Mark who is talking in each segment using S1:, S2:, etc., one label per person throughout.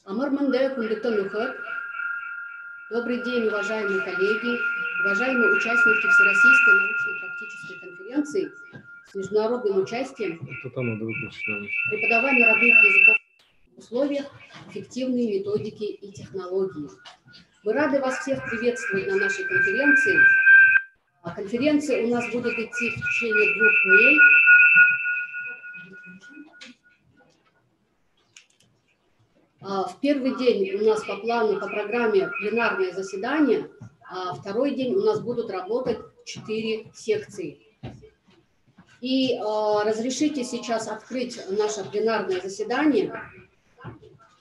S1: Амарманде Кундутанухат. Добрый день, уважаемые коллеги, уважаемые участники Всероссийской научно-практической конференции с международным участием преподавания родных языков в условиях эффективные методики и технологии. Мы рады вас всех приветствовать на нашей конференции. Конференция у нас будет идти в течение 2 дней. В первый день у нас по плану, по программе пленарное заседание, а второй день у нас будут работать 4 секции. И разрешите сейчас открыть наше пленарное заседание.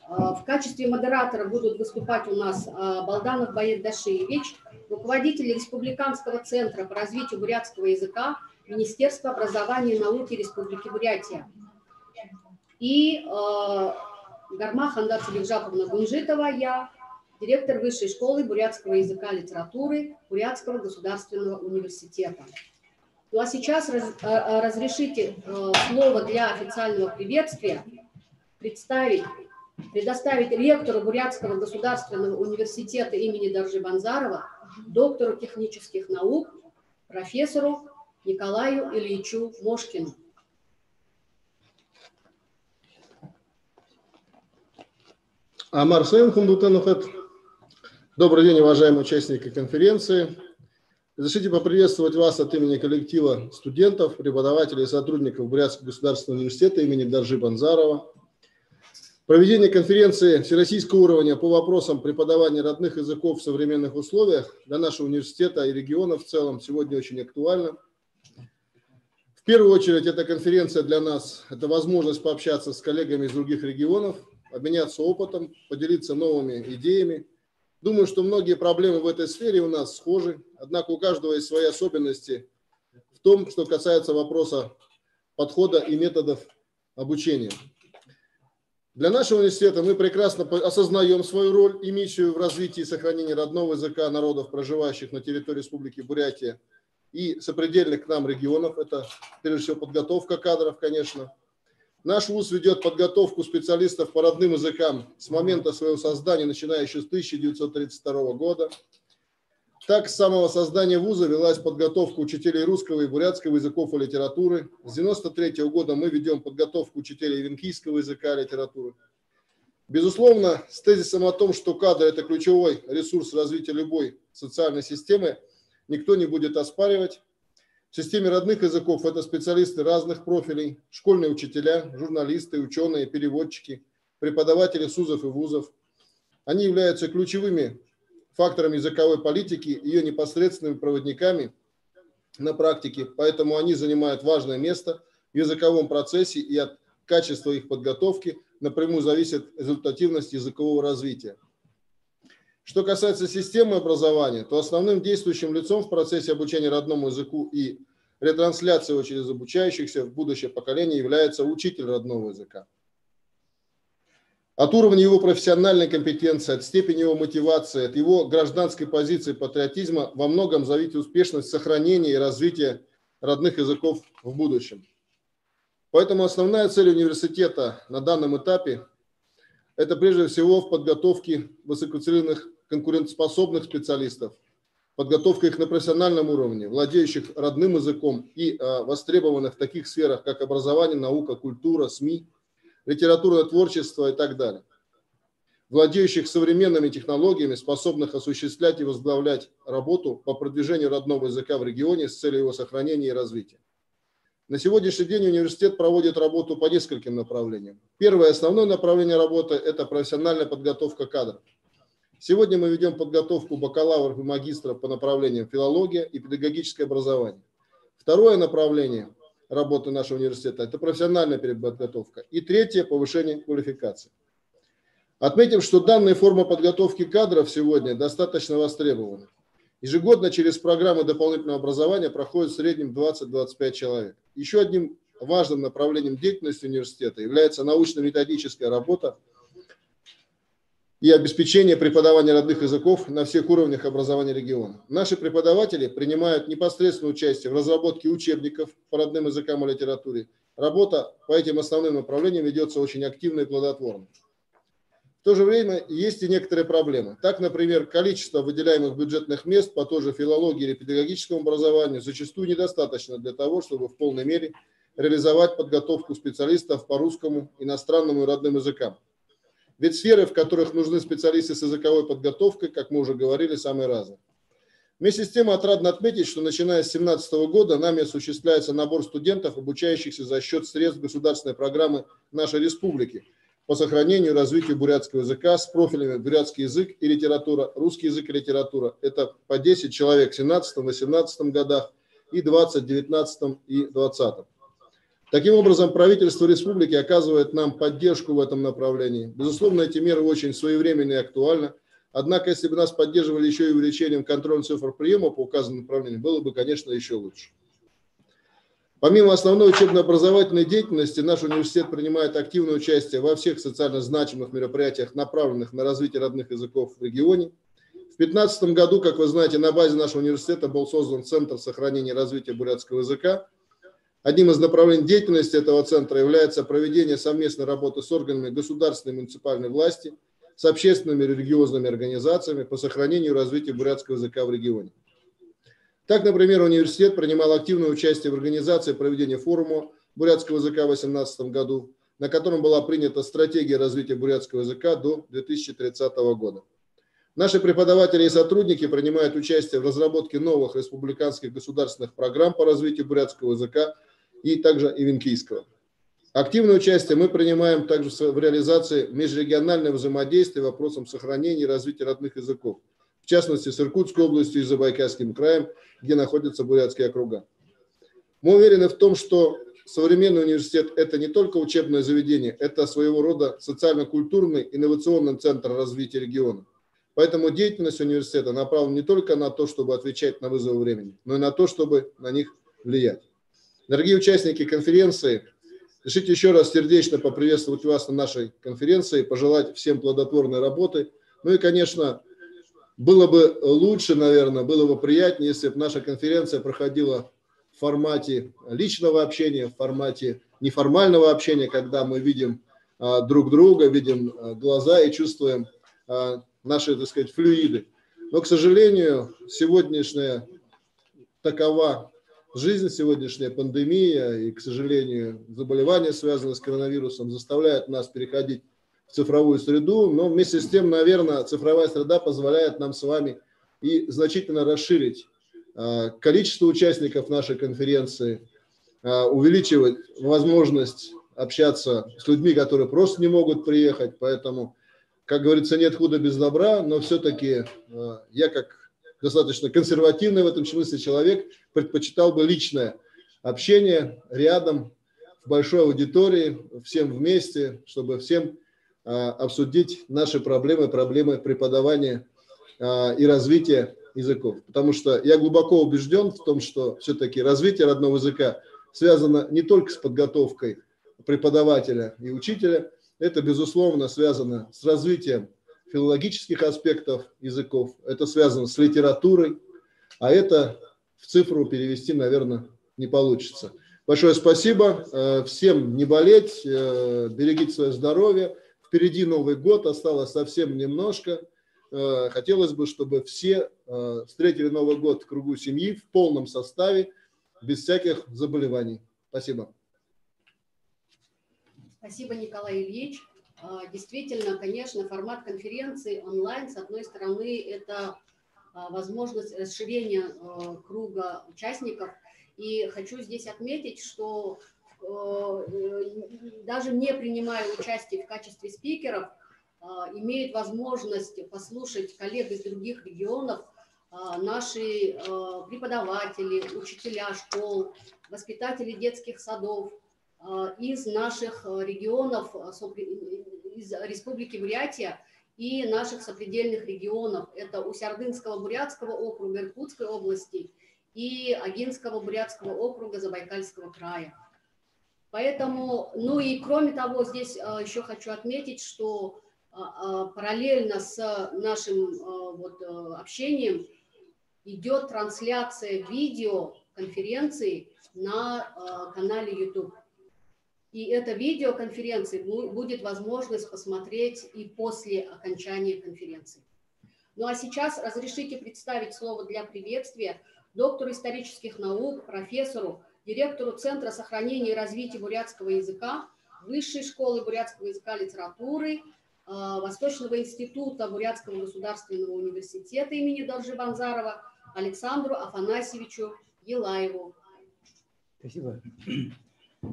S1: В качестве модератора будут выступать у нас Балданов Боед Дашиевич, руководитель Республиканского центра по развитию бурятского языка Министерства образования и науки Республики Бурятия. И Гармах Анда Цибикжаповна Гунжитова, я, директор Высшей школы бурятского языка и литературы Бурятского государственного университета. Ну а сейчас разрешите слово для официального приветствия предоставить ректору Бурятского государственного университета имени Доржи Банзарова, доктору технических наук, профессору Николаю Ильичу Мошкину.
S2: Амар Сейм Хундутанухат. Добрый день, уважаемые участники конференции. Разрешите поприветствовать вас от имени коллектива студентов, преподавателей и сотрудников Бурятского государственного университета имени Доржи Банзарова. Проведение конференции всероссийского уровня по вопросам преподавания родных языков в современных условиях для нашего университета и региона в целом сегодня очень актуально. В первую очередь, эта конференция для нас – это возможность пообщаться с коллегами из других регионов, обменяться опытом, поделиться новыми идеями. Думаю, что многие проблемы в этой сфере у нас схожи, однако у каждого есть свои особенности в том, что касается вопроса подхода и методов обучения. Для нашего университета мы прекрасно осознаем свою роль и миссию в развитии и сохранении родного языка народов, проживающих на территории Республики Бурятия и сопредельных к нам регионов. Это, прежде всего, подготовка кадров, конечно. Наш вуз ведет подготовку специалистов по родным языкам с момента своего создания, начиная еще с 1932 года. Так, с самого создания вуза велась подготовка учителей русского и бурятского языков и литературы. С 1993 года мы ведем подготовку учителей венкийского языка и литературы. Безусловно, с тезисом о том, что кадры – это ключевой ресурс развития любой социальной системы, никто не будет оспаривать. В системе родных языков это специалисты разных профилей, школьные учителя, журналисты, ученые, переводчики, преподаватели СУЗов и вузов. Они являются ключевыми факторами языковой политики, ее непосредственными проводниками на практике, поэтому они занимают важное место в языковом процессе, и от качества их подготовки напрямую зависит результативность языкового развития. Что касается системы образования, то основным действующим лицом в процессе обучения родному языку и ретрансляции его через обучающихся в будущее поколение является учитель родного языка. От уровня его профессиональной компетенции, от степени его мотивации, от его гражданской позиции патриотизма во многом зависит успешность сохранения и развития родных языков в будущем. Поэтому основная цель университета на данном этапе – это прежде всего в подготовке высокоценных конкурентоспособных специалистов, подготовка их на профессиональном уровне, владеющих родным языком и востребованных в таких сферах, как образование, наука, культура, СМИ, литературное творчество и так далее, владеющих современными технологиями, способных осуществлять и возглавлять работу по продвижению родного языка в регионе с целью его сохранения и развития. На сегодняшний день университет проводит работу по нескольким направлениям. Первое основное направление работы – это профессиональная подготовка кадров. Сегодня мы ведем подготовку бакалавров и магистров по направлениям филология и педагогическое образование. Второе направление работы нашего университета – это профессиональная переподготовка. И третье – повышение квалификации. Отметим, что данная форма подготовки кадров сегодня достаточно востребована. Ежегодно через программы дополнительного образования проходит в среднем 20-25 человек. Еще одним важным направлением деятельности университета является научно-методическая работа и обеспечение преподавания родных языков на всех уровнях образования региона. Наши преподаватели принимают непосредственное участие в разработке учебников по родным языкам и литературе. Работа по этим основным направлениям ведется очень активно и плодотворно. В то же время есть и некоторые проблемы. Так, например, количество выделяемых бюджетных мест по той же филологии или педагогическому образованию зачастую недостаточно для того, чтобы в полной мере реализовать подготовку специалистов по русскому, иностранному и родным языкам. Ведь сферы, в которых нужны специалисты с языковой подготовкой, как мы уже говорили, самые разные. Вместе с тем отрадно отметить, что начиная с 2017 года нами осуществляется набор студентов, обучающихся за счет средств государственной программы нашей республики по сохранению и развитию бурятского языка с профилями бурятский язык и литература, русский язык и литература. Это по 10 человек в 2017-2018 годах и 2020, 2019 и 2020. Таким образом, правительство республики оказывает нам поддержку в этом направлении. Безусловно, эти меры очень своевременны и актуальны. Однако, если бы нас поддерживали еще и увеличением контроля цифр приема по указанному направлению, было бы, конечно, еще лучше. Помимо основной учебно-образовательной деятельности, наш университет принимает активное участие во всех социально значимых мероприятиях, направленных на развитие родных языков в регионе. В 2015 году, как вы знаете, на базе нашего университета был создан Центр сохранения и развития бурятского языка. Одним из направлений деятельности этого центра является проведение совместной работы с органами государственной и муниципальной власти, с общественными и религиозными организациями по сохранению и развитию бурятского языка в регионе. Так, например, университет принимал активное участие в организации проведения форума бурятского языка в 2018 году, на котором была принята стратегия развития бурятского языка до 2030 года. Наши преподаватели и сотрудники принимают участие в разработке новых республиканских государственных программ по развитию бурятского языка и также ивенкийского. Активное участие мы принимаем также в реализации межрегионального взаимодействия вопросам сохранения и развития родных языков, в частности с Иркутской областью и Забайкальским краем, где находятся бурятские округа. Мы уверены в том, что современный университет – это не только учебное заведение, это своего рода социально-культурный инновационный центр развития региона. Поэтому деятельность университета направлена не только на то, чтобы отвечать на вызовы времени, но и на то, чтобы на них влиять. Дорогие участники конференции, решите еще раз сердечно поприветствовать вас на нашей конференции, пожелать всем плодотворной работы. Ну и, конечно, было бы лучше, наверное, было бы приятнее, если бы наша конференция проходила в формате личного общения, в формате неформального общения, когда мы видим друг друга, видим глаза и чувствуем наши, так сказать, флюиды. Но, к сожалению, сегодняшняя такова жизнь, сегодняшняя пандемия и, к сожалению, заболевания, связанные с коронавирусом, заставляют нас переходить в цифровую среду, но вместе с тем, наверное, цифровая среда позволяет нам с вами и значительно расширить количество участников нашей конференции, увеличивать возможность общаться с людьми, которые просто не могут приехать, поэтому, как говорится, нет худа без добра, но все-таки я, как достаточно консервативный в этом смысле человек, предпочитал бы личное общение рядом, в большой аудитории, всем вместе, чтобы всем обсудить наши проблемы, проблемы преподавания и развития языков. Потому что я глубоко убежден в том, что все-таки развитие родного языка связано не только с подготовкой преподавателя и учителя, это, безусловно, связано с развитием филологических аспектов языков, это связано с литературой, а это в цифру перевести, наверное, не получится. Большое спасибо. Всем не болеть, берегите свое здоровье. Впереди Новый год, осталось совсем немножко. Хотелось бы, чтобы все встретили Новый год в кругу семьи, в полном составе, без всяких заболеваний. Спасибо.
S1: Спасибо, Николай Ильич. Действительно, конечно, формат конференции онлайн, с одной стороны, это возможность расширения круга участников. И хочу здесь отметить, что даже не принимая участие в качестве спикеров, имеют возможность послушать коллег из других регионов, наши преподаватели, учителя школ, воспитатели детских садов из наших регионов, из Республики Бурятия и наших сопредельных регионов. Это Усть-Ордынского бурятского округа Иркутской области и Агинского бурятского округа Забайкальского края. Поэтому, ну и кроме того, здесь еще хочу отметить, что параллельно с нашим общением идет трансляция видео конференции на канале YouTube. И эта видеоконференция будет возможность посмотреть и после окончания конференции. Ну а сейчас разрешите представить слово для приветствия доктору исторических наук, профессору, директору Центра сохранения и развития бурятского языка, Высшей школы бурятского языка и литературы, Восточного института Бурятского государственного университета имени Доржибанзарова Александру Афанасьевичу Елаеву.
S3: Спасибо.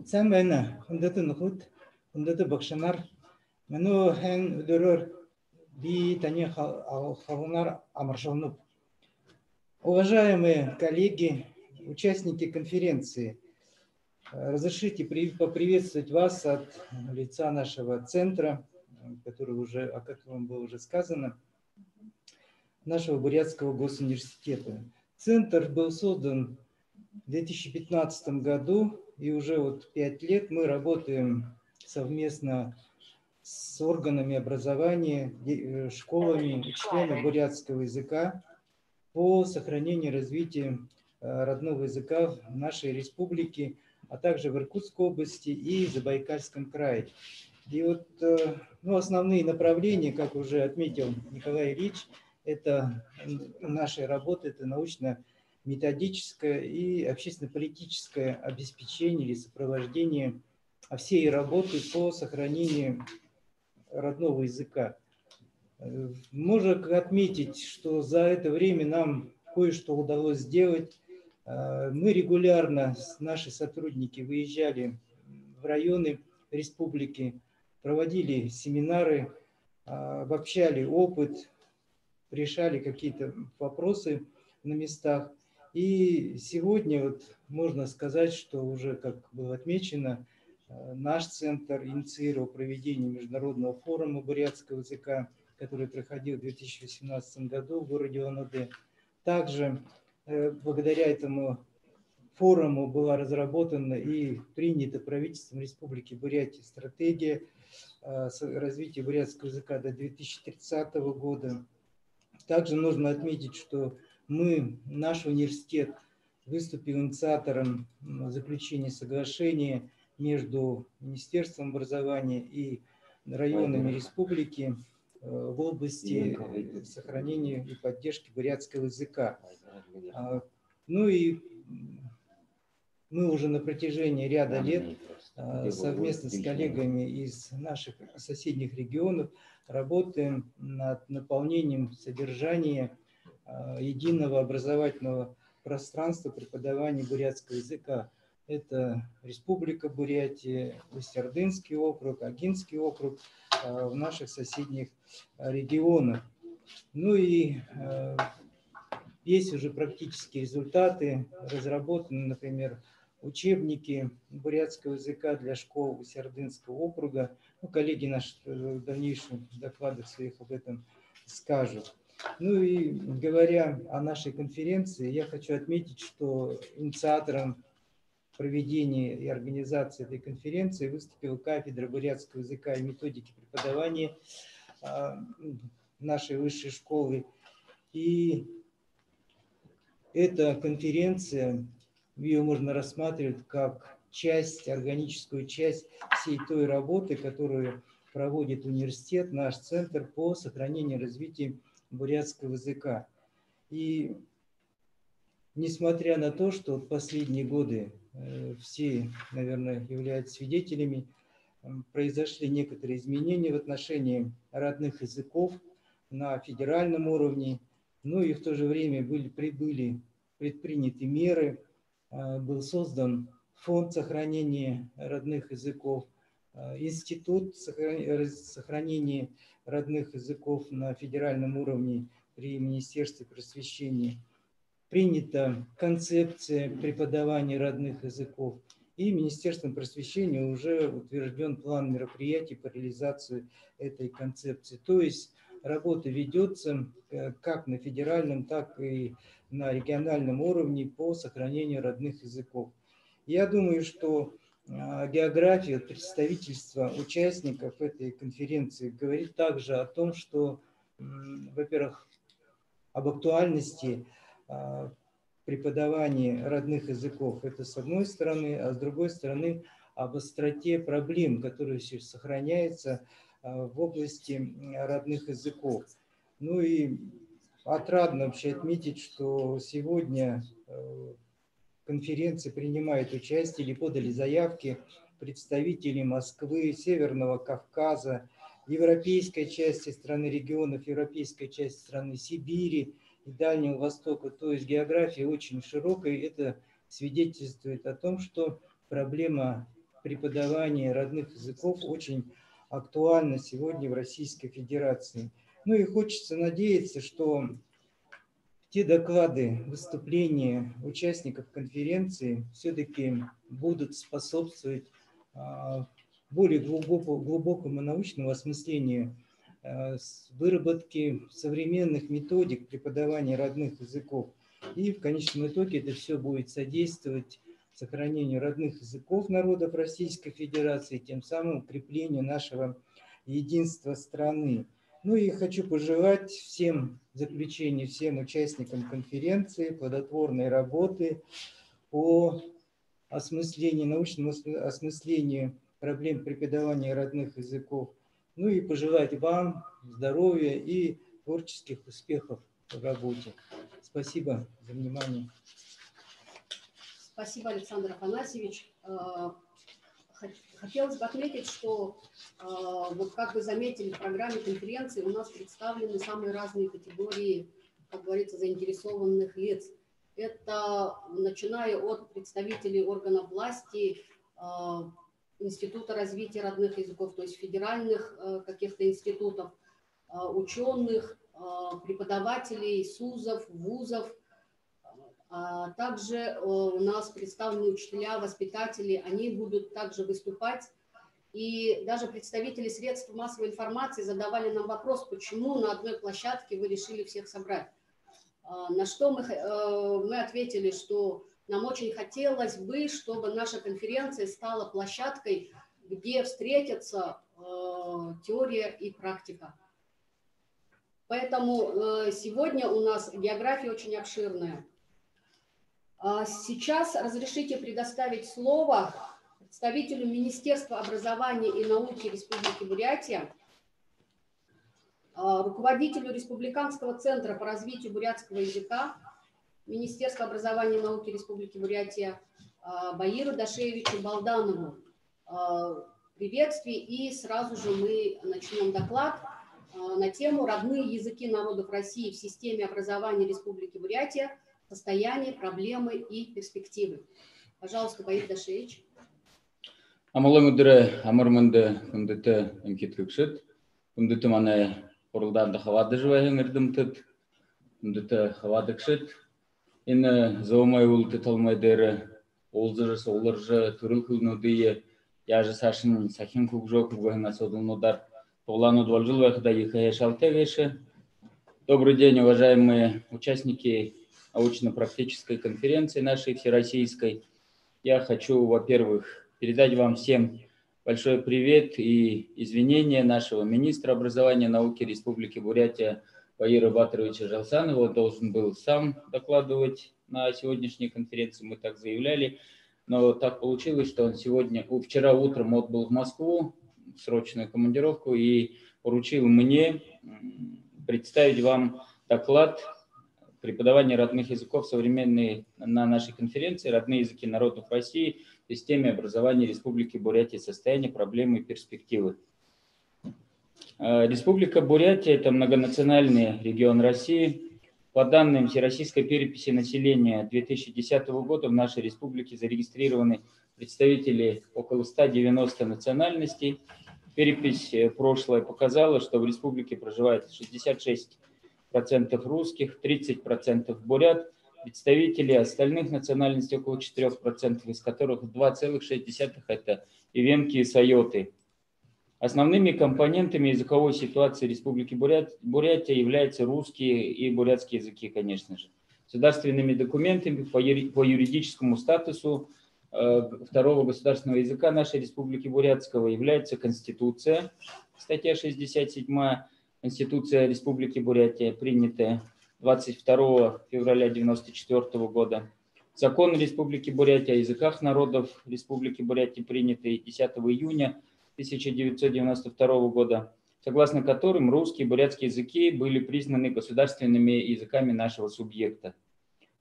S3: Самайна, хундаты нухут, хундаты бакшанар, мену хэн удурор би тане халунар амаршалнуп. Уважаемые коллеги, участники конференции, разрешите поприветствовать вас от лица нашего центра, который уже, о котором было уже сказано, нашего Бурятского госуниверситета. Центр был создан в 2015 году, и уже вот 5 лет мы работаем совместно с органами образования, школами, учителями бурятского языка по сохранению и развитию родного языка в нашей республике, а также в Иркутской области и Забайкальском крае. И вот основные направления, как уже отметил Николай Ильич, это нашей работы, это научно-методическое и общественно-политическое обеспечение или сопровождение всей работы по сохранению родного языка. Можно отметить, что за это время нам кое-что удалось сделать. Мы регулярно, наши сотрудники, выезжали в районы республики, проводили семинары, обобщали опыт, решали какие-то вопросы на местах. И сегодня вот можно сказать, что уже, как было отмечено, наш центр инициировал проведение международного форума бурятского языка, который проходил в 2018 году в городе Улан-Удэ. Также благодаря этому форуму была разработана и принята правительством Республики Бурятия стратегия развития бурятского языка до 2030 года. Также нужно отметить, что наш университет выступил инициатором заключения соглашения между Министерством образования и районами республики в области сохранения и поддержки бурятского языка. Ну и мы уже на протяжении ряда лет совместно с коллегами из наших соседних регионов работаем над наполнением содержания единого образовательного пространства преподавания бурятского языка. Это Республика Бурятия, Усть-Ордынский округ, Агинский округ в наших соседних регионах. Ну и есть уже практические результаты, разработаны, например, учебники бурятского языка для школ Усть-Ордынского округа. Коллеги наши в дальнейших докладах своих об этом скажут. Ну и говоря о нашей конференции, я хочу отметить, что инициатором проведения и организации этой конференции выступила кафедра бурятского языка и методики преподавания нашей высшей школы. И эта конференция, ее можно рассматривать как органическую часть всей той работы, которую проводит университет, наш центр по сохранению и развитию бурятского языка. И несмотря на то, что в последние годы все, наверное, являются свидетелями, произошли некоторые изменения в отношении родных языков на федеральном уровне, но и в то же время были предприняты меры, был создан фонд сохранения родных языков, институт сохранения родных языков на федеральном уровне при Министерстве просвещения. Принята концепция преподавания родных языков, и Министерством просвещения уже утвержден план мероприятий по реализации этой концепции. То есть работа ведется как на федеральном, так и на региональном уровне по сохранению родных языков. Я думаю, что география представительства участников этой конференции говорит также о том, что, во-первых, об актуальности преподавания родных языков, это с одной стороны, а с другой стороны об остроте проблем, которые сохраняются в области родных языков. Ну и отрадно вообще отметить, что сегодня в конференции принимают участие или подали заявки представители Москвы, Северного Кавказа, европейской части страны, регионов европейской части страны, Сибири и Дальнего Востока. То есть география очень широкая. Это свидетельствует о том, что проблема преподавания родных языков очень актуальна сегодня в Российской Федерации. Ну и хочется надеяться, что те доклады, выступления участников конференции все-таки будут способствовать более глубокому научному осмыслению выработки современных методик преподавания родных языков. И в конечном итоге это все будет содействовать сохранению родных языков народов Российской Федерации, тем самым укреплению нашего единства страны. Ну и хочу пожелать всем, в заключение, всем участникам конференции плодотворной работы по осмыслению, научному осмыслению проблем преподавания родных языков. Ну и пожелать вам здоровья и творческих успехов в работе. Спасибо за внимание.
S1: Спасибо, Александр Афанасьевич. Хотелось бы отметить, что, вот как вы заметили, в программе конференции у нас представлены самые разные категории, как говорится, заинтересованных лиц. Это начиная от представителей органов власти, Института развития родных языков, то есть федеральных каких-то институтов, ученых, преподавателей, СУЗов, вузов. Также у нас представлены учителя, воспитатели, они будут также выступать. И даже представители средств массовой информации задавали нам вопрос, почему на одной площадке вы решили всех собрать. На что мы ответили, что нам очень хотелось бы, чтобы наша конференция стала площадкой, где встретятся теория и практика. Поэтому сегодня у нас география очень обширная. Сейчас разрешите предоставить слово представителю Министерства образования и науки Республики Бурятия, руководителю Республиканского центра по развитию бурятского языка Министерства образования и науки Республики Бурятия Баиру Дашевичу Балданову. Приветствие, и сразу же мы начнем доклад на тему «Родные языки народов России в системе образования Республики Бурятия. Состояние, проблемы и перспективы». Пожалуйста, Баир Дашевич.
S4: Амалай мудре амарманды кундыты инкиткшит кундыты мане орылданда хавады живая ngirдымтыт кундыты хавадыкшит ин зоомай улты талмайдыры олзырсы олыржы түрыл кылнудые яжы сашын сахин кугжок кугвахна содылнудар тоглану двалжыл вахда ихаяшалтегеши. Добрый день, уважаемые участники научно-практической конференции нашей всероссийской. Я хочу, во-первых, передать вам всем большой привет и извинения нашего министра образования и науки Республики Бурятия Баира Батыровича Жалсанова. Он должен был сам докладывать на сегодняшней конференции, мы так заявляли. Но так получилось, что он вчера утром отбыл в Москву в срочную командировку и поручил мне представить вам доклад преподавания родных языков современные на нашей конференции «Родные языки народов России в системе образования Республики Бурятия. Состояние, проблемы и перспективы». Республика Бурятия – это многонациональный регион России. По данным Всероссийской переписи населения 2010 года в нашей республике зарегистрированы представители около 190 национальностей. Перепись прошлая показала, что в республике проживает 66% русских, 30% бурят, представители остальных национальностей около 4%, из которых 2,6% это ивенки и сайоты. Основными компонентами языковой ситуации Республики Бурятия являются русские и бурятские языки, конечно же. Государственными документами по юридическому статусу второго государственного языка нашей Республики Бурятского является Конституция, статья 67 Конституция Республики Бурятия, принятая 22 февраля 1994 года. Закон Республики Бурятия о языках народов Республики Бурятия, принятый 10 июня 1992 года, согласно которым русский и бурятский языки были признаны государственными языками нашего субъекта.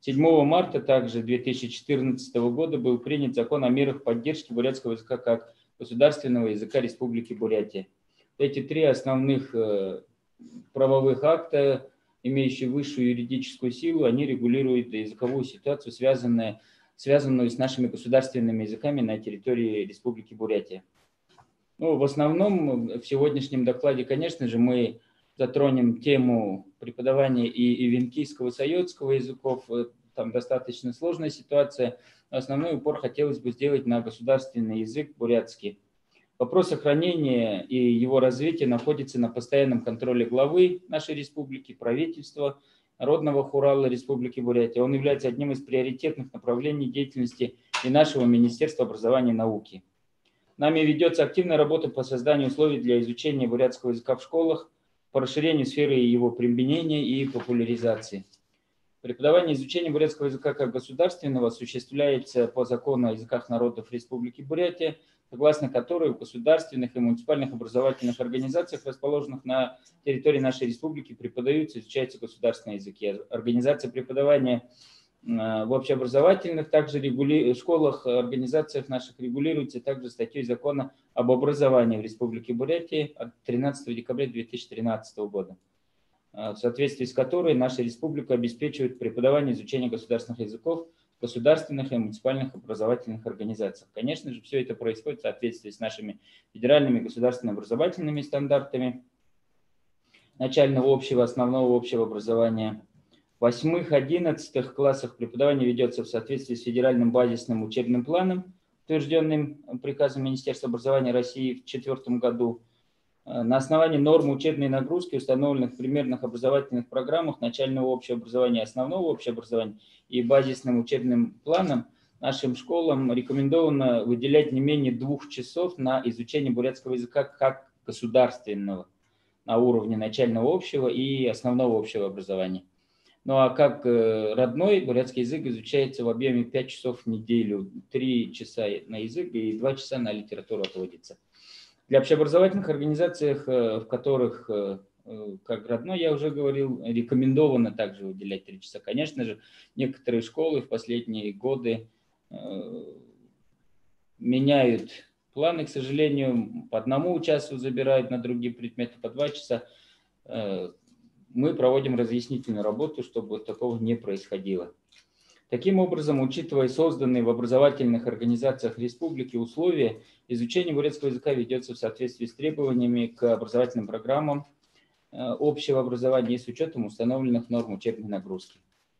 S4: 7 марта также 2014 года был принят закон о мерах поддержки бурятского языка как государственного языка Республики Бурятия. Эти три основных правовых акта, имеющие высшую юридическую силу, они регулируют языковую ситуацию, связанную с нашими государственными языками на территории Республики Бурятия. Ну, в основном в сегодняшнем докладе, конечно же, мы затронем тему преподавания и ивенкийского, сайотского языков. Там достаточно сложная ситуация. Основной упор хотелось бы сделать на государственный язык бурятский. Вопрос сохранения и его развития находится на постоянном контроле главы нашей республики, правительства, Народного хурала Республики Бурятия. Он является одним из приоритетных направлений деятельности и нашего Министерства образования и науки. Нами ведется активная работа по созданию условий для изучения бурятского языка в школах, по расширению сферы его применения и популяризации. Преподавание и изучение бурятского языка как государственного осуществляется по закону о языках народов Республики Бурятия, согласно которой в государственных и муниципальных образовательных организациях, расположенных на территории нашей республики, преподаются и изучаются государственные языки. Организация преподавания в общеобразовательных, также школах, организациях наших регулируется также статьей закона об образовании в Республике Бурятия от 13 декабря 2013 года, в соответствии с которой наша республика обеспечивает преподавание и изучение государственных языков в государственных и муниципальных образовательных организациях. Конечно же, все это происходит в соответствии с нашими федеральными государственными образовательными стандартами начального общего, основного общего образования. В 8-11 классах преподавание ведется в соответствии с федеральным базисным учебным планом, утвержденным приказом Министерства образования России в 2004 году, на основании норм учебной нагрузки, установленных в примерных образовательных программах начального общего образования, основного общего образования и базисным учебным планом. Нашим школам рекомендовано выделять не менее 2 часов на изучение бурятского языка как государственного на уровне начального общего и основного общего образования. Ну а как родной бурятский язык изучается в объеме 5 часов в неделю, 3 часа на язык и 2 часа на литературу отводится. Для общеобразовательных организаций, в которых, как родной, я уже говорил, рекомендовано также выделять 3 часа. Конечно же, некоторые школы в последние годы меняют планы, к сожалению, по 1 часу забирают, на другие предметы по 2 часа. Мы проводим разъяснительную работу, чтобы такого не происходило. Таким образом, учитывая созданные в образовательных организациях республики условия, изучение бурятского языка ведется в соответствии с требованиями к образовательным программам общего образования и с учетом установленных норм учебной нагрузки.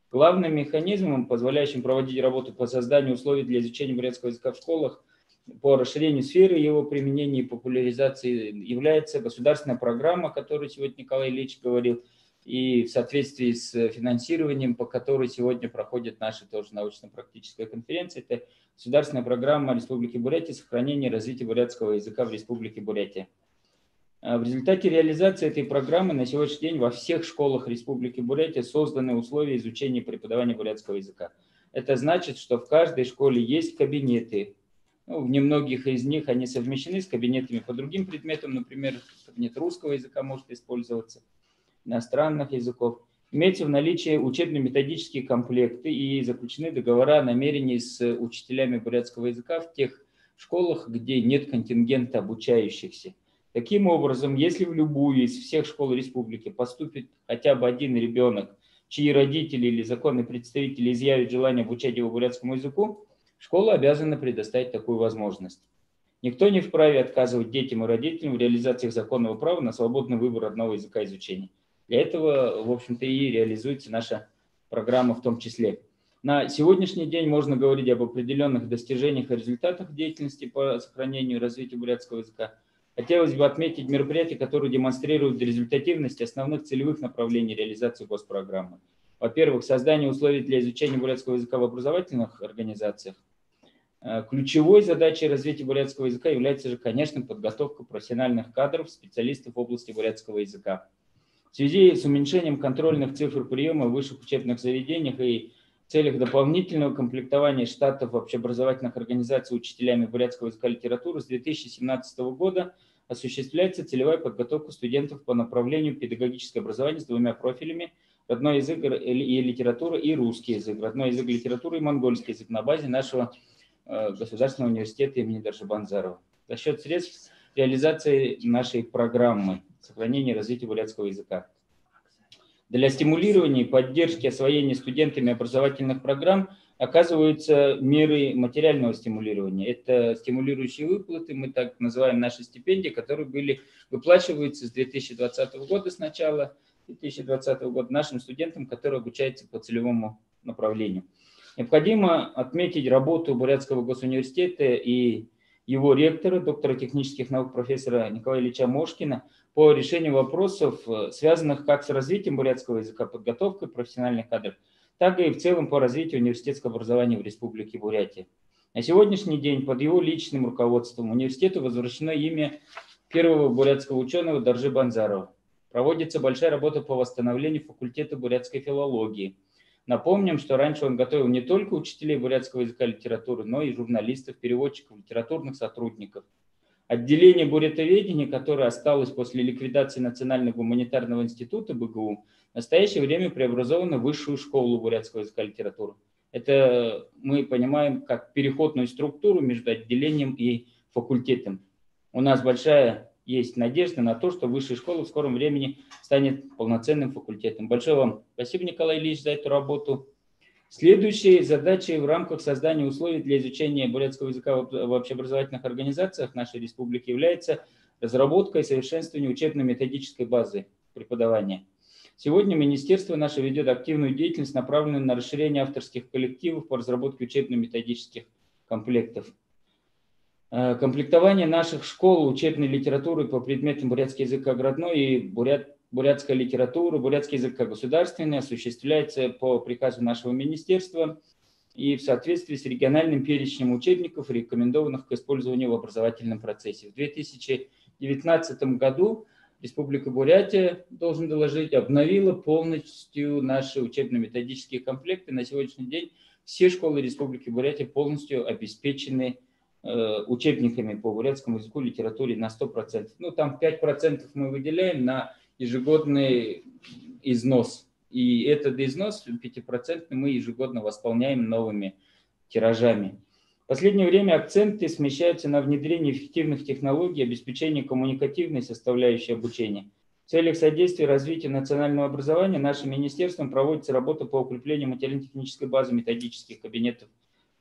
S4: Главным механизмом, позволяющим проводить работу по созданию условий для изучения бурятского языка в школах, по расширению сферы его применения и популяризации, является государственная программа, о которой сегодня Николай Ильич говорил, и в соответствии с финансированием, по которой сегодня проходит наша тоже научно-практическая конференция, это государственная программа Республики Бурятия «Сохранение и развитие бурятского языка в Республике Бурятия». В результате реализации этой программы на сегодняшний день во всех школах Республики Бурятия созданы условия изучения и преподавания бурятского языка. Это значит, что в каждой школе есть кабинеты. Ну, в немногих из них они совмещены с кабинетами по другим предметам, например, кабинет русского языка может использоваться, иностранных языков. Имеется в наличии учебно-методические комплекты и заключены договора о намерении с учителями бурятского языка в тех школах, где нет контингента обучающихся. Таким образом, если в любую из всех школ республики поступит хотя бы один ребенок, чьи родители или законные представители изъявят желание обучать его бурятскому языку, школа обязана предоставить такую возможность. Никто не вправе отказывать детям и родителям в реализации их законного права на свободный выбор родного языка изучения. Для этого, в общем-то, и реализуется наша программа в том числе. На сегодняшний день можно говорить об определенных достижениях и результатах деятельности по сохранению и развитию бурятского языка. Хотелось бы отметить мероприятия, которые демонстрируют результативность основных целевых направлений реализации госпрограммы. Во-первых, создание условий для изучения бурятского языка в образовательных организациях. Ключевой задачей развития бурятского языка является же, конечно, подготовка профессиональных кадров, специалистов в области бурятского языка. В связи с уменьшением контрольных цифр приема в высших учебных заведениях и в целях дополнительного комплектования штатов общеобразовательных организаций учителями бурятского языка и литературы с 2017 года осуществляется целевая подготовка студентов по направлению педагогическое образование с двумя профилями: родной язык и литература и русский язык, родной язык, литература и монгольский язык на базе нашего Государственного университета имени Даржибанзарова. За счет средств реализации нашей программы сохранения и развития бурятского языка. Для стимулирования и поддержки освоения студентами образовательных программ оказываются меры материального стимулирования. Это стимулирующие выплаты, мы так называем наши стипендии, которые выплачиваются с 2020 года, с начала 2020 года нашим студентам, которые обучаются по целевому направлению. Необходимо отметить работу Бурятского госуниверситета и его ректора, доктора технических наук профессора Николая Ильича Мошкина по решению вопросов, связанных как с развитием бурятского языка, подготовкой профессиональных кадров, так и в целом по развитию университетского образования в Республике Бурятия. На сегодняшний день под его личным руководством университету возвращено имя первого бурятского ученого Даржибанзарова. Проводится большая работа по восстановлению факультета бурятской филологии. Напомним, что раньше он готовил не только учителей бурятского языка и литературы, но и журналистов, переводчиков, литературных сотрудников. Отделение бурятоведения, которое осталось после ликвидации Национального гуманитарного института БГУ, в настоящее время преобразовано в Высшую школу бурятского языка и литературы. Это мы понимаем как переходную структуру между отделением и факультетом. У нас большая есть надежда на то, что Высшая школа в скором времени станет полноценным факультетом. Большое вам спасибо, Николай Ильич, за эту работу. Следующей задачей в рамках создания условий для изучения бурятского языка в общеобразовательных организациях нашей республики является разработка и совершенствование учебно-методической базы преподавания. Сегодня министерство наше ведет активную деятельность, направленную на расширение авторских коллективов по разработке учебно-методических комплектов. Комплектование наших школ учебной литературы по предметам бурятский язык как родной и бурятская литература, бурятский язык как государственный осуществляется по приказу нашего министерства и в соответствии с региональным перечнем учебников, рекомендованных к использованию в образовательном процессе. В 2019 году Республика Бурятия, должен доложить, обновила полностью наши учебно-методические комплекты. На сегодняшний день все школы Республики Бурятия полностью обеспечены учебниками по бурятскому языку, литературе на 100%. Ну, там 5% мы выделяем на ежегодный износ. И этот износ 5% мы ежегодно восполняем новыми тиражами. В последнее время акценты смещаются на внедрение эффективных технологий, обеспечение коммуникативной составляющей обучения. В целях содействия развитию национального образования нашим министерством проводится работа по укреплению материально-технической базы методических кабинетов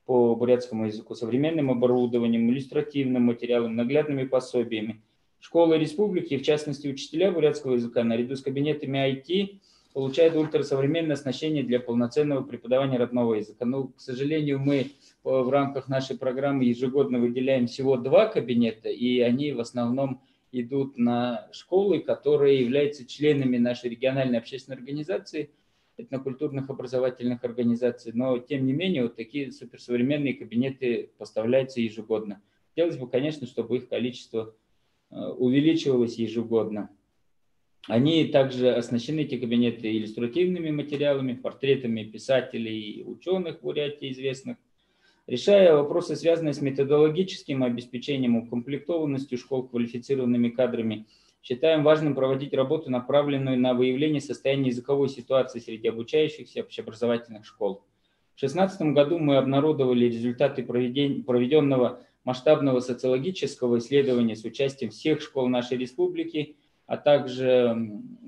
S4: по бурятскому языку, современным оборудованием, иллюстративным материалом, наглядными пособиями. Школы республики, в частности учителя бурятского языка, наряду с кабинетами IT, получают ультрасовременное оснащение для полноценного преподавания родного языка. Но, к сожалению, мы в рамках нашей программы ежегодно выделяем всего 2 кабинета, и они в основном идут на школы, которые являются членами нашей региональной общественной организации, этнокультурных образовательных организаций. Но, тем не менее, вот такие суперсовременные кабинеты поставляются ежегодно. Хотелось бы, конечно, чтобы их количество увеличивалось ежегодно. Они также оснащены, эти кабинеты, иллюстративными материалами, портретами писателей и ученых Бурятии известных. Решая вопросы, связанные с методологическим обеспечением, укомплектованностью школ квалифицированными кадрами, считаем важным проводить работу, направленную на выявление состояния языковой ситуации среди обучающихся общеобразовательных школ. В 2016 году мы обнародовали результаты проведенного масштабного социологического исследования с участием всех школ нашей республики, а также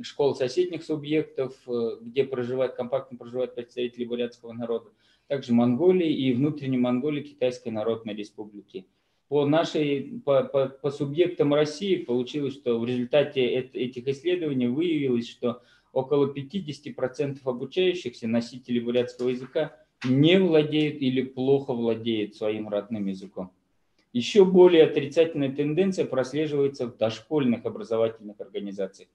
S4: школ соседних субъектов, где компактно проживают представители бурятского народа, также Монголии и внутренней Монголии Китайской Народной Республики. По субъектам России получилось, что в результате этих исследований выявилось, что около 50% обучающихся носителей бурятского языка не владеют или плохо владеют своим родным языком. Еще более отрицательная тенденция прослеживается в дошкольных образовательных организациях.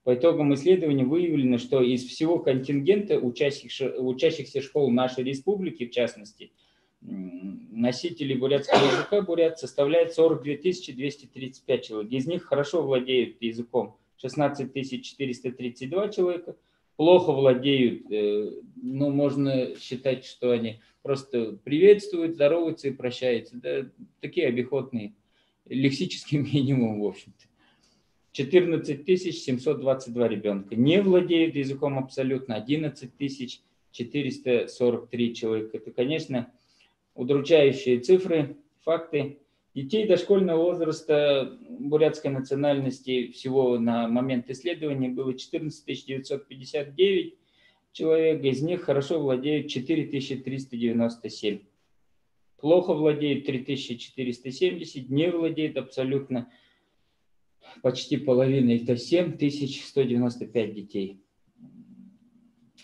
S4: По итогам исследований выявлено, что из всего контингента учащихся школ нашей республики, в частности, носителей бурятского языка бурят составляет 42 235 человек. Из них хорошо владеют языком 16 432 человека, плохо владеют, ну, можно считать, что они просто приветствуют, здороваются и прощаются. Да, такие обиходные, лексический минимум, в общем-то. 14 722 ребенка не владеют языком абсолютно, 11 443 человека. Это, конечно, удручающие цифры, факты. Детей дошкольного возраста бурятской национальности всего на момент исследования было 14 959 человек, из них хорошо владеют 4397. Плохо владеют 3470, не владеет абсолютно почти половина, это 7195 детей.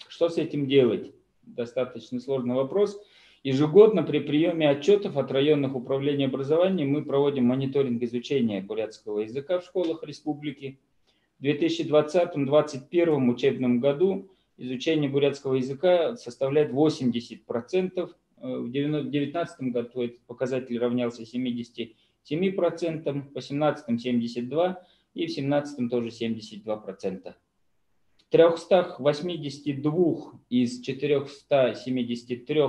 S4: Что с этим делать? Достаточно сложный вопрос. Ежегодно при приеме отчетов от районных управлений образования мы проводим мониторинг изучения бурятского языка в школах республики. В 2020-2021 учебном году изучение бурятского языка составляет 80%. В 2019 году этот показатель равнялся 77%, в 2018 72% и в 2017 тоже 72%. В 382 из 473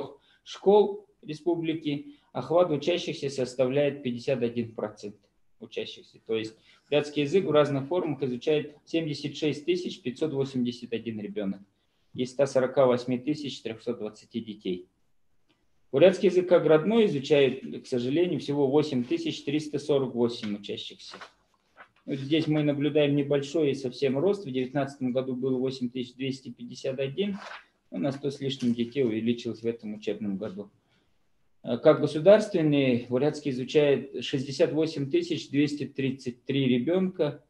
S4: школ республики охват учащихся составляет 51% учащихся. То есть бурятский язык в разных формах изучает 76 581 ребенок из 148 320 детей. Бурятский язык как родной изучает, к сожалению, всего 8348 учащихся. Вот здесь мы наблюдаем небольшой совсем рост. В 2019 году было 8251, на 100 с лишним детей увеличилось в этом учебном году. Как государственный, бурятский изучает 68 233 ребенка.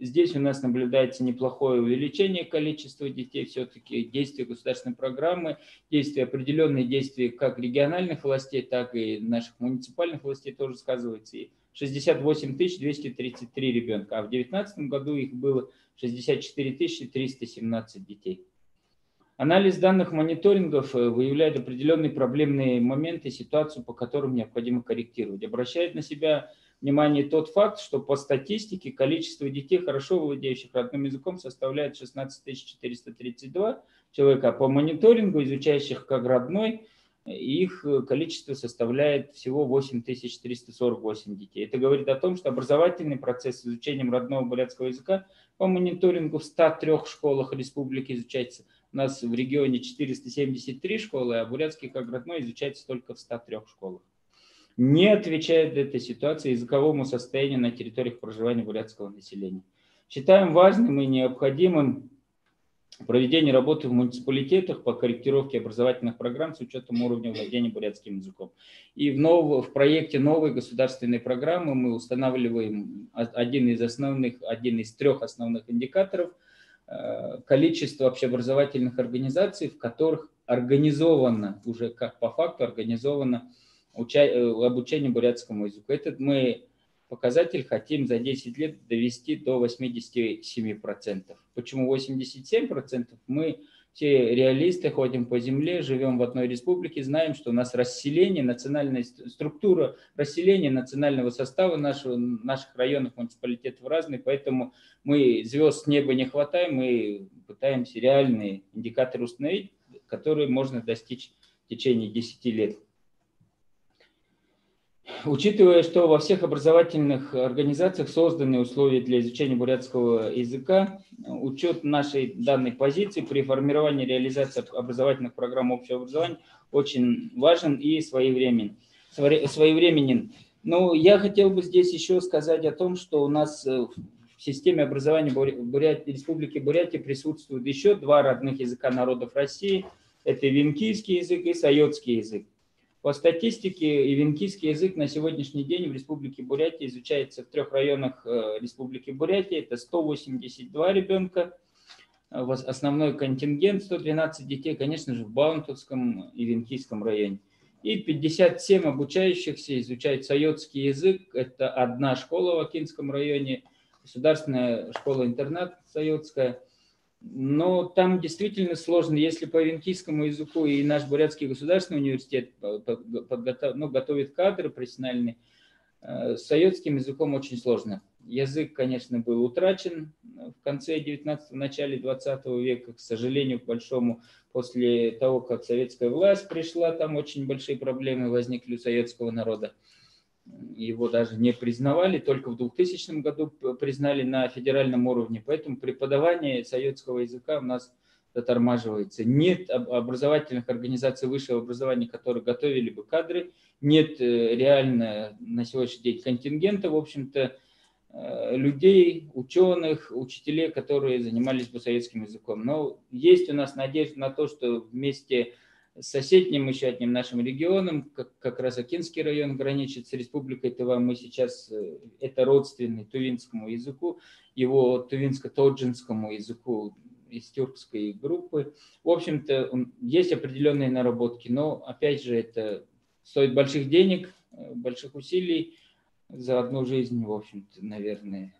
S4: Здесь у нас наблюдается неплохое увеличение количества детей. Все-таки действия государственной программы, действия, определенные действия как региональных властей, так и наших муниципальных властей тоже сказываются. И 68 233 ребенка, а в 2019 году их было 64 317 детей. Анализ данных мониторингов выявляет определенные проблемные моменты, ситуацию, по которым необходимо корректировать. Обращает на себя внимание тот факт, что по статистике количество детей, хорошо владеющих родным языком, составляет 16 432 человека, а по мониторингу, изучающих как родной, их количество составляет всего 8348 детей. Это говорит о том, что образовательный процесс с изучением родного бурятского языка по мониторингу в 103 школах республики изучается. У нас в регионе 473 школы, а бурятский как родной изучается только в 103 школах. Не отвечает эта ситуация языковому состоянию на территориях проживания бурятского населения. Считаем важным и необходимым проведение работы в муниципалитетах по корректировке образовательных программ с учетом уровня владения бурятским языком. И в проекте новой государственной программы мы устанавливаем один из трех основных индикаторов – количество общеобразовательных организаций, в которых организовано, уже как по факту организовано обучение бурятскому языку. Этот мы показатель хотим за 10 лет довести до 87%. Почему 87%? Мы все реалисты, ходим по земле, живем в одной республике, знаем, что у нас расселение, национальная структура расселения национального состава наших районов, муниципалитетов разные, поэтому мы звезд с неба не хватаем, мы пытаемся реальные индикаторы установить, которые можно достичь в течение 10 лет. Учитывая, что во всех образовательных организациях созданы условия для изучения бурятского языка, учет нашей данной позиции при формировании и реализации образовательных программ общего образования очень важен и своевременен. Но я хотел бы здесь еще сказать о том, что у нас в системе образования Республики Бурятия присутствуют еще два родных языка народов России. Это венкийский язык и сайотский язык. По статистике, венкийский язык на сегодняшний день в Республике Бурятия изучается в 3 районах Республики Бурятия. Это 182 ребенка, основной контингент 112 детей, конечно же, в Баунтовском и Венкийском районе. И 57 обучающихся изучают сайотский язык. Это одна школа в Акинском районе, государственная школа-интернат сайотская. Но там действительно сложно, если по венкийскому языку и наш Бурятский государственный университет готовит кадры профессиональные, с сайотским языком очень сложно. язык, конечно, был утрачен в конце 19-го, начале 20 века, к сожалению, к большому, после того, как советская власть пришла, там очень большие проблемы возникли у советского народа. Его даже не признавали, только в 2000 году признали на федеральном уровне, поэтому преподавание советского языка у нас затормаживается. Нет образовательных организаций высшего образования, которые готовили бы кадры, нет реально на сегодняшний день контингента, в общем-то, людей, ученых, учителей, которые занимались бы советским языком. Но есть у нас надежда на то, что вместе с соседним еще одним нашим регионом, как раз Акинский район граничит с Республикой Тыва, мы сейчас, это родственный тувинскому языку, его тувинско-тоджинскому языку из тюркской группы. В общем-то, есть определенные наработки, но, опять же, это стоит больших денег, больших усилий за одну жизнь, в общем-то, наверное,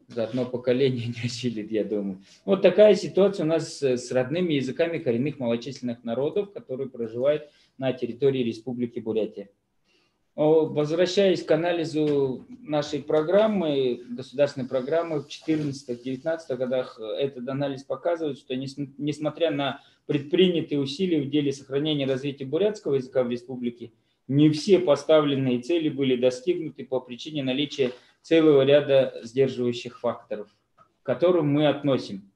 S4: за одно поколение не осилит, я думаю. Вот такая ситуация у нас с родными языками коренных малочисленных народов, которые проживают на территории Республики Бурятия. Возвращаясь к анализу нашей программы, государственной программы в 2014-2019 годах, этот анализ показывает, что несмотря на предпринятые усилия в деле сохранения и развития бурятского языка в республике, не все поставленные цели были достигнуты по причине наличия целого ряда сдерживающих факторов, к которым мы относим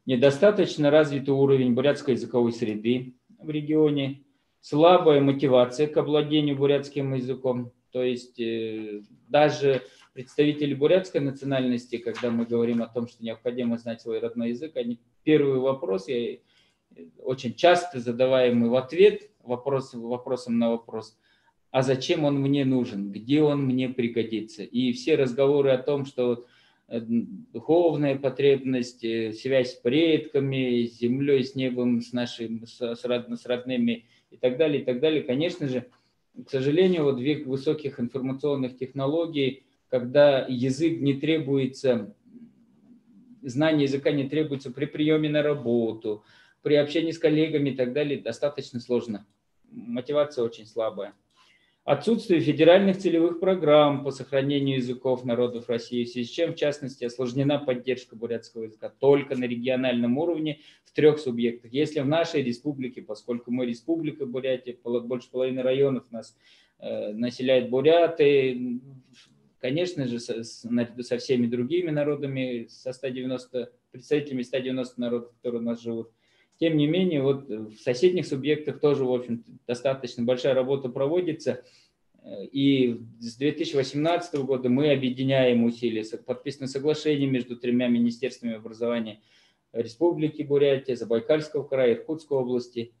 S4: недостаточно развитый уровень бурятской языковой среды в регионе, слабая мотивация к овладению бурятским языком, то есть даже представители бурятской национальности, когда мы говорим о том, что необходимо знать свой родной язык, они первый вопрос, очень часто задаваемый в ответ, вопросом на вопрос, а зачем он мне нужен, где он мне пригодится. И все разговоры о том, что духовная потребность, связь с предками, с землей, с небом, с родными и так далее, конечно же, к сожалению, вот век высоких информационных технологий, когда язык не требуется, знание языка не требуется при приеме на работу, при общении с коллегами и так далее, достаточно сложно. Мотивация очень слабая. Отсутствие федеральных целевых программ по сохранению языков народов России, в связи с чем, в частности, осложнена поддержка бурятского языка только на региональном уровне в 3 субъектах. Если в нашей республике, поскольку мы республика Бурятия, больше половины районов нас населяют буряты, конечно же, наряду со всеми другими народами, со 190, представителями 190 народов, которые у нас живут. Тем не менее, вот в соседних субъектах тоже, в общем, достаточно большая работа проводится. И с 2018 года мы объединяем усилия. Подписано соглашение между 3 министерствами образования Республики Бурятия, Забайкальского края, Иркутской области.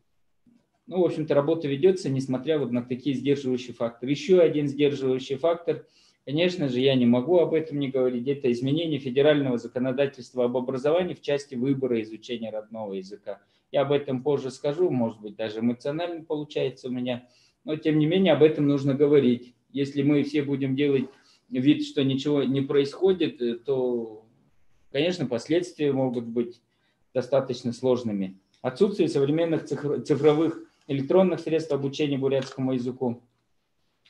S4: Ну, в общем-то, работа ведется, несмотря вот на такие сдерживающие факторы. Еще один сдерживающий фактор, конечно же, я не могу об этом не говорить, это изменение федерального законодательства об образовании в части выбора изучения родного языка. Я об этом позже скажу, может быть, даже эмоционально получается у меня, но тем не менее об этом нужно говорить. Если мы все будем делать вид, что ничего не происходит, то, конечно, последствия могут быть достаточно сложными. Отсутствие современных цифровых электронных средств обучения бурятскому языку.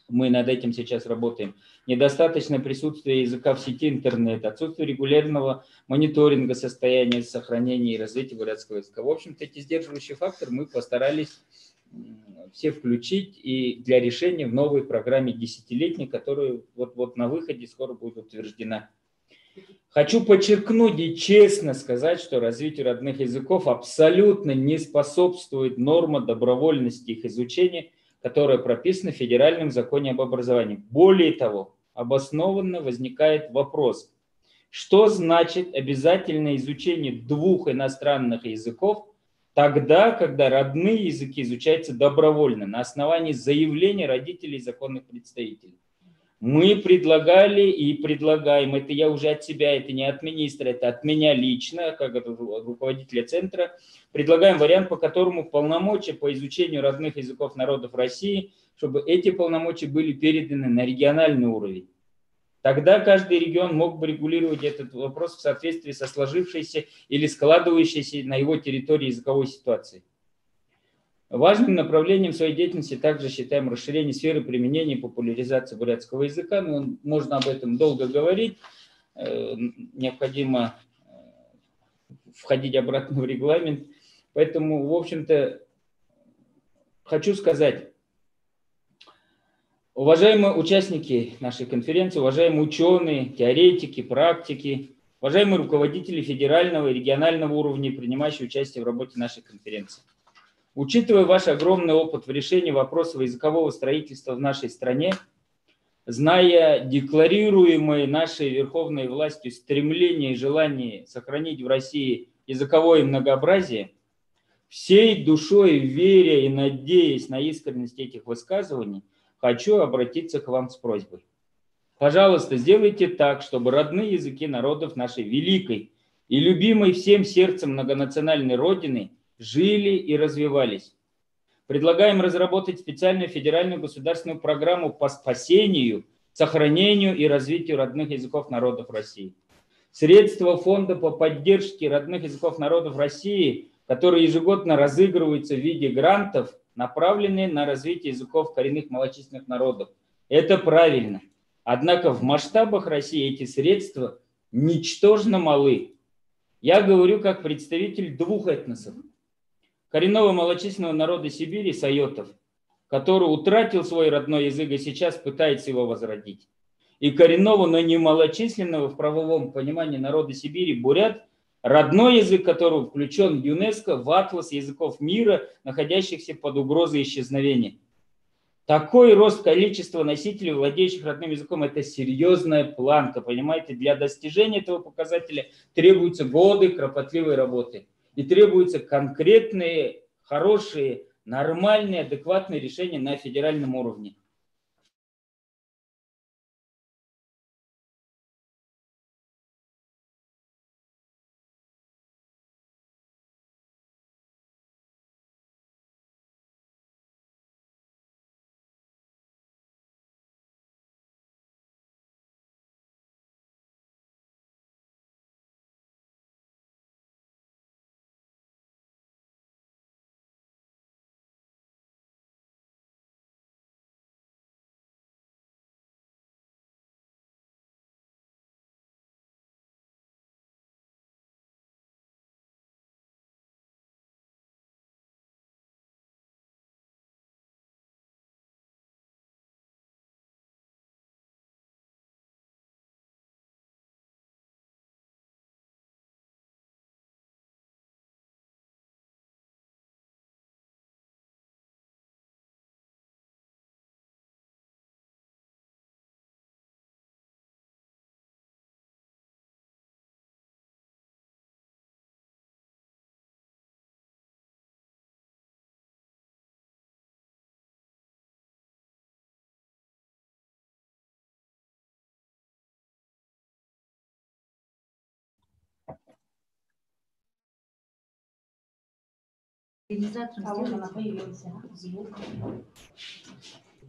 S4: Мы над этим сейчас работаем. Недостаточное присутствие языка в сети интернет, отсутствие регулярного мониторинга состояния, сохранения и развития бурятского языка. В общем-то, эти сдерживающие факторы мы постарались все включить и для решения в новой программе десятилетней, которая вот на выходе скоро будет утверждена. Хочу подчеркнуть и честно сказать, что развитию родных языков абсолютно не способствует норма добровольности их изучения, которая прописана в Федеральном законе об образовании. Более того, обоснованно возникает вопрос, что значит обязательное изучение 2 иностранных языков тогда, когда родные языки изучаются добровольно, на основании заявления родителей и законных представителей. Мы предлагали и предлагаем, это я уже от себя, это не от министра, это от меня лично, как от руководителя центра, предлагаем вариант, по которому полномочия по изучению родных языков народов России, чтобы эти полномочия были переданы на региональный уровень. Тогда каждый регион мог бы регулировать этот вопрос в соответствии со сложившейся или складывающейся на его территории языковой ситуацией. Важным направлением своей деятельности также считаем расширение сферы применения и популяризации бурятского языка. Но можно об этом долго говорить. Необходимо входить обратно в регламент. Поэтому, в общем-то, хочу сказать, уважаемые участники нашей конференции, уважаемые ученые, теоретики, практики, уважаемые руководители федерального и регионального уровня, принимающие участие в работе нашей конференции. Учитывая ваш огромный опыт в решении вопросов языкового строительства в нашей стране, зная декларируемые нашей верховной властью стремление и желание сохранить в России языковое многообразие, всей душой веря и надеясь на искренность этих высказываний, хочу обратиться к вам с просьбой. Пожалуйста, сделайте так, чтобы родные языки народов нашей великой и любимой всем сердцем многонациональной Родины жили и развивались. Предлагаем разработать специальную федеральную государственную программу по спасению, сохранению и развитию родных языков народов России. Средства фонда по поддержке родных языков народов России, которые ежегодно разыгрываются в виде грантов, направлены на развитие языков коренных малочисленных народов. Это правильно. Однако в масштабах России эти средства ничтожно малы. Я говорю как представитель двух этносов. Коренного малочисленного народа Сибири, сайотов, который утратил свой родной язык и сейчас пытается его возродить. И коренного, но не малочисленного в правовом понимании народа Сибири, бурят, родной язык которого включен в ЮНЕСКО в атлас языков мира, находящихся под угрозой исчезновения. Такой рост количества носителей, владеющих родным языком, это серьезная планка, понимаете? Для достижения этого показателя требуются годы кропотливой работы. И требуются конкретные, хорошие, нормальные, адекватные решения на федеральном уровне.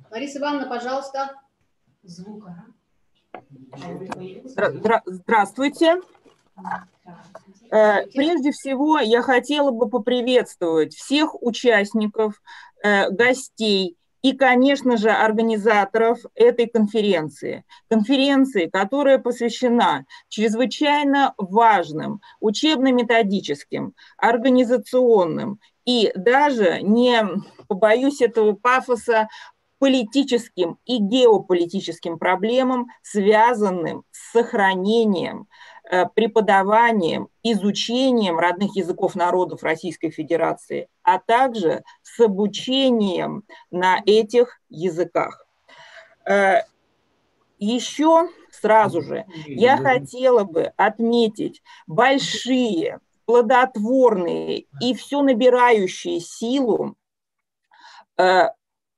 S1: Лариса Ивановна, пожалуйста.
S5: Здравствуйте. Прежде всего, я хотела бы поприветствовать всех участников, гостей и, конечно же, организаторов этой конференции. Конференции, которая посвящена чрезвычайно важным учебно-методическим, организационным и даже, не побоюсь этого пафоса, политическим и геополитическим проблемам, связанным с сохранением, преподаванием, изучением родных языков народов Российской Федерации, а также с обучением на этих языках. Еще сразу же я хотела бы отметить большие, плодотворные и все набирающие силу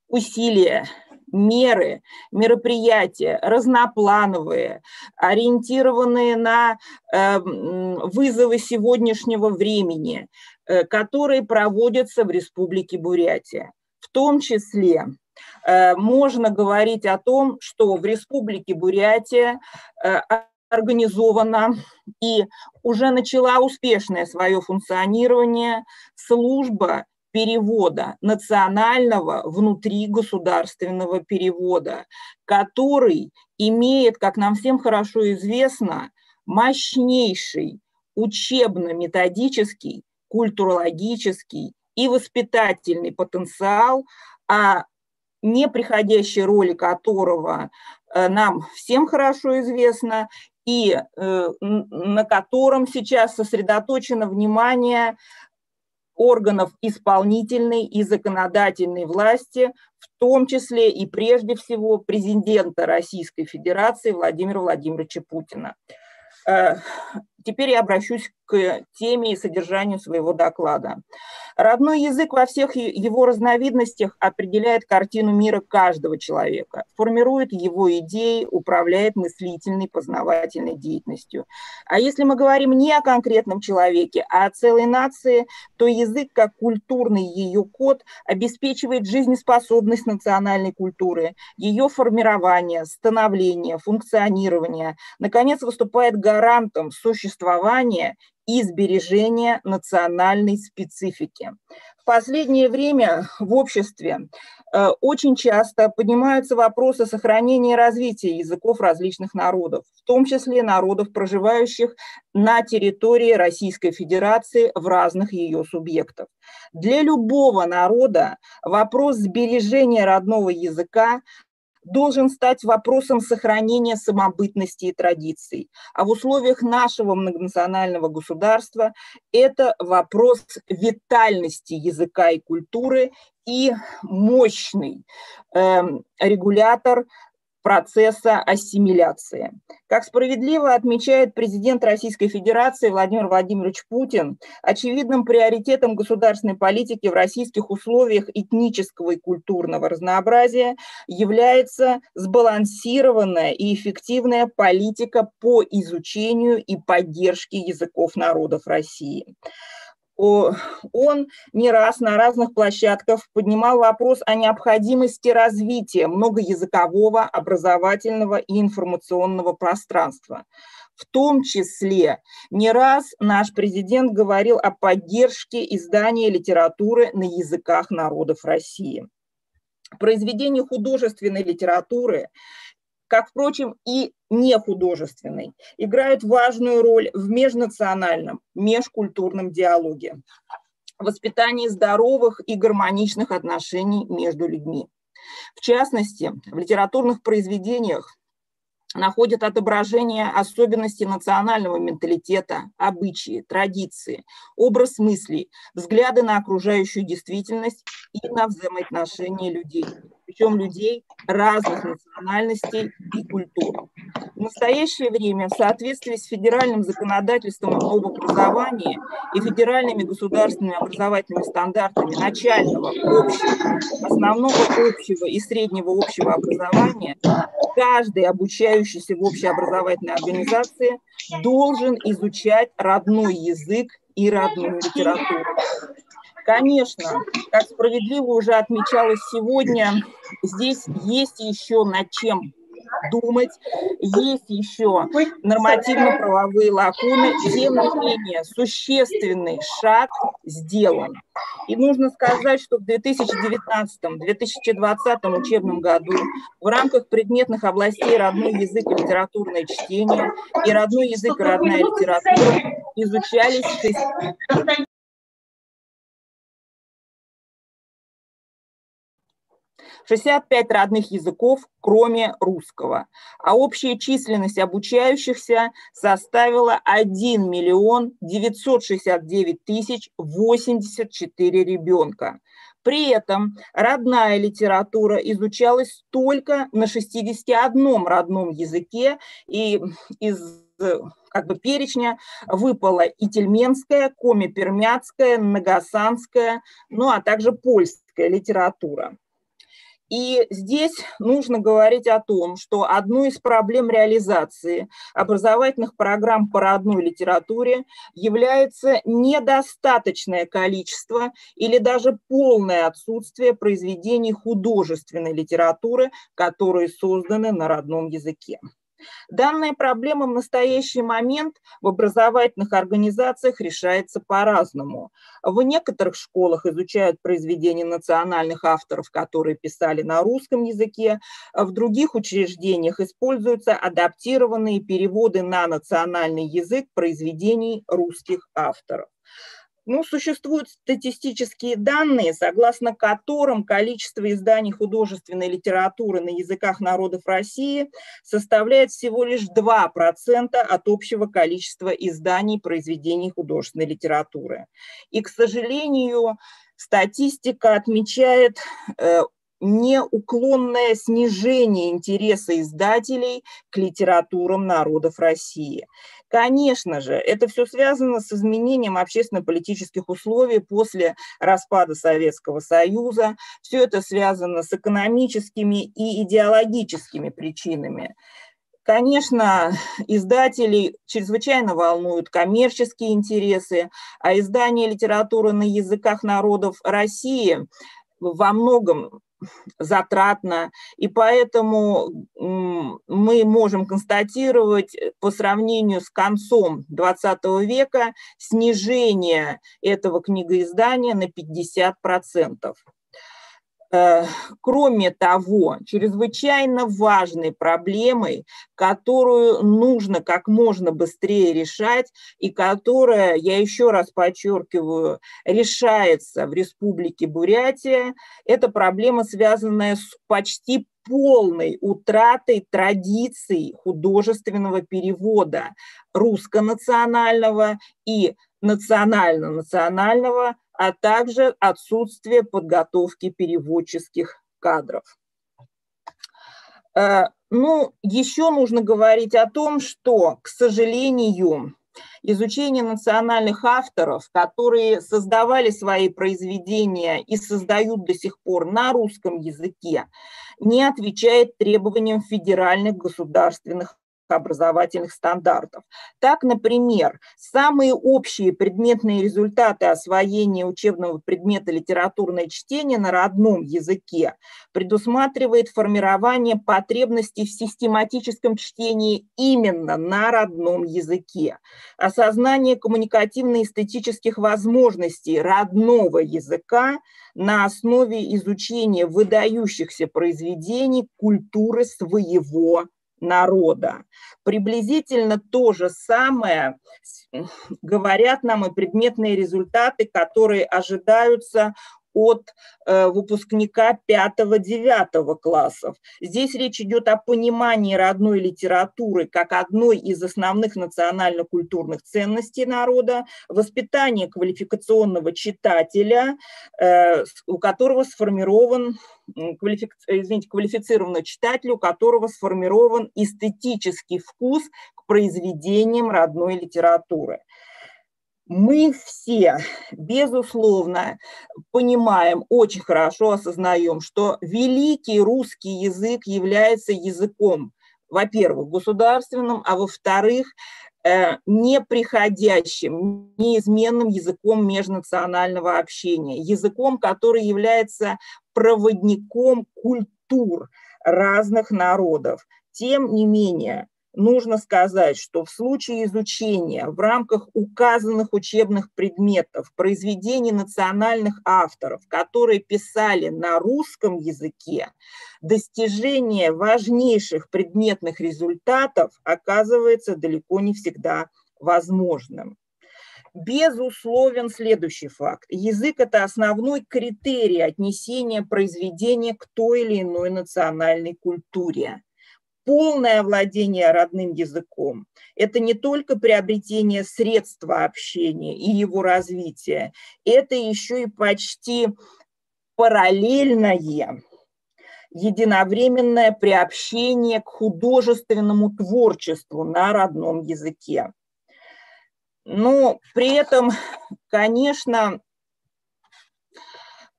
S5: усилия, меры, мероприятия разноплановые, ориентированные на вызовы сегодняшнего времени, которые проводятся в Республике Бурятия. В том числе можно говорить о том, что в Республике Бурятия организована и уже начала успешное свое функционирование служба перевода, национального внутригосударственного перевода, который имеет, как нам всем хорошо известно, мощнейший учебно-методический, культурологический и воспитательный потенциал, о неприходящей роли которого нам всем хорошо известно, и на котором сейчас сосредоточено внимание органов исполнительной и законодательной власти, в том числе и прежде всего президента Российской Федерации Владимира Владимировича Путина. Теперь я обращусь к теме и содержанию своего доклада. Родной язык во всех его разновидностях определяет картину мира каждого человека, формирует его идеи, управляет мыслительной, познавательной деятельностью. А если мы говорим не о конкретном человеке, а о целой нации, то язык, как культурный ее код, обеспечивает жизнеспособность национальной культуры, ее формирование, становление, функционирование, наконец, выступает гарантом существования и сбережения национальной специфики. В последнее время в обществе очень часто поднимаются вопросы сохранения и развития языков различных народов, в том числе народов, проживающих на территории Российской Федерации в разных ее субъектах. Для любого народа вопрос сбережения родного языка должен стать вопросом сохранения самобытности и традиций. А в условиях нашего многонационального государства это вопрос витальности языка и культуры и мощный регулятор процесса ассимиляции. Как справедливо отмечает президент Российской Федерации Владимир Владимирович Путин, очевидным приоритетом государственной политики в российских условиях этнического и культурного разнообразия является сбалансированная и эффективная политика по изучению и поддержке языков народов России. Он не раз на разных площадках поднимал вопрос о необходимости развития многоязыкового, образовательного и информационного пространства. В том числе не раз наш президент говорил о поддержке издания литературы на языках народов России. Произведения художественной литературы, как, впрочем, и нехудожественной, играют важную роль в межнациональном, межкультурном диалоге, в воспитании здоровых и гармоничных отношений между людьми. В частности, в литературных произведениях находят отображение особенностей национального менталитета, обычаи, традиции, образ мыслей, взгляды на окружающую действительность и на взаимоотношения людей, причем людей разных национальностей и культур. В настоящее время в соответствии с федеральным законодательством об образовании и федеральными государственными образовательными стандартами начального, общего, основного общего и среднего общего образования каждый обучающийся в общеобразовательной организации должен изучать родной язык и родную литературу. Конечно, как справедливо уже отмечалось сегодня, здесь есть еще над чем думать, есть еще нормативно-правовые лакуны, тем не менее существенный шаг сделан. И нужно сказать, что в 2019-2020 учебном году в рамках предметных областей родной язык и литературное чтение и родной язык и родная литература изучались 65 родных языков, кроме русского, а общая численность обучающихся составила 1 969 084 ребенка. При этом родная литература изучалась только на 61 родном языке, и из перечня выпала и тельменская, коми-пермяцкая, нагасанская, ну а также польская литература. И здесь нужно говорить о том, что одной из проблем реализации образовательных программ по родной литературе является недостаточное количество или даже полное отсутствие произведений художественной литературы, которые созданы на родном языке. Данная проблема в настоящий момент в образовательных организациях решается по-разному. В некоторых школах изучают произведения национальных авторов, которые писали на русском языке, в других учреждениях используются адаптированные переводы на национальный язык произведений русских авторов. Ну, существуют статистические данные, согласно которым количество изданий художественной литературы на языках народов России составляет всего лишь 2% от общего количества изданий произведений художественной литературы. И, к сожалению, статистика отмечает неуклонное снижение интереса издателей к литературам народов России. Конечно же, это все связано с изменением общественно-политических условий после распада Советского Союза. Все это связано с экономическими и идеологическими причинами. Конечно, издателей чрезвычайно волнуют коммерческие интересы, а издание литературы на языках народов России во многом затратно, и поэтому мы можем констатировать по сравнению с концом XX века снижение этого книгоиздания на 50%. Кроме того, чрезвычайно важной проблемой, которую нужно как можно быстрее решать и которая, я еще раз подчеркиваю, решается в Республике Бурятия, это проблема, связанная с почти полной утратой традиций художественного перевода русско-национального и национально-национального, а также отсутствие подготовки переводческих кадров. Ну, еще нужно говорить о том, что, к сожалению, изучение национальных авторов, которые создавали свои произведения и создают до сих пор на русском языке, не отвечает требованиям федеральных государственных образовательных стандартов. Так, например, самые общие предметные результаты освоения учебного предмета литературное чтение на родном языке предусматривает формирование потребностей в систематическом чтении именно на родном языке, осознание коммуникативно-эстетических возможностей родного языка на основе изучения выдающихся произведений культуры своего народа. Приблизительно то же самое говорят нам и предметные результаты, которые ожидаются от выпускника 5-9 классов. Здесь речь идет о понимании родной литературы как одной из основных национально-культурных ценностей народа, воспитании квалификационного читателя, у которого сформирован, квалифицированного читателя, у которого сформирован эстетический вкус к произведениям родной литературы. Мы все, безусловно, понимаем, очень хорошо осознаем, что великий русский язык является языком, во-первых, государственным, а во-вторых, неприходящим, неизменным языком межнационального общения, языком, который является проводником культур разных народов. Тем не менее, нужно сказать, что в случае изучения в рамках указанных учебных предметов произведений национальных авторов, которые писали на русском языке, достижение важнейших предметных результатов оказывается далеко не всегда возможным. Безусловен следующий факт. Язык – это основной критерий отнесения произведения к той или иной национальной культуре. Полное владение родным языком – это не только приобретение средства общения и его развития, это еще и почти параллельное, единовременное приобщение к художественному творчеству на родном языке. Но при этом, конечно,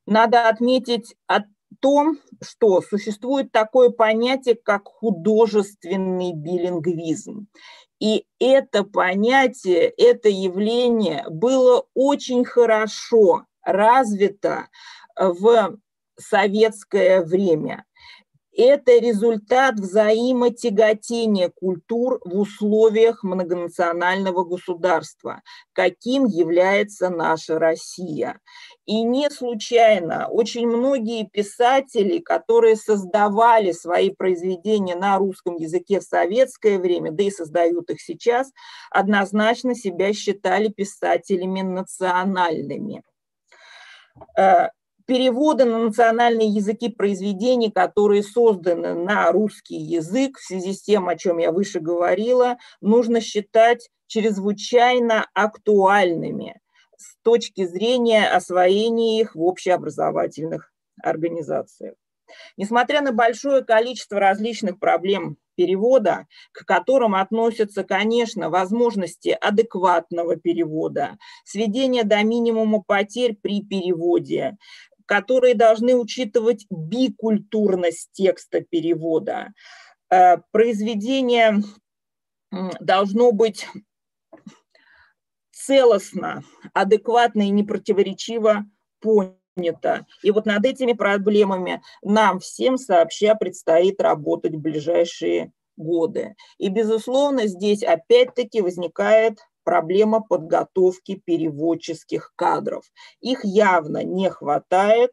S5: надо отметить о том, что существует такое понятие, как художественный билингвизм. И это понятие, это явление было очень хорошо развито в советское время. Это результат взаимотяготения культур в условиях многонационального государства, каким является наша Россия. И не случайно очень многие писатели, которые создавали свои произведения на русском языке в советское время, да и создают их сейчас, однозначно себя считали писателями национальными. Переводы на национальные языки произведений, которые созданы на русский язык, в связи с тем, о чем я выше говорила, нужно считать чрезвычайно актуальными с точки зрения освоения их в общеобразовательных организациях. Несмотря на большое количество различных проблем перевода, к которым относятся, конечно, возможности адекватного перевода, сведение до минимума потерь при переводе, которые должны учитывать бикультурность текста перевода. Произведение должно быть целостно, адекватно и непротиворечиво понято. И вот над этими проблемами нам всем сообща предстоит работать в ближайшие годы. И, безусловно, здесь опять-таки возникает проблема подготовки переводческих кадров. Их явно не хватает.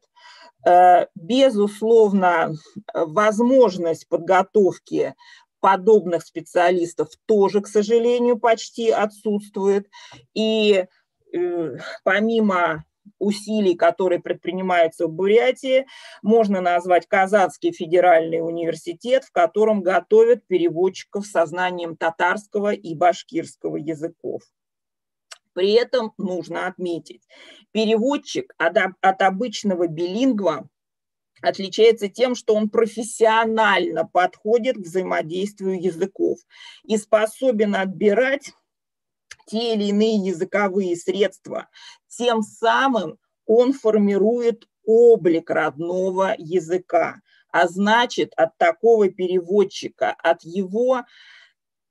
S5: Безусловно, возможность подготовки подобных специалистов тоже, к сожалению, почти отсутствует. И помимо усилий, которые предпринимаются в Бурятии, можно назвать Казанский федеральный университет, в котором готовят переводчиков со знанием татарского и башкирского языков. При этом нужно отметить, переводчик от обычного билингва отличается тем, что он профессионально подходит к взаимодействию языков и способен отбирать те или иные языковые средства. Тем самым он формирует облик родного языка. А значит, от такого переводчика, от его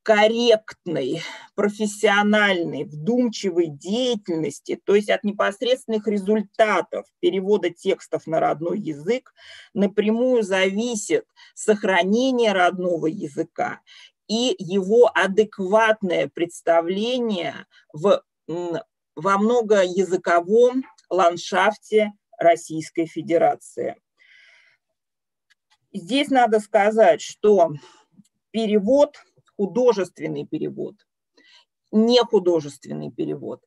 S5: корректной, профессиональной, вдумчивой деятельности, то есть от непосредственных результатов перевода текстов на родной язык, напрямую зависит сохранение родного языка и его адекватное представление во многоязыковом ландшафте Российской Федерации. Здесь надо сказать, что перевод, художественный перевод, не художественный перевод,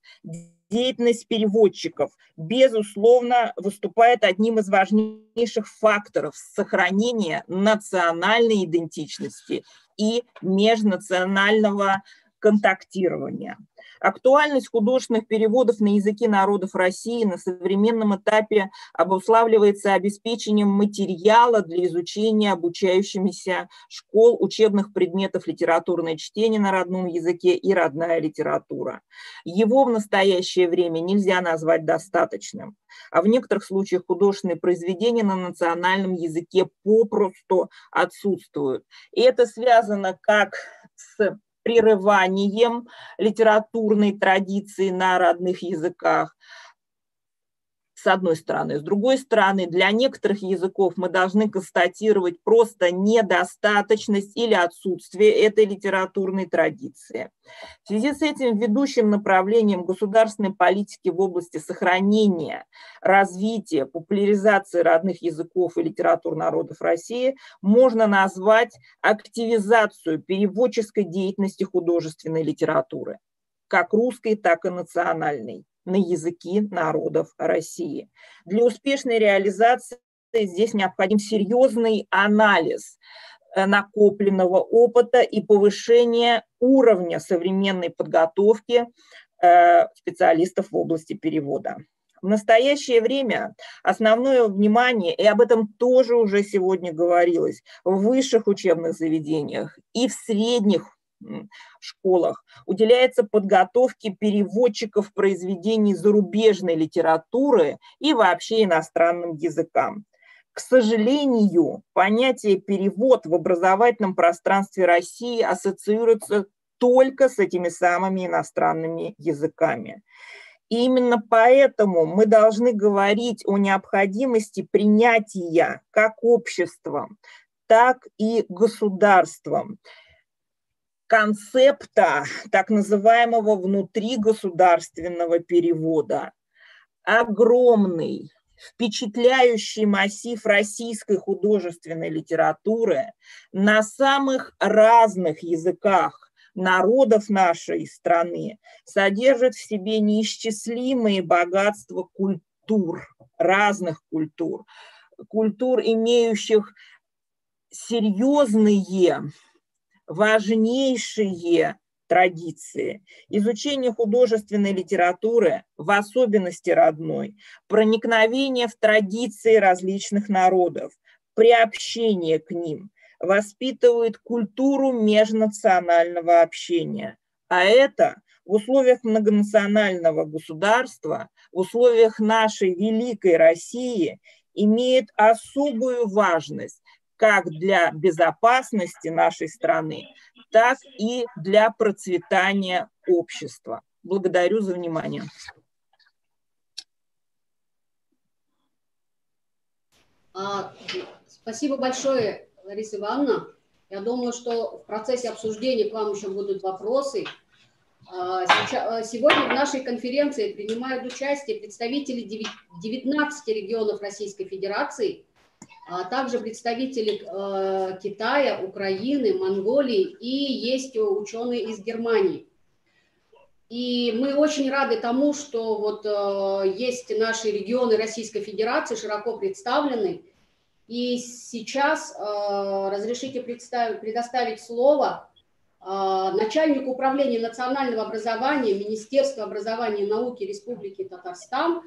S5: деятельность переводчиков, безусловно, выступает одним из важнейших факторов сохранения национальной идентичности и межнационального контактирования. Актуальность художественных переводов на языки народов России на современном этапе обуславливается обеспечением материала для изучения обучающимися школ учебных предметов литературное чтение на родном языке и родная литература. Его в настоящее время нельзя назвать достаточным, а в некоторых случаях художественные произведения на национальном языке попросту отсутствуют. И это связано как с прерыванием литературной традиции на родных языках, с одной стороны. С другой стороны, для некоторых языков мы должны констатировать просто недостаточность или отсутствие этой литературной традиции. В связи с этим ведущим направлением государственной политики в области сохранения, развития, популяризации родных языков и литератур народов России можно назвать активизацию переводческой деятельности художественной литературы, как русской, так и национальной, на языки народов России. Для успешной реализации здесь необходим серьезный анализ накопленного опыта и повышение уровня современной подготовки специалистов в области перевода. В настоящее время основное внимание, и об этом тоже уже сегодня говорилось, в высших учебных заведениях и в средних школах уделяется подготовке переводчиков произведений зарубежной литературы и вообще иностранным языкам. К сожалению, понятие «перевод» в образовательном пространстве России ассоциируется только с этими самыми иностранными языками. И именно поэтому мы должны говорить о необходимости принятия как обществом так и государством концепта так называемого внутригосударственного перевода. Огромный, впечатляющий массив российской художественной литературы на самых разных языках народов нашей страны содержит в себе неисчислимые богатства культур, разных культур, имеющих серьезные, важнейшие традиции. Изучение художественной литературы, в особенности родной, проникновение в традиции различных народов, приобщение к ним воспитывает культуру межнационального общения. А это в условиях многонационального государства, в условиях нашей великой России имеет особую важность как для безопасности нашей страны, так и для процветания общества. Благодарю за внимание.
S1: Спасибо большое, Лариса Ивановна. Я думаю, что в процессе обсуждения к вам еще будут вопросы. Сегодня в нашей конференции принимают участие представители 19 регионов Российской Федерации, а также представители Китая, Украины, Монголии и есть ученые из Германии. И мы очень рады тому, что вот есть наши регионы Российской Федерации широко представлены. И сейчас разрешите предоставить слово начальнику управления национального образования Министерства образования и науки Республики Татарстан,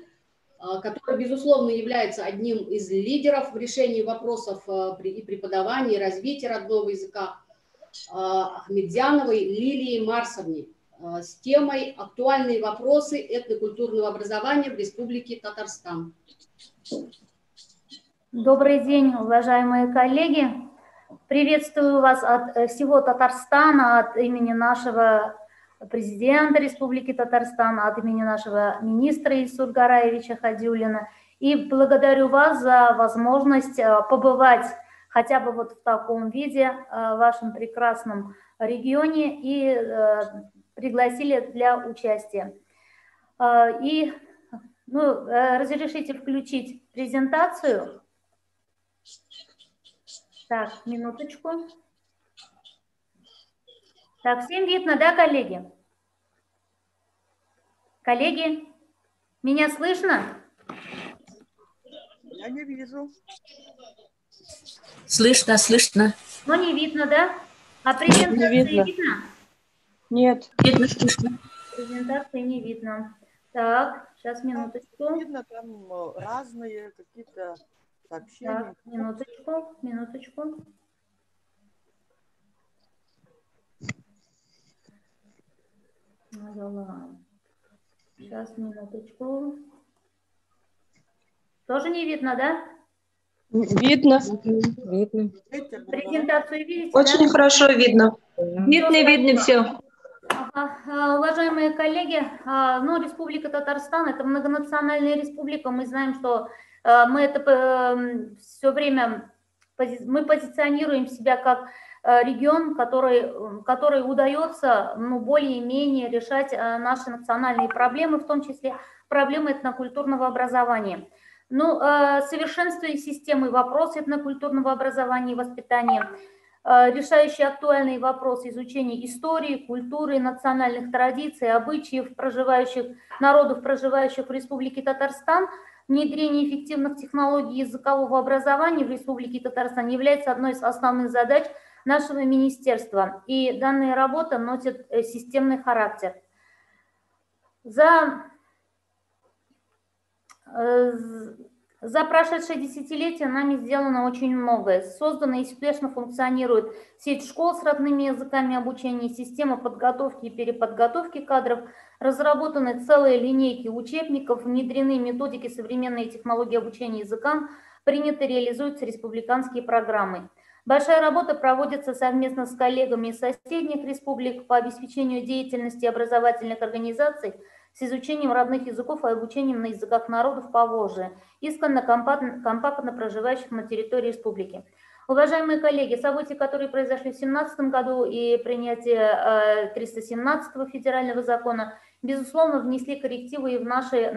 S1: который, безусловно, является одним из лидеров в решении вопросов и преподавания, и развития родного языка, Ахмедзяновой Лилии Марсовне с темой «Актуальные вопросы этнокультурного образования в Республике Татарстан».
S6: Добрый день, уважаемые коллеги. Приветствую вас от всего Татарстана, от имени нашего президента Республики Татарстан, от имени нашего министра Ильсура Гараевича Хадиуллина. И благодарю вас за возможность побывать хотя бы вот в таком виде в вашем прекрасном регионе и пригласили для участия. Разрешите включить презентацию. Так, минуточку. Так, всем видно, да, коллеги? Коллеги, меня слышно?
S7: Я не вижу.
S8: Слышно, слышно.
S6: Но не видно, да? А презентации видно?
S8: Нет. Видно, слышно.
S6: Презентации не видно. Так, сейчас, минуточку.
S7: Видно, там разные какие-то сообщения.
S6: Так, минуточку. Сейчас, минуточку. Тоже не видно, да?
S8: Видно.
S6: Видно. Презентацию видите?
S8: Очень
S6: да?
S8: Хорошо видно. Видно все.
S6: Уважаемые коллеги, Республика Татарстан – это многонациональная республика. Мы знаем, что мы это все время позиционируем себя как регион, который удается более-менее решать наши национальные проблемы, в том числе проблемы этнокультурного образования. Совершенствуя системы вопросов этнокультурного образования и воспитания, решающие актуальные вопросы изучения истории, культуры, национальных традиций, обычаев народов, проживающих в Республике Татарстан, внедрение эффективных технологий языкового образования в Республике Татарстан является одной из основных задач нашего министерства. И данная работа носит системный характер. За прошедшее десятилетие нами сделано очень многое. Создана и успешно функционирует сеть школ с родными языками обучения, система подготовки и переподготовки кадров, разработаны целые линейки учебников, внедрены методики современные технологии обучения языкам, приняты, реализуются республиканские программы. Большая работа проводится совместно с коллегами из соседних республик по обеспечению деятельности образовательных организаций с изучением родных языков и обучением на языках народов Поволжья, исконно компактно проживающих на территории республики. Уважаемые коллеги, события, которые произошли в 2017 году и принятие 317 федерального закона, безусловно, внесли коррективы и в наши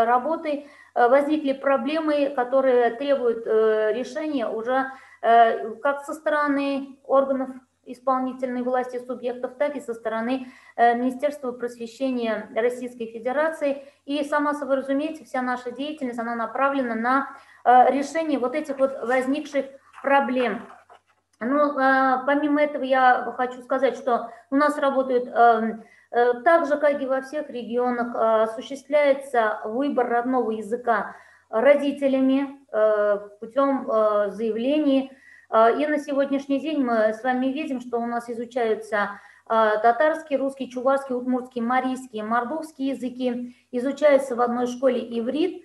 S6: работы. Возникли проблемы, которые требуют решения уже как со стороны органов исполнительной власти субъектов, так и со стороны Министерства просвещения Российской Федерации. И сама собой разумеется, вся наша деятельность, она направлена на решение вот этих вот возникших проблем. Но помимо этого я хочу сказать, что у нас работают так же, как и во всех регионах, осуществляется выбор родного языка родителями путем заявлений. И на сегодняшний день мы с вами видим, что у нас изучаются татарский, русский, чувашский, удмуртский, марийский, мордовский языки, изучается в одной школе иврит.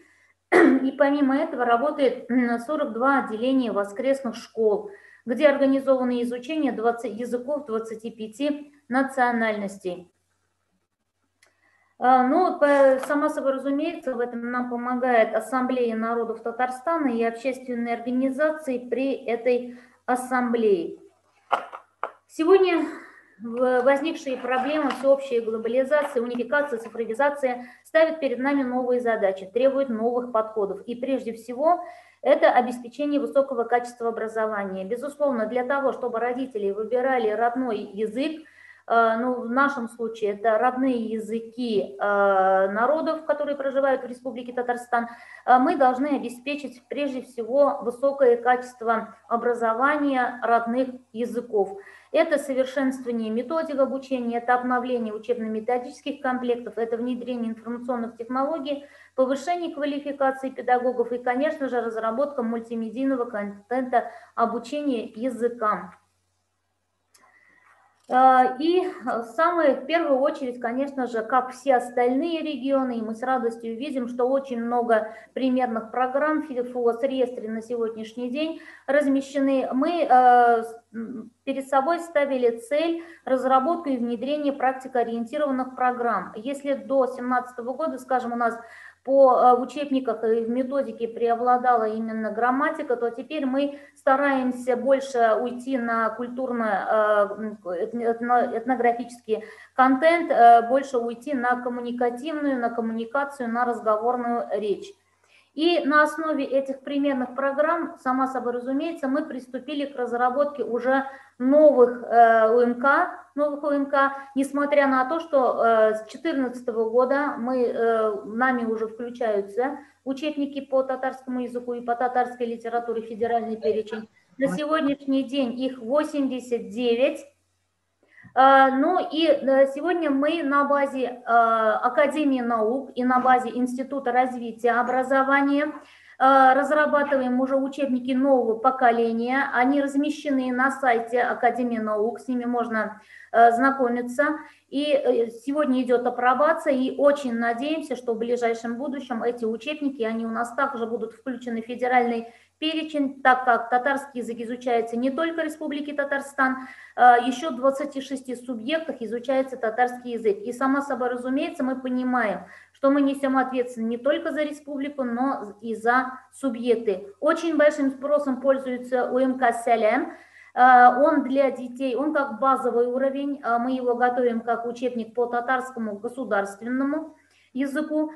S6: И помимо этого работает 42 отделения воскресных школ, где организовано изучение 20 языков 25 национальностей. Ну, само собой разумеется, в этом нам помогает Ассамблея народов Татарстана и общественные организации при этой ассамблее. Сегодня возникшие проблемы всеобщей глобализации, унификации, цифровизации ставят перед нами новые задачи, требуют новых подходов. И прежде всего это обеспечение высокого качества образования. Безусловно, для того, чтобы родители выбирали родной язык, ну, в нашем случае это родные языки народов, которые проживают в Республике Татарстан, мы должны обеспечить прежде всего высокое качество образования родных языков. Это совершенствование методик обучения, это обновление учебно-методических комплектов, это внедрение информационных технологий, повышение квалификации педагогов и, конечно же, разработка мультимедийного контента обучения языкам. И в первую очередь, конечно же, как все остальные регионы, и мы с радостью видим, что очень много примерных программ в ФОС-реестре на сегодняшний день размещены. Мы перед собой ставили цель разработку и внедрения практикоориентированных программ. Если до 2017 года, скажем, у нас в учебниках и в методике преобладала именно грамматика, то теперь мы стараемся больше уйти на культурно-этнографический контент, больше уйти на коммуникативную, на коммуникацию, на разговорную речь. И на основе этих примерных программ, само собой разумеется, мы приступили к разработке уже новых УМК, несмотря на то, что с 2014 года нами уже включаются учебники по татарскому языку и по татарской литературе, федеральный перечень. На сегодняшний день их 89. Ну и сегодня мы на базе Академии наук и на базе Института развития образования разрабатываем уже учебники нового поколения. Они размещены на сайте Академии наук, с ними можно знакомиться. И сегодня идет апробация, и очень надеемся, что в ближайшем будущем эти учебники, они у нас также будут включены в федеральный перечень, так как татарский язык изучается не только в Республике Татарстан, еще в 26 субъектах изучается татарский язык. И само собой разумеется, мы понимаем, что мы несем ответственность не только за республику, но и за субъекты. Очень большим спросом пользуется УМК «Сялям». Он для детей, он как базовый уровень, мы его готовим как учебник по татарскому государственному языку,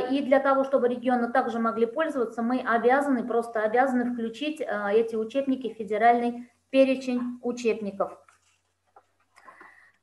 S6: и для того, чтобы регионы также могли пользоваться, мы просто обязаны включить эти учебники в федеральный перечень учебников.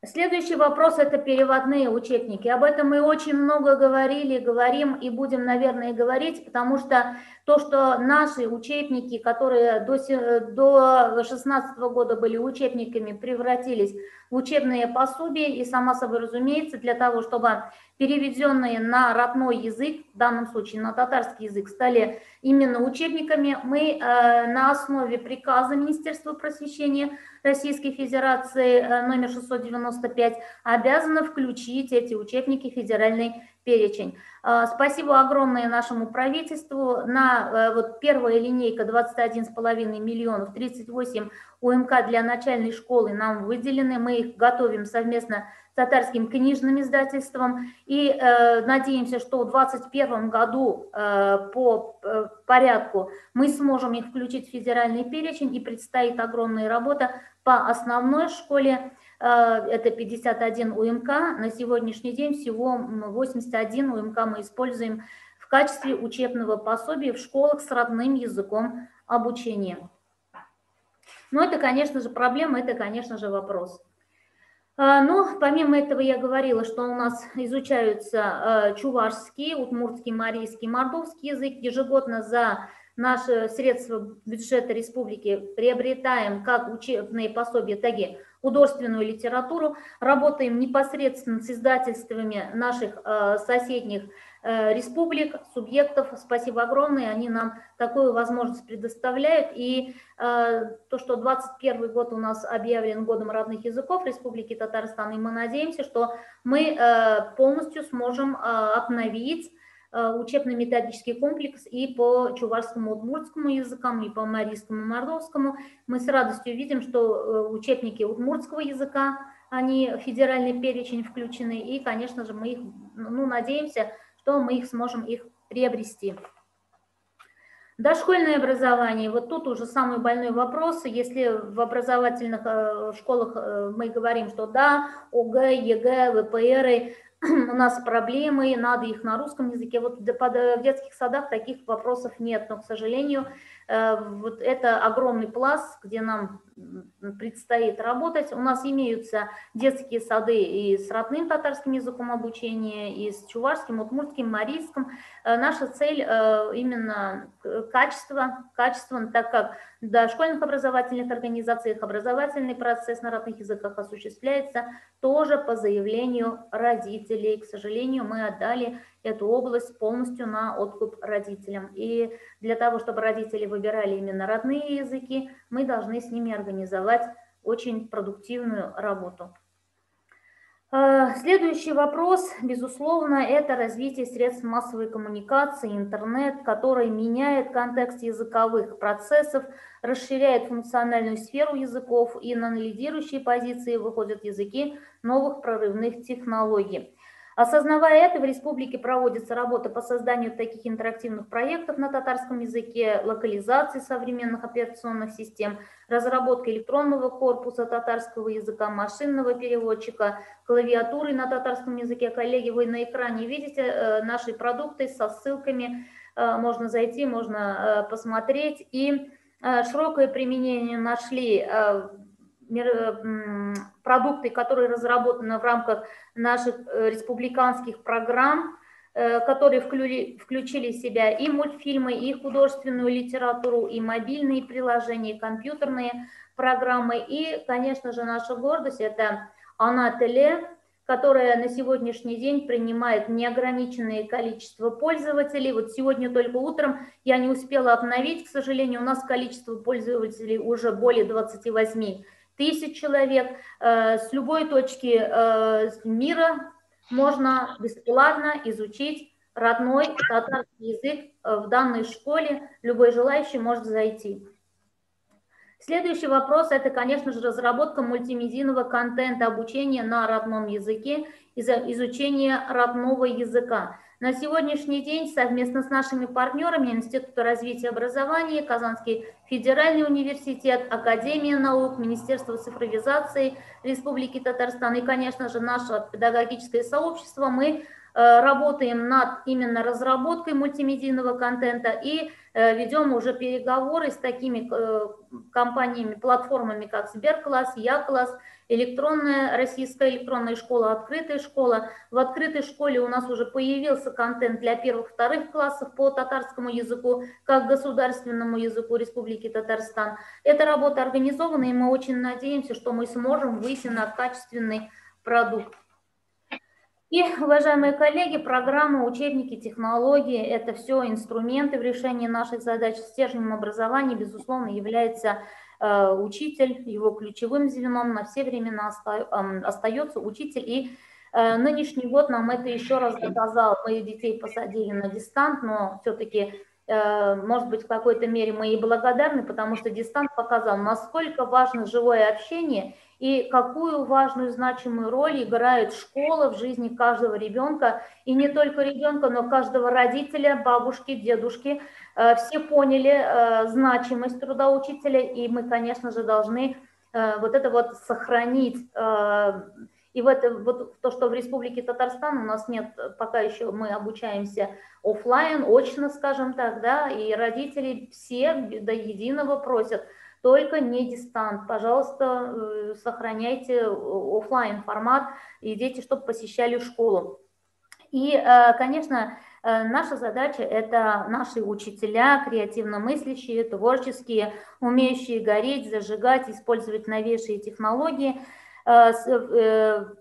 S6: Следующий вопрос – это переводные учебники. Об этом мы очень много говорили, говорим и будем, наверное, говорить, потому что то, что наши учебники, которые до 2016 года были учебниками, превратились в учебные пособия, и, само собой разумеется, для того, чтобы переведенные на родной язык, в данном случае на татарский язык, стали именно учебниками, мы на основе приказа Министерства просвещения Российской Федерации номер 695 обязаны включить эти учебники в федеральный перечень. Спасибо огромное нашему правительству. Вот первая линейка 21,5 миллионов, 38 УМК для начальной школы нам выделены. Мы их готовим совместно татарским книжным издательством. И надеемся, что в 2021 году по порядку мы сможем их включить в федеральный перечень, и предстоит огромная работа по основной школе. Это 51 УМК. На сегодняшний день всего 81 УМК мы используем в качестве учебного пособия в школах с родным языком обучения. Но это, конечно же, проблема, это, конечно же, вопрос. Но помимо этого я говорила, что у нас изучаются чувашский, удмуртский, марийский, мордовский язык. Ежегодно за наши средства бюджета республики приобретаем как учебные пособия, так и художественную литературу. Работаем непосредственно с издательствами наших соседних республик, субъектов. Спасибо огромное, они нам такую возможность предоставляют. И то, что 2021 год у нас объявлен годом родных языков Республики Татарстан, и мы надеемся, что мы полностью сможем обновить учебно-методический комплекс и по чувашскому, удмуртскому языкам, и по марийскому, мордовскому. Мы с радостью видим, что учебники удмуртского языка, они в федеральный перечень включены, и, конечно же, мы их, надеемся, что мы их сможем приобрести. Дошкольное образование. Вот тут уже самый больной вопрос. Если в образовательных школах мы говорим, что да, ОГЭ, ЕГЭ, ВПР, у нас проблемы, надо их на русском языке. Вот в детских садах таких вопросов нет, но, к сожалению, вот это огромный пласт, где нам предстоит работать. У нас имеются детские сады и с родным татарским языком обучения, и с чувашским, удмуртским, марийским. Наша цель именно качество, так как в дошкольных образовательных организациях образовательный процесс на родных языках осуществляется тоже по заявлению родителей. К сожалению, мы отдали эту область полностью на откуп родителям. И для того, чтобы родители выбирали именно родные языки, мы должны с ними организовать очень продуктивную работу. Следующий вопрос, безусловно, это развитие средств массовой коммуникации, интернет, который меняет контекст языковых процессов, расширяет функциональную сферу языков, и на лидирующие позиции выходят языки новых прорывных технологий. Осознавая это, в республике проводится работа по созданию таких интерактивных проектов на татарском языке, локализации современных операционных систем, разработка электронного корпуса татарского языка, машинного переводчика, клавиатуры на татарском языке. Коллеги, вы на экране видите наши продукты со ссылками, можно зайти, можно посмотреть. И широкое применение нашли продукты, которые разработаны в рамках наших республиканских программ, которые включили в себя и мультфильмы, и художественную литературу, и мобильные приложения, и компьютерные программы. И, конечно же, наша гордость – это Ана-Теле, которая на сегодняшний день принимает неограниченное количество пользователей. Вот сегодня только утром я не успела обновить, к сожалению, у нас количество пользователей уже более 28 тысяч человек. С любой точки мира можно бесплатно изучить родной татарский язык в данной школе. Любой желающий может зайти. Следующий вопрос – это, конечно же, разработка мультимедийного контента обучения на родном языке и изучение родного языка. На сегодняшний день совместно с нашими партнерами Института развития образования, Казанский федеральный университет, Академия наук, Министерство цифровизации Республики Татарстан и, конечно же, наше педагогическое сообщество, мы работаем над именно разработкой мультимедийного контента и ведем уже переговоры с такими компаниями, платформами, как Сберкласс, Я-класс, российская электронная школа, открытая школа. В открытой школе у нас уже появился контент для первых-вторых классов по татарскому языку, как государственному языку Республики Татарстан. Эта работа организована, и мы очень надеемся, что мы сможем выйти на качественный продукт. И, уважаемые коллеги, программы, учебники, технологии – это все инструменты в решении наших задач. Стержнем образования, безусловно, является учитель, его ключевым звеном на все времена остается учитель. И нынешний год нам это еще раз доказал. Мы детей посадили на дистант, но все-таки может быть, в какой-то мере мы и благодарны, потому что дистант показал, насколько важно живое общение и какую важную, значимую роль играет школа в жизни каждого ребенка, и не только ребенка, но каждого родителя, бабушки, дедушки. Все поняли значимость труда учителя, и мы, конечно же, должны вот это вот сохранить. И вот то, что в Республике Татарстан у нас нет, пока еще мы обучаемся офлайн, очно, скажем так, да, и родители все до единого просят, только не дистант, пожалуйста, сохраняйте офлайн формат, и дети, чтобы посещали школу. И, конечно, наша задача – это наши учителя, креативно мыслящие, творческие, умеющие гореть, зажигать, использовать новейшие технологии.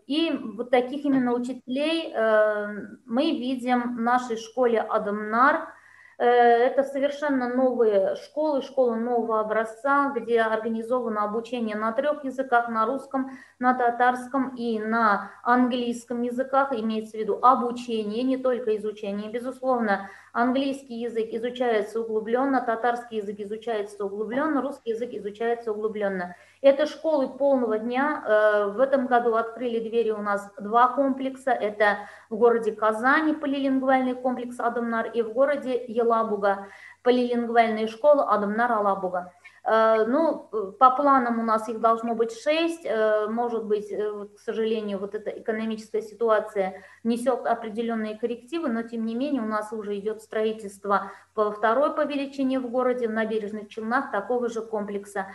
S6: И вот таких именно учителей мы видим в нашей школе Адамнар. Это совершенно новые школы, школы нового образца, где организовано обучение на 3 языках, на русском, на татарском и на английском языках, имеется в виду обучение, не только изучение. Безусловно, английский язык изучается углубленно, татарский язык изучается углубленно, русский язык изучается углубленно. Это школы полного дня. В этом году открыли двери у нас 2 комплекса. Это в городе Казани полилингвальный комплекс Адамнар и в городе Елабуга полилингвальная школа Адамнар-Алабуга. Ну, по планам у нас их должно быть 6. Может быть, к сожалению, вот эта экономическая ситуация несет определенные коррективы, но тем не менее у нас уже идет строительство второй по величине в городе, в Набережных Челнах, такого же комплекса.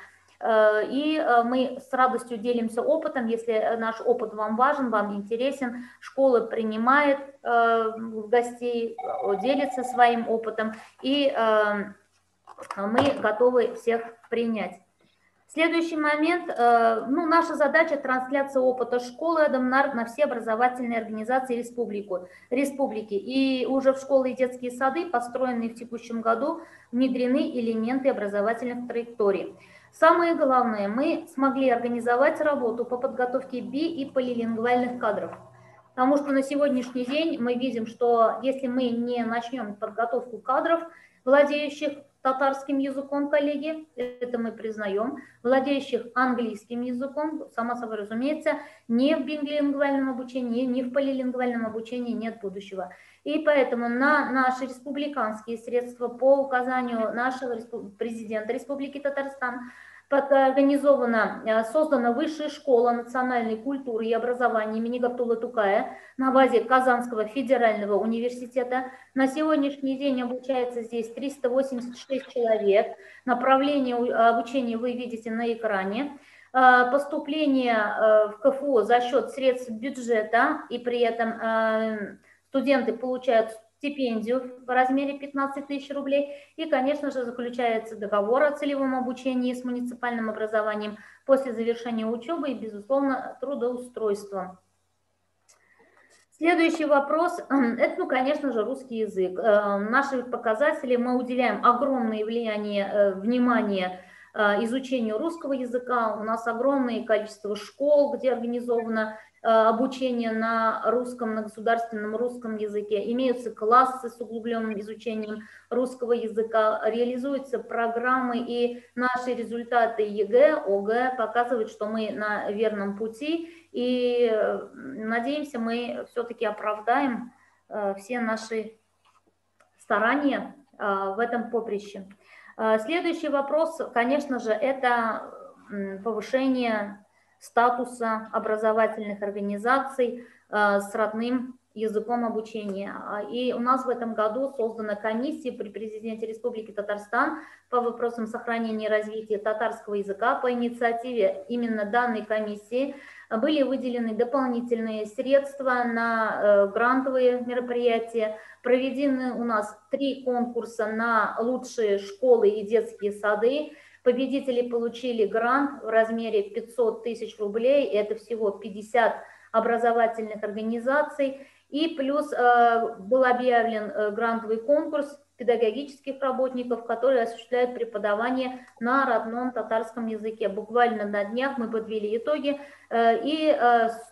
S6: И мы с радостью делимся опытом, если наш опыт вам важен, вам интересен, школа принимает гостей, делится своим опытом, и мы готовы всех принять. Следующий момент, ну, наша задача – трансляция опыта школы Адамнар на все образовательные организации республики. И уже в школы и детские сады, построенные в текущем году, внедрены элементы образовательных траекторий. Самое главное, мы смогли организовать работу по подготовке и полилингвальных кадров. Потому что на сегодняшний день мы видим, что если мы не начнем подготовку кадров, владеющих татарским языком, коллеги, это мы признаем, владеющих английским языком, само собой разумеется, ни в билингвальном обучении, ни в полилингвальном обучении нет будущего. И поэтому на наши республиканские средства по указанию нашего президента Республики Татарстан создана Высшая школа национальной культуры и образования имени Габдуллы Тукая на базе Казанского федерального университета. На сегодняшний день обучается здесь 386 человек. Направление обучения вы видите на экране. Поступление в КФУ за счет средств бюджета, и при этом студенты получают стипендию в размере 15 тысяч рублей. И, конечно же, заключается договор о целевом обучении с муниципальным образованием после завершения учебы и, безусловно, трудоустройства. Следующий вопрос – это, ну, конечно же, русский язык. Наши показатели, мы уделяем огромное внимание изучению русского языка. У нас огромное количество школ, где организовано обучение на русском, на государственном русском языке. Имеются классы с углубленным изучением русского языка, реализуются программы, и наши результаты ЕГЭ, ОГЭ показывают, что мы на верном пути, и надеемся, мы все-таки оправдаем все наши старания в этом поприще. Следующий вопрос, конечно же, это повышение статуса образовательных организаций с родным языком обучения. И у нас в этом году создана комиссия при президенте Республики Татарстан по вопросам сохранения и развития татарского языка. По инициативе именно данной комиссии были выделены дополнительные средства на грантовые мероприятия. Проведены у нас 3 конкурса на лучшие школы и детские сады. Победители получили грант в размере 500 тысяч рублей, это всего 50 образовательных организаций. И плюс был объявлен грантовый конкурс педагогических работников, которые осуществляют преподавание на родном татарском языке. Буквально на днях мы подвели итоги. и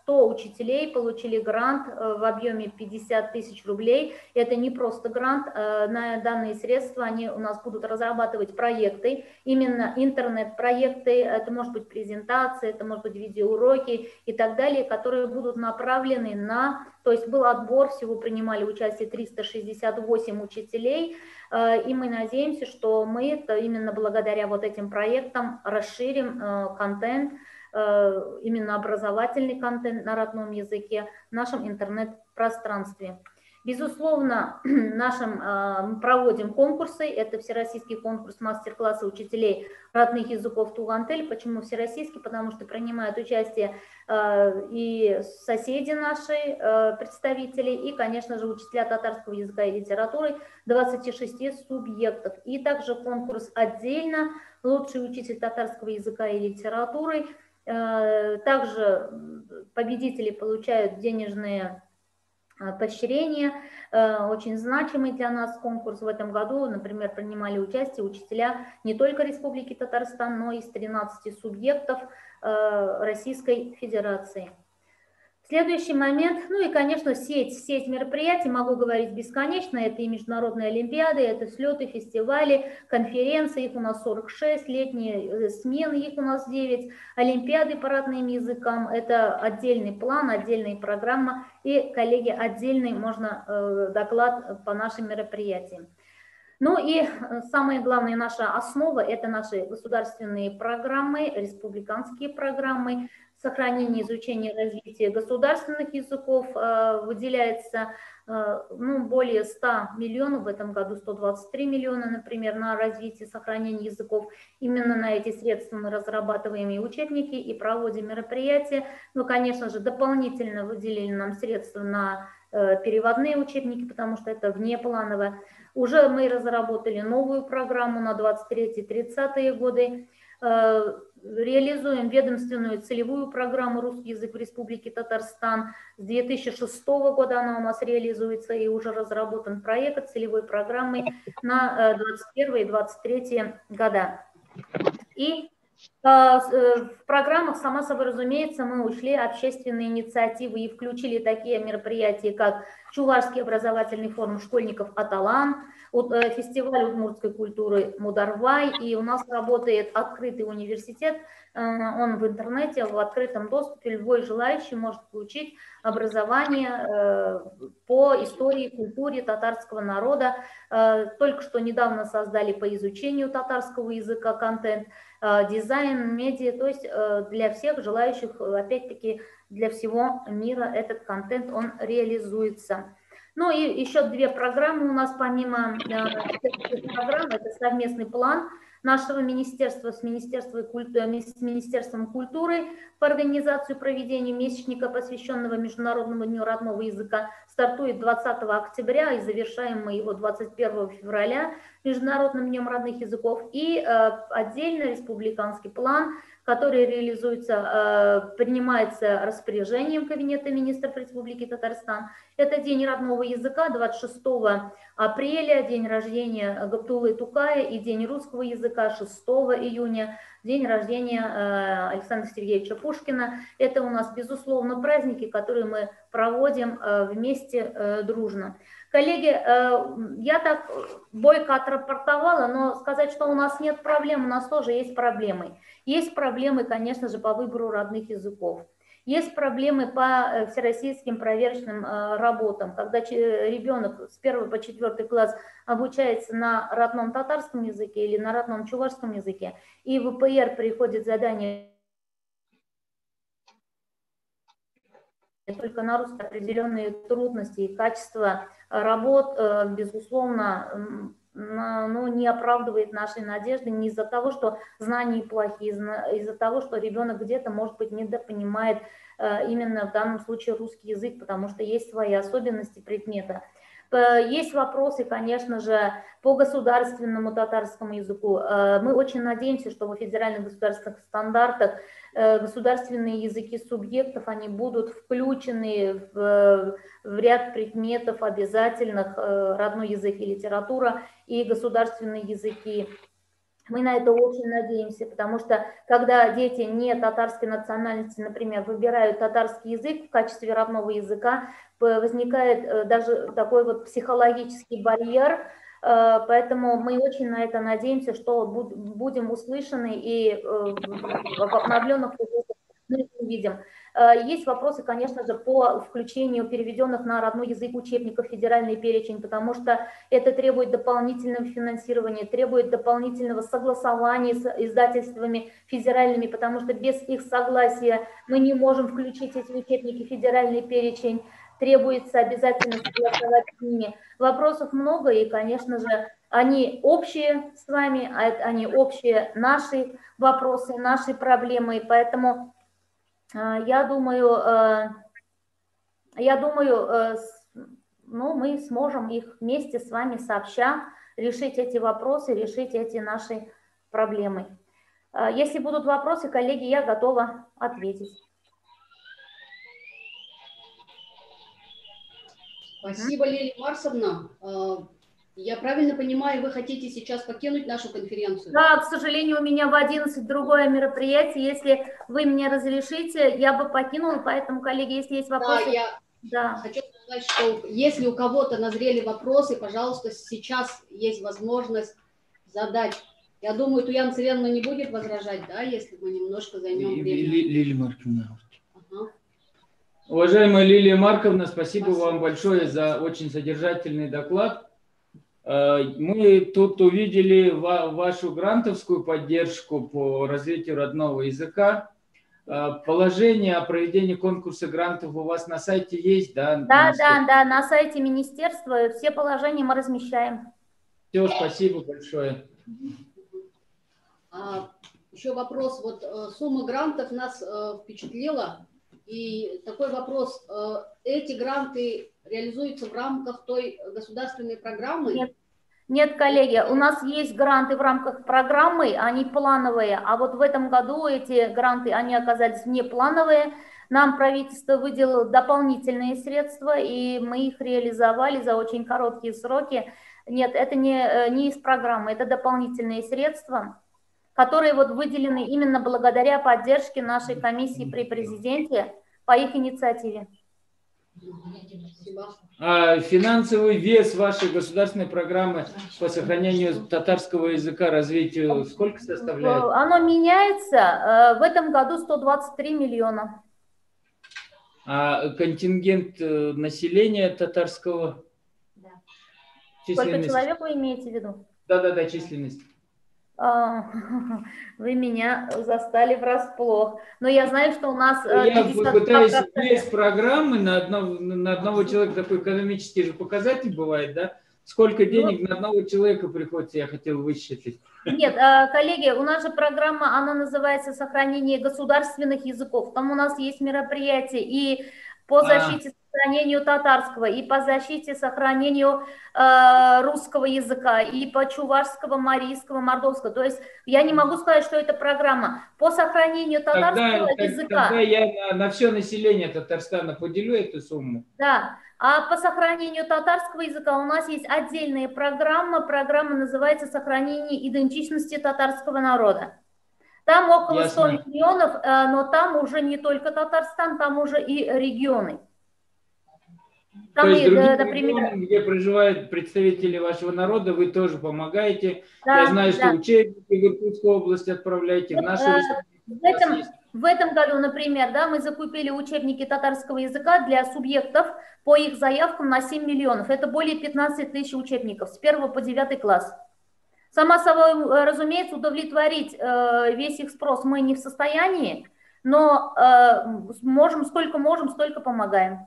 S6: 100 учителей получили грант в объеме 50 тысяч рублей. Это не просто грант, на данные средства они у нас будут разрабатывать проекты, именно интернет-проекты, это может быть презентация, это может быть видеоуроки и так далее, которые будут направлены на, то есть был отбор, всего принимали участие 368 учителей, и мы надеемся, что мы именно благодаря вот этим проектам расширим контент, именно образовательный контент на родном языке в нашем интернет-пространстве. Безусловно, мы проводим конкурсы, это всероссийский конкурс мастер-класса учителей родных языков Тугантель. Почему всероссийский? Потому что принимают участие и соседи наши, представители, и, конечно же, учителя татарского языка и литературы 26 субъектов. И также конкурс отдельно, лучший учитель татарского языка и литературы. Также победители получают денежные поощрения, очень значимый для нас конкурс в этом году. Например, принимали участие учителя не только Республики Татарстан, но и из 13 субъектов Российской Федерации. Следующий момент, ну и, конечно, сеть мероприятий, могу говорить бесконечно, это и международные олимпиады, это слеты, фестивали, конференции, их у нас 46, летние смены, их у нас 9, олимпиады по родным языкам, это отдельный план, отдельная программа, и, коллеги, отдельный можно доклад по нашим мероприятиям. Ну и самая главная наша основа – это наши государственные программы, республиканские программы, сохранение, изучение, развитие государственных языков. Выделяется более 100 миллионов, в этом году 123 миллиона, например, на развитие, сохранение языков. Именно на эти средства мы разрабатываем и учебники, и проводим мероприятия. Ну, конечно же, дополнительно выделили нам средства на переводные учебники, потому что это внепланово. Уже мы разработали новую программу на 23-30 годы. Реализуем ведомственную целевую программу «Русский язык в Республике Татарстан». С 2006 года она у нас реализуется, и уже разработан проект целевой программы на 2021 и 2023 года. И в программах, само собой разумеется, мы учли общественные инициативы и включили такие мероприятия, как Чувашский образовательный форум школьников «Аталан», фестиваль удмуртской культуры «Мударвай», и у нас работает открытый университет, он в интернете, в открытом доступе, любой желающий может получить образование по истории, культуре татарского народа. Только что недавно создали по изучению татарского языка контент, дизайн, медиа, то есть для всех желающих, опять-таки, для всего мира этот контент, он реализуется. Ну и еще 2 программы у нас помимо программ, это совместный план нашего министерства с Министерством культуры по организации проведения месячника, посвященного Международному дню родного языка. Стартует 20 октября и завершаем мы его 21 февраля Международным днем родных языков. И отдельно республиканский план, который реализуется, принимается распоряжением Кабинета министров Республики Татарстан. Это День родного языка 26 апреля, день рождения Габдуллы Тукая, и День русского языка 6 июня, день рождения Александра Сергеевича Пушкина. Это у нас, безусловно, праздники, которые мы проводим вместе дружно. Коллеги, я так бойко отрапортовала, но сказать, что у нас нет проблем, у нас тоже есть проблемы. Есть проблемы, конечно же, по выбору родных языков. Есть проблемы по всероссийским проверочным работам, когда ребенок с 1 по 4 класс обучается на родном татарском языке или на родном чувашском языке, и в ВПР приходит задание только на русский, определенные трудности и качество работ, безусловно, не оправдывает нашей надежды не из-за того, что знания плохие, из-за того, что ребенок где-то, может быть, недопонимает именно в данном случае русский язык, потому что есть свои особенности предмета. Есть вопросы, конечно же, по государственному татарскому языку. Мы очень надеемся, что в федеральных государственных стандартах государственные языки субъектов, они будут включены в ряд предметов обязательных: родной язык и литература, и государственные языки Мы на это очень надеемся, потому что когда дети не татарской национальности, например, выбирают татарский язык в качестве родного языка, возникает даже такой вот психологический барьер, поэтому мы очень на это надеемся, что будем услышаны и в обновленных выпусках мы это увидим. Есть вопросы, конечно же, по включению переведенных на родной язык учебников в федеральный перечень, потому что это требует дополнительного финансирования, требует дополнительного согласования с издательствами федеральными, потому что без их согласия мы не можем включить эти учебники в федеральный перечень, требуется обязательно согласовать с ними. Вопросов много, и, конечно же, они общие с вами, они общие наши вопросы, наши проблемы, и поэтому я думаю, ну, мы сможем их вместе с вами сообща решить эти вопросы, решить эти наши проблемы. Если будут вопросы, коллеги, я готова ответить.
S1: Спасибо, Лилия Марсовна. Я правильно понимаю, вы хотите сейчас покинуть нашу конференцию?
S6: Да, к сожалению, у меня в 11 другое мероприятие. Если вы мне разрешите, я бы покинула. Поэтому, коллеги, если есть вопросы...
S1: Да, я хочу сказать, что если у кого-то назрели вопросы, пожалуйста, сейчас есть возможность задать. Я думаю, Туяна Царевна не будет возражать, да, если мы немножко займем время.
S4: Лилия Марковна.
S1: Ага.
S4: Уважаемая Лилия Марковна, спасибо вам большое за очень содержательный доклад. Мы тут увидели вашу грантовскую поддержку по развитию родного языка. Положение о проведении конкурса грантов у вас на сайте есть, да?
S6: Да, на сайте министерства все положения мы размещаем.
S4: Все, спасибо большое.
S1: Еще вопрос. Вот сумма грантов нас впечатлила. И такой вопрос. Эти гранты реализуются в рамках той государственной программы?
S6: Нет, коллеги, у нас есть гранты в рамках программы, они плановые, а вот в этом году эти гранты, они оказались неплановые. Нам правительство выделило дополнительные средства, и мы их реализовали за очень короткие сроки. Нет, это не из программы, это дополнительные средства, которые вот выделены именно благодаря поддержке нашей комиссии при президенте по их инициативе.
S4: А финансовый вес вашей государственной программы по сохранению татарского языка, развитию, сколько составляет?
S6: Оно меняется. В этом году 123 миллиона.
S4: А контингент населения татарского?
S6: Да. Сколько человек вы имеете в виду?
S4: Да, численность.
S6: Вы меня застали врасплох. Но я знаю, что у нас...
S4: Я пытаюсь без программы на одного человека, такой экономический же показатель бывает, да? Сколько денег на одного человека приходится, я хотел высчитать.
S6: Нет, коллеги, у нас же программа, она называется «Сохранение государственных языков». Там у нас есть мероприятия и по защите сохранению татарского, и по защите сохранению русского языка, и по чувашского, марийского, мордовского. То есть я не могу сказать, что это программа. По сохранению татарского языка...
S4: Тогда я на все население Татарстана поделю эту сумму.
S6: Да, а по сохранению татарского языка у нас есть отдельная программа. Программа называется «Сохранение идентичности татарского народа». Там около 100 миллионов, но там уже не только Татарстан, там уже и регионы.
S4: Там, то есть регионам, где проживают представители вашего народа, вы тоже помогаете. Да, я знаю, что учебники в Иркутскую область отправляете, в нашу республику.
S6: В этом году, например, да, мы закупили учебники татарского языка для субъектов по их заявкам на 7 миллионов. Это более 15 тысяч учебников с 1 по 9 класс. Само собой, разумеется, удовлетворить весь их спрос мы не в состоянии, но можем, сколько можем, столько помогаем.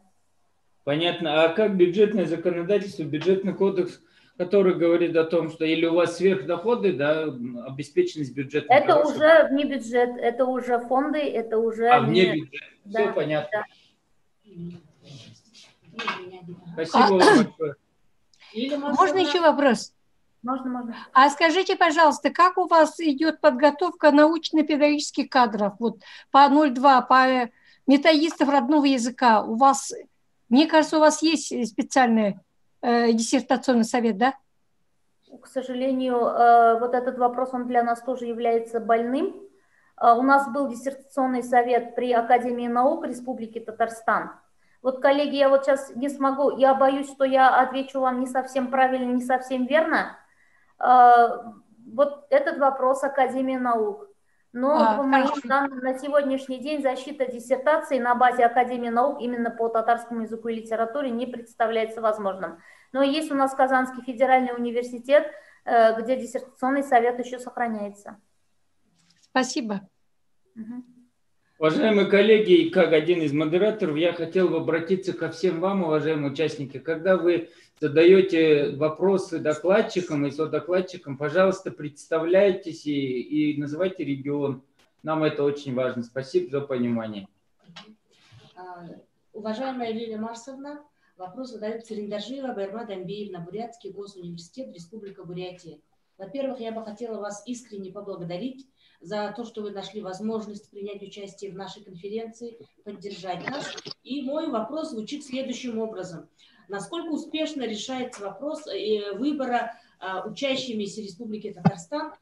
S4: Понятно. А как бюджетное законодательство, бюджетный кодекс, который говорит о том, что или у вас сверхдоходы, да, обеспеченность бюджета?
S6: Это хорошая. Уже не бюджет, это уже фонды, это уже...
S4: вне бюджет. Да, все понятно.
S6: Да.
S4: Спасибо вам большое.
S9: Можно еще вопрос?
S6: Можно.
S9: А скажите, пожалуйста, как у вас идет подготовка научно-педагогических кадров? Вот по 0,2, по методистов родного языка. У вас, мне кажется, у вас есть специальный диссертационный совет, да?
S6: К сожалению, вот этот вопрос, он для нас тоже является больным. У нас был диссертационный совет при Академии наук Республики Татарстан. Вот, коллеги, я вот сейчас не смогу, я боюсь, что я отвечу вам не совсем правильно, не совсем верно. Вот этот вопрос Академии наук. Но по моим данным, на сегодняшний день защита диссертации на базе Академии наук именно по татарскому языку и литературе не представляется возможным. Но есть у нас Казанский федеральный университет, где диссертационный совет еще сохраняется.
S9: Спасибо.
S4: Уважаемые коллеги, как один из модераторов, я хотел бы обратиться ко всем вам, уважаемые участники. Когда вы задаете вопросы докладчикам и содокладчикам, пожалуйста, представляйтесь и называйте регион. Нам это очень важно. Спасибо за понимание.
S10: Уважаемая Лилия Марсовна, вопрос задает Цириндаржиева Байрма Дамбиевна, Бурятский госуниверситет, Республика Бурятия. Во-первых, я бы хотела вас искренне поблагодарить за то, что вы нашли возможность принять участие в нашей конференции, поддержать нас. И мой вопрос звучит следующим образом. Насколько успешно решается вопрос выбора учащимися Республики Татарстан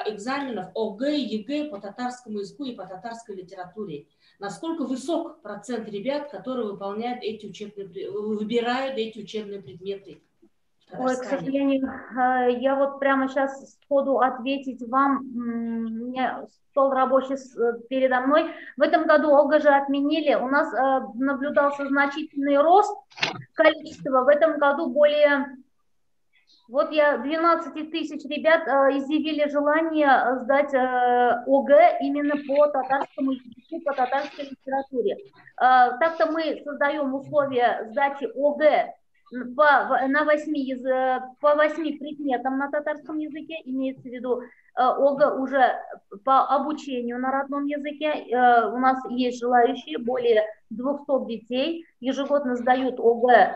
S10: экзаменов ОГЭ и ЕГЭ по татарскому языку и по татарской литературе? Насколько высок процент ребят, которые выполняют эти выбирают эти учебные предметы?
S6: Ой, к сожалению, я вот прямо сейчас сходу ответить вам, у меня стол рабочий передо мной. В этом году ОГЭ же отменили, у нас наблюдался значительный рост количества, в этом году более, вот я 12 тысяч ребят изъявили желание сдать ОГЭ именно по татарскому языку, по татарской литературе. Так-то мы создаем условия сдачи ОГЭ по 8 предметам на татарском языке, имеется в виду ОГЭ уже по обучению на родном языке. У нас есть желающие, более 200 детей ежегодно сдают ОГЭ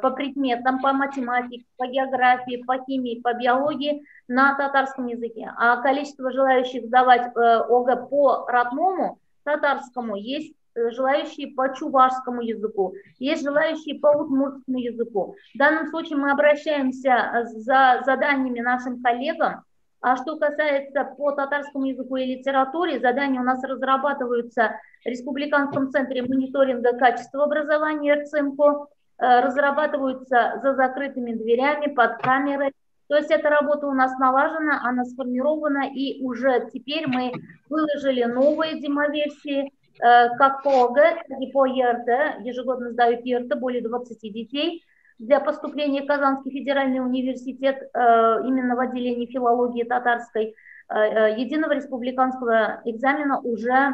S6: по предметам, по математике, по географии, по химии, по биологии на татарском языке. А количество желающих сдавать ОГЭ по родному татарскому есть желающие по чувашскому языку, есть желающие по удмуртскому языку. В данном случае мы обращаемся за заданиями нашим коллегам. А что касается по татарскому языку и литературе, задания у нас разрабатываются в Республиканском центре мониторинга качества образования РЦМКО, разрабатываются за закрытыми дверями, под камерой. То есть эта работа у нас налажена, она сформирована, и уже теперь мы выложили новые демоверсии, как по ОГЭ, так и по ЕРТ. Ежегодно сдают ЕРТ более 20 детей. Для поступления в Казанский федеральный университет именно в отделении филологии татарской единого республиканского экзамена уже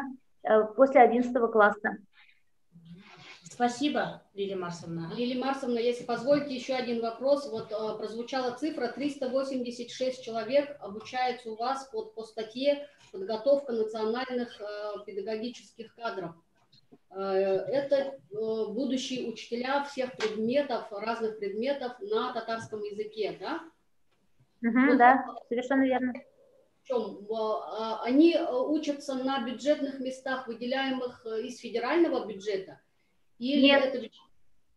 S6: после 11 класса.
S10: Спасибо, Лилия Марсовна.
S1: Лилия Марсовна, если позволите, еще один вопрос. Вот прозвучала цифра, 386 человек обучаются у вас по статье «Подготовка национальных педагогических кадров». Это будущие учителя всех предметов, разных предметов на татарском языке, да?
S6: Вот, да, совершенно верно.
S1: В чем? Они учатся на бюджетных местах, выделяемых из федерального бюджета? Или
S6: нет,
S1: это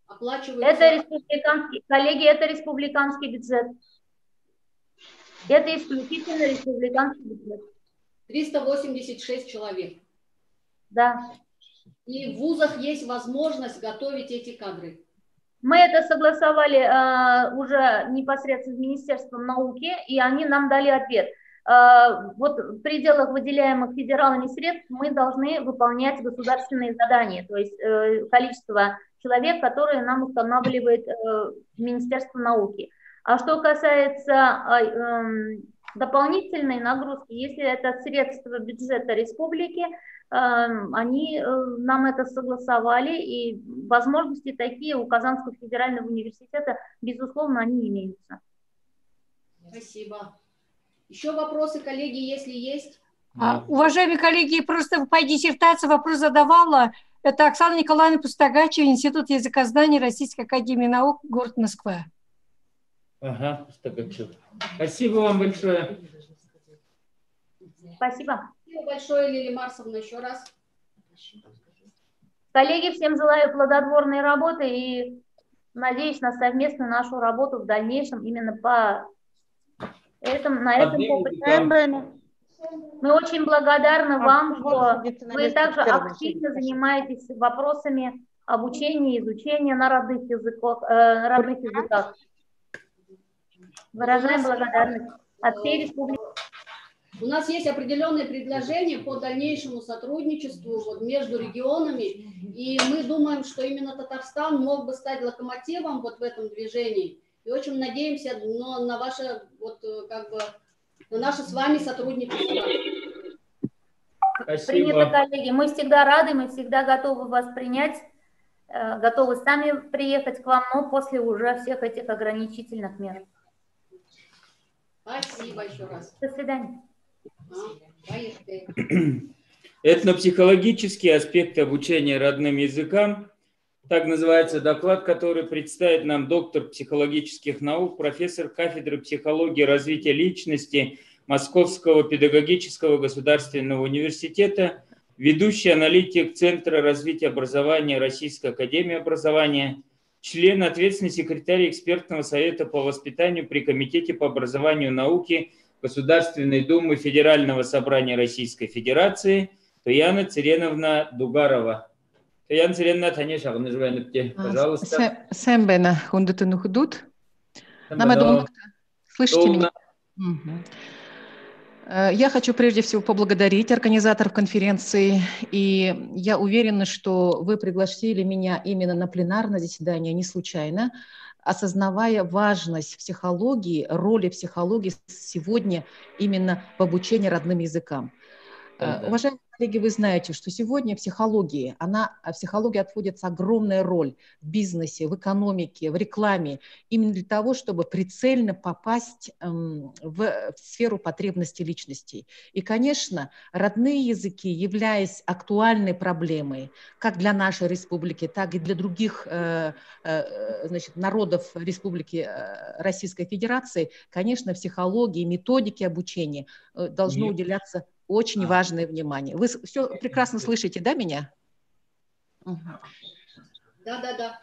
S1: оплачивается?
S6: Это республиканский, коллеги, это республиканский бюджет. Это исключительно республиканский бюджет.
S1: 386 человек.
S6: Да.
S1: И в вузах есть возможность готовить эти кадры.
S6: Мы это согласовали уже непосредственно с Министерством науки, и они нам дали ответ. Вот в пределах выделяемых федералами средств мы должны выполнять государственные задания, то есть количество человек, которые нам устанавливает Министерство науки. А что касается дополнительной нагрузки, если это средства бюджета республики, они нам это согласовали, и возможности такие у Казанского федерального университета, безусловно, они имеются.
S1: Спасибо. Еще вопросы, коллеги, если есть?
S9: Уважаемые коллеги, просто по диссертации вопрос задавала. Это Оксана Николаевна Пустогачева, Институт языкознания Российской академии наук, город Москва.
S4: Ага, Пустогачева. Спасибо вам большое.
S6: Спасибо.
S1: Спасибо большое, Лилия Марсовна, еще раз.
S6: Коллеги, всем желаю плодотворной работы и надеюсь на совместную нашу работу в дальнейшем именно по На этом попытаемся. Мы очень благодарны вам, что вы также активно занимаетесь вопросами обучения и изучения на родных языках. Выражаем благодарность от всей республики.
S1: У нас есть определенные предложения по дальнейшему сотрудничеству вот между регионами, и мы думаем, что именно Татарстан мог бы стать локомотивом вот в этом движении. И очень надеемся на ваше, вот, как бы, на наше с вами сотрудничество.
S4: Спасибо.
S6: Принято, коллеги. Мы всегда рады, мы всегда готовы вас принять, готовы сами приехать к вам, но после уже всех этих ограничительных мер.
S1: Спасибо еще раз.
S6: До свидания.
S4: Этнопсихологические аспекты обучения родным языкам. Так называется доклад, который представит нам доктор психологических наук, профессор кафедры психологии и развития личности Московского педагогического государственного университета, ведущий аналитик Центра развития образования Российской академии образования, член, ответственный секретарь экспертного совета по воспитанию при Комитете по образованию и науке Государственной Думы Федерального собрания Российской Федерации Туяна Цыреновна Дугарова. Туяна Цыреновна, Таня Шагнажвайнапте, пожалуйста.
S11: Сэмбэна хундытыны худут. Слышите меня? Я хочу прежде всего поблагодарить организаторов конференции, и я уверена, что вы пригласили меня именно на пленарное заседание не случайно, осознавая важность психологии, роли психологии сегодня именно в обучении родным языкам. Уважаемые коллеги, вы знаете, что сегодня психология отводится огромная роль в бизнесе, в экономике, в рекламе, именно для того, чтобы прицельно попасть в сферу потребностей личностей. И, конечно, родные языки, являясь актуальной проблемой, как для нашей республики, так и для других народов Республики Российской Федерации, конечно, психологии, методики обучения должно уделяться очень важное внимание. Вы все прекрасно слышите, да, меня?
S1: Да.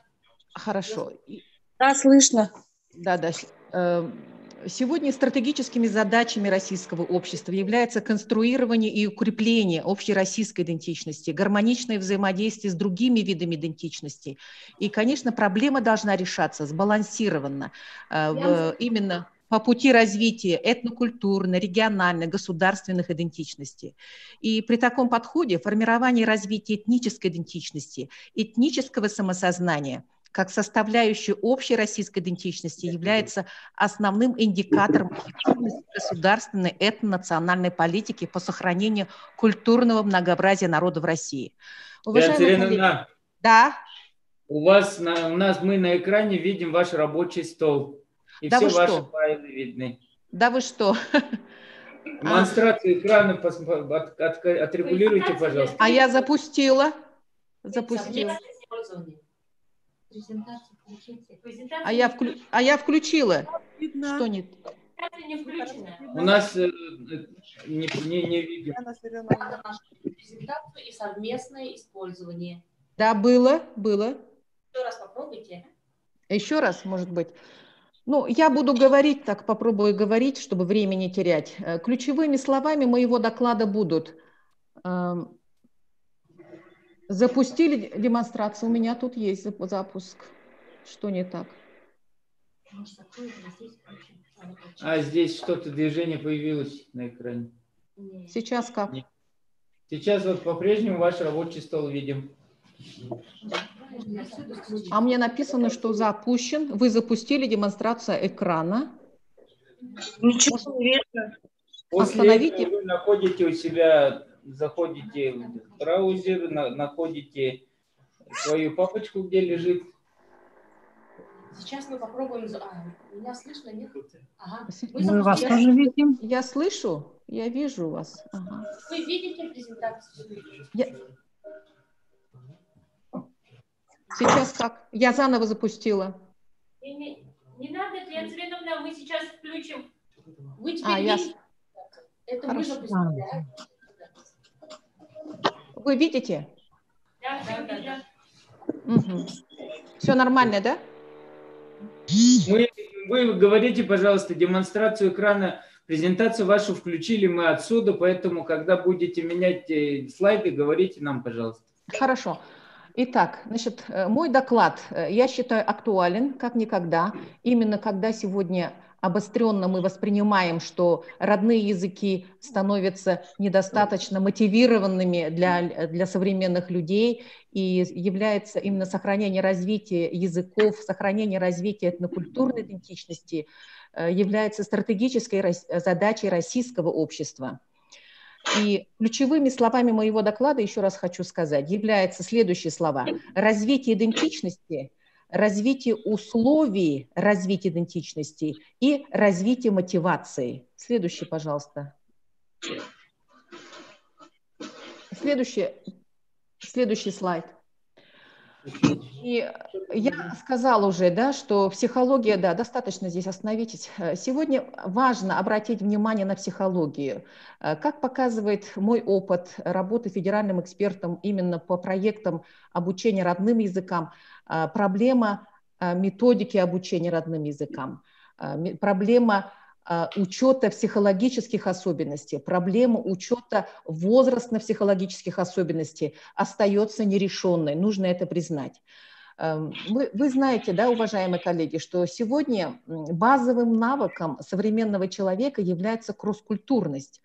S11: Хорошо.
S8: Да, слышно.
S11: Да. Сегодня стратегическими задачами российского общества является конструирование и укрепление общей российской идентичности, гармоничное взаимодействие с другими видами идентичности. И, конечно, проблема должна решаться сбалансированно, именно по пути развития этнокультурной, региональной, государственных идентичностей. И при таком подходе формирование и развитие этнической идентичности, этнического самосознания, как составляющей общей российской идентичности, является основным индикатором эффективности государственной этнонациональной политики по сохранению культурного многообразия народов России.
S4: Уважаемые коллеги,
S11: да?
S4: У нас мы на экране видим ваш рабочий стол. И
S11: да
S4: все ваши файлы видны.
S11: Да вы что?
S4: Демонстрацию экрана отрегулируйте, пожалуйста.
S11: А я запустила. А я включила. Что нет?
S10: У
S4: нас не видим.
S10: Презентацию и совместное использование.
S11: Да, было.
S10: Еще раз попробуйте.
S11: Еще раз, может быть. Ну, я буду говорить, так попробую говорить, чтобы время не терять. Ключевыми словами моего доклада будут: запустили демонстрацию, у меня тут есть запуск. Что не так?
S4: Здесь что-то, движение появилось на экране.
S11: Сейчас как?
S4: Нет. Сейчас вот по-прежнему ваш рабочий стол видим.
S11: А мне написано, что запущен. Вы запустили демонстрацию экрана.
S8: Ничего не видно.
S11: Остановите.
S4: Вы находите у себя, заходите в браузер, находите свою папочку, где лежит.
S10: Сейчас мы попробуем. Меня слышно, нет? Ага.
S11: Мы вас тоже видим. Я слышу, я вижу вас. Ага.
S10: Вы видите презентацию?
S11: Сейчас как? Я заново запустила.
S12: Не надо, Татьяна Цыреновна, мы сейчас включим.
S10: Вы теперь видите? Это мы запустили.
S11: Вы видите?
S12: Да, все видно.
S11: Угу. Все нормально, да?
S4: Вы говорите, пожалуйста, демонстрацию экрана
S13: Презентацию вашу включили мы отсюда, поэтому, когда будете менять слайды, говорите нам, пожалуйста.
S11: Хорошо. Итак, значит, мой доклад, я считаю, актуален, как никогда. Именно когда сегодня обостренно мы воспринимаем, что родные языки становятся недостаточно мотивированными для современных людей, и является именно сохранение развития языков, сохранение развития этнокультурной идентичности является стратегической задачей российского общества. И ключевыми словами моего доклада, еще раз хочу сказать, являются следующие слова: развитие идентичности, развитие условий развития идентичности и развитие мотивации. Следующий, пожалуйста. Следующий слайд. И я сказала уже, да, что психология, да, достаточно здесь остановитесь. Сегодня важно обратить внимание на психологию. Как показывает мой опыт работы федеральным экспертом именно по проектам обучения родным языкам, проблема методики обучения родным языкам, проблема учета психологических особенностей, проблема учета возрастно-психологических особенностей остается нерешенной, нужно это признать. Вы знаете, да, уважаемые коллеги, что сегодня базовым навыком современного человека является кросс-культурность.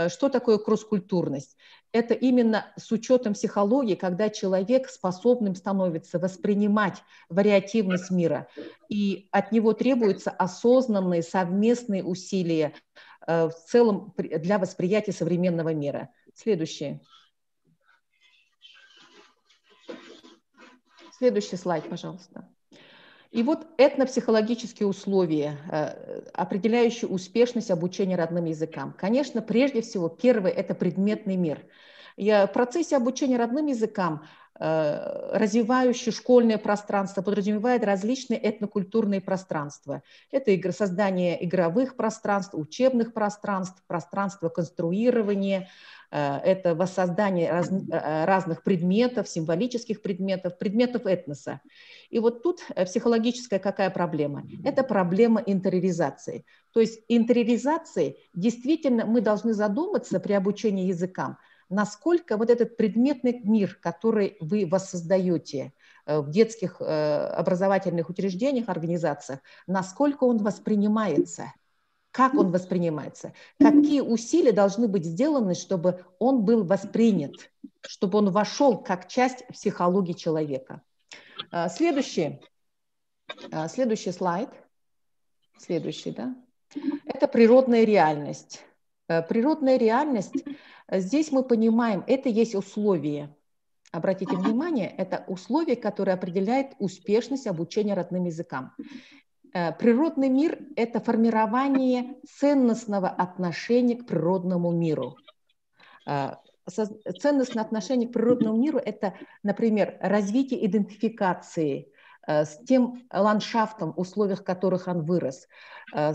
S11: Что такое кросс-культурность? Это именно с учетом психологии, когда человек способным становится воспринимать вариативность мира, и от него требуются осознанные совместные усилия в целом для восприятия современного мира. Следующий слайд, пожалуйста. И вот этнопсихологические условия, определяющие успешность обучения родным языкам. Конечно, прежде всего, первое – это предметный мир. В процессе обучения родным языкам развивающее школьное пространство подразумевает различные этнокультурные пространства. Это создание игровых пространств, учебных пространств, пространства конструирования, это воссоздание разных предметов, символических предметов, предметов этноса. И вот тут психологическая какая проблема? Это проблема интериоризации. То есть интериоризации действительно мы должны задуматься при обучении языкам, насколько вот этот предметный мир, который вы воссоздаете в детских образовательных учреждениях, организациях, насколько он воспринимается, как он воспринимается, какие усилия должны быть сделаны, чтобы он был воспринят, чтобы он вошел как часть психологии человека. Следующий слайд. Следующий, да? Это природная реальность. Природная реальность, здесь мы понимаем, это есть условия. Обратите внимание, это условия, которые определяют успешность обучения родным языкам. Природный мир – это формирование ценностного отношения к природному миру. Ценностное отношение к природному миру – это, например, развитие идентификации с тем ландшафтом, в условиях которых он вырос,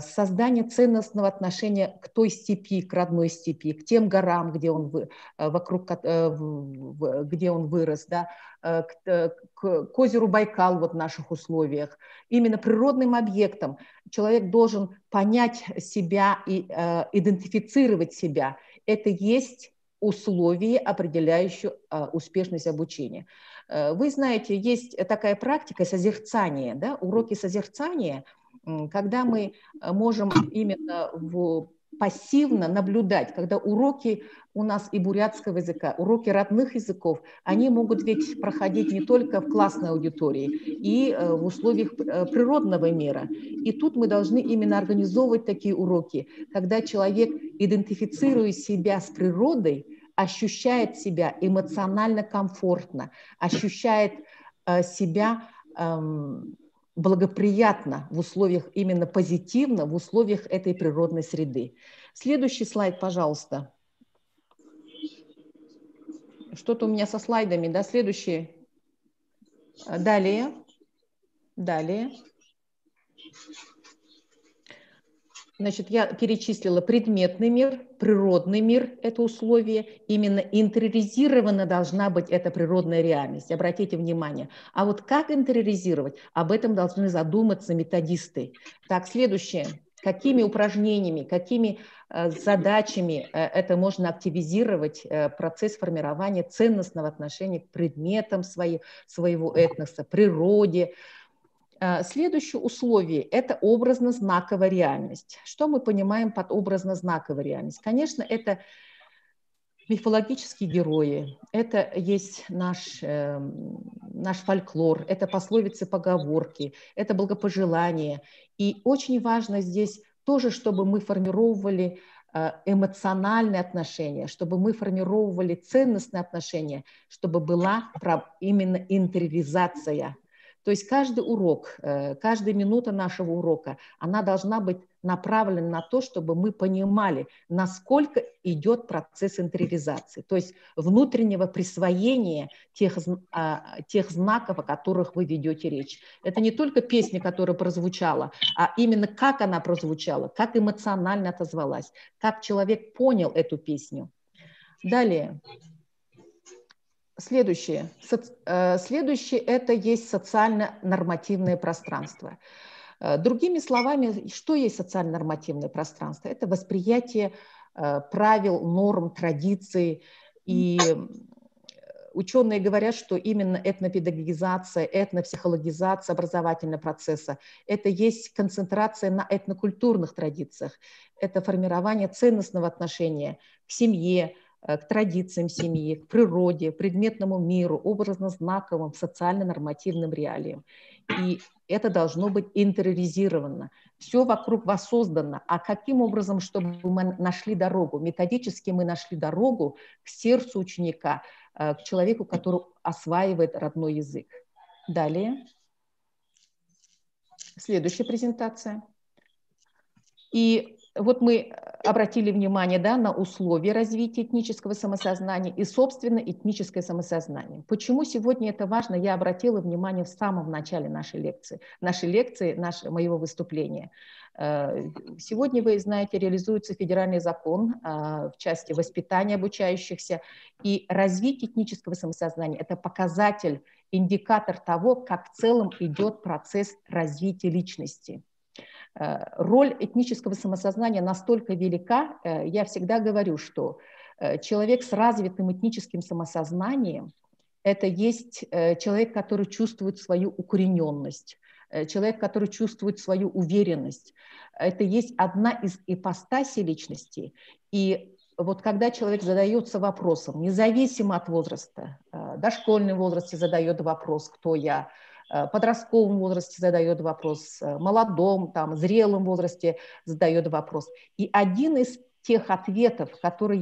S11: создание ценностного отношения к той степи, к родной степи, к тем горам, где он, где он вырос, да, к озеру Байкал вот в наших условиях. Именно природным объектом человек должен понять себя и идентифицировать себя. Это есть условия, определяющие успешность обучения. Вы знаете, есть такая практика созерцания, да, уроки созерцания, когда мы можем именно пассивно наблюдать, когда уроки у нас и бурятского языка, уроки родных языков, они могут ведь проходить не только в классной аудитории, и в условиях природного мира. И тут мы должны именно организовывать такие уроки, когда человек, идентифицируя себя с природой, ощущает себя эмоционально комфортно, ощущает себя благоприятно в условиях, именно позитивно, в условиях этой природной среды. Следующий слайд, пожалуйста. Что-то у меня со слайдами, да? Следующий. Далее. Значит, я перечислила предметный мир, природный мир – это условие. Именно интериоризирована должна быть эта природная реальность. Обратите внимание. А вот как интериоризировать? Об этом должны задуматься методисты. Так, следующее. какими упражнениями, какими задачами это можно активизировать процесс формирования ценностного отношения к предметам своего этноса, природе. Следующее условие – это образно-знаковая реальность. Что мы понимаем под образно-знаковой реальностью? Конечно, это мифологические герои, это есть наш фольклор, это пословицы, поговорки, это благопожелания. И очень важно здесь тоже, чтобы мы формировали эмоциональные отношения, чтобы мы формировали ценностные отношения, чтобы была именно интериоризация. То есть каждый урок, каждая минута нашего урока, она должна быть направлена на то, чтобы мы понимали, насколько идет процесс интериоризации, то есть внутреннего присвоения тех знаков, о которых вы ведете речь. Это не только песня, которая прозвучала, а именно как она прозвучала, как эмоционально отозвалась, как человек понял эту песню. Далее. Следующее. Следующее – это есть социально-нормативное пространство. Другими словами, что есть социально-нормативное пространство? Это восприятие правил, норм, традиций. И ученые говорят, что именно этнопедагогизация, этнопсихологизация образовательного процесса – это есть концентрация на этнокультурных традициях. Это формирование ценностного отношения к семье, к традициям семьи, к природе, предметному миру, образно-знаковым, социально-нормативным реалиям. И это должно быть интериоризировано. Все вокруг воссоздано. А каким образом, чтобы мы нашли дорогу? Методически мы нашли дорогу к сердцу ученика, к человеку, который осваивает родной язык. Далее. Следующая презентация. И вот мы обратили внимание, да, на условия развития этнического самосознания и, собственно, этническое самосознание. Почему сегодня это важно, я обратила внимание в самом начале нашей лекции, моего выступления. Сегодня, вы знаете, реализуется федеральный закон в части воспитания обучающихся, и развитие этнического самосознания – это показатель, индикатор того, как в целом идет процесс развития личности. Роль этнического самосознания настолько велика, я всегда говорю, что человек с развитым этническим самосознанием – это есть человек, который чувствует свою укорененность, человек, который чувствует свою уверенность. Это есть одна из ипостасей личности. И вот когда человек задается вопросом, независимо от возраста, в дошкольном возрасте задает вопрос «Кто я?», в подростковом возрасте задает вопрос, в молодом, зрелом возрасте задает вопрос. И один из тех ответов, который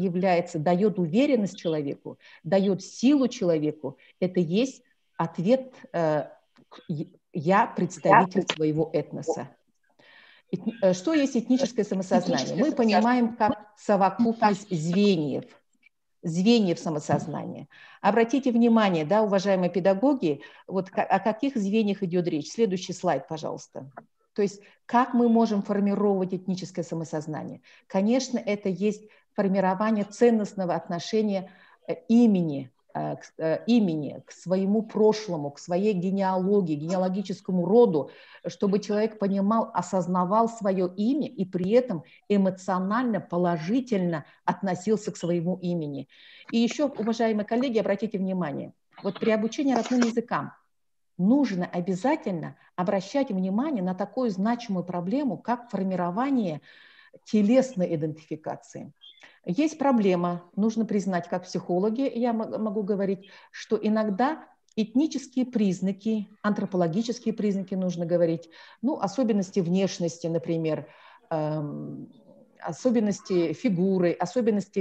S11: дает уверенность человеку, дает силу человеку, это есть ответ «Я представитель своего этноса». Что есть этническое самосознание? Мы понимаем как совокупность звеньев самосознания. Обратите внимание, да, уважаемые педагоги, вот о каких звеньях идет речь. Следующий слайд, пожалуйста. То есть как мы можем формировать этническое самосознание? Конечно, это есть формирование ценностного отношения имени к своему прошлому, к своей генеалогии, генеалогическому роду, чтобы человек понимал, осознавал свое имя и при этом эмоционально, положительно относился к своему имени. И еще, уважаемые коллеги, обратите внимание, вот при обучении родным языкам нужно обязательно обращать внимание на такую значимую проблему, как формирование телесной идентификации. Есть проблема, нужно признать, как психологи, я могу говорить, что иногда этнические признаки, антропологические признаки, нужно говорить, ну, особенности внешности, например, особенности фигуры, особенности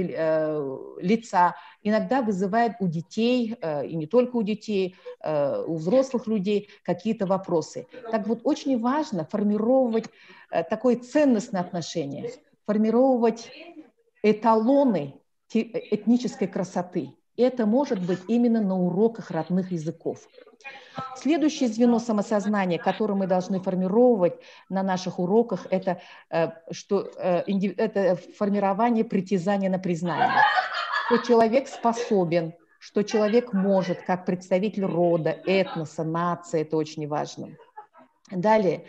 S11: лица, иногда вызывают у детей, и не только у детей, у взрослых людей какие-то вопросы. Так вот, очень важно формировать такое ценностное отношение, формировать эталоны этнической красоты. И это может быть именно на уроках родных языков. Следующее звено самосознания, которое мы должны формировать на наших уроках, это формирование притязания на признание. Что человек способен, что человек может, как представитель рода, этноса, нации, это очень важно. Далее,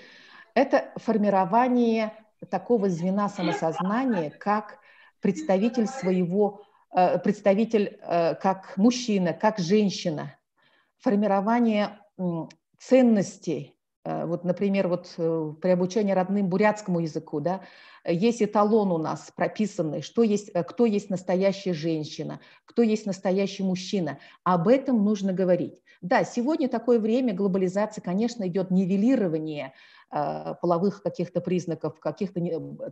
S11: это формирование такого звена самосознания, как представитель своего, как мужчина, как женщина, формирование ценностей. Вот, например, вот при обучении родным бурятскому языку, да, есть эталон у нас прописанный, кто есть настоящая женщина, кто есть настоящий мужчина. Об этом нужно говорить. Да, сегодня такое время глобализации, конечно, идет нивелирование половых каких-то признаков, каких-то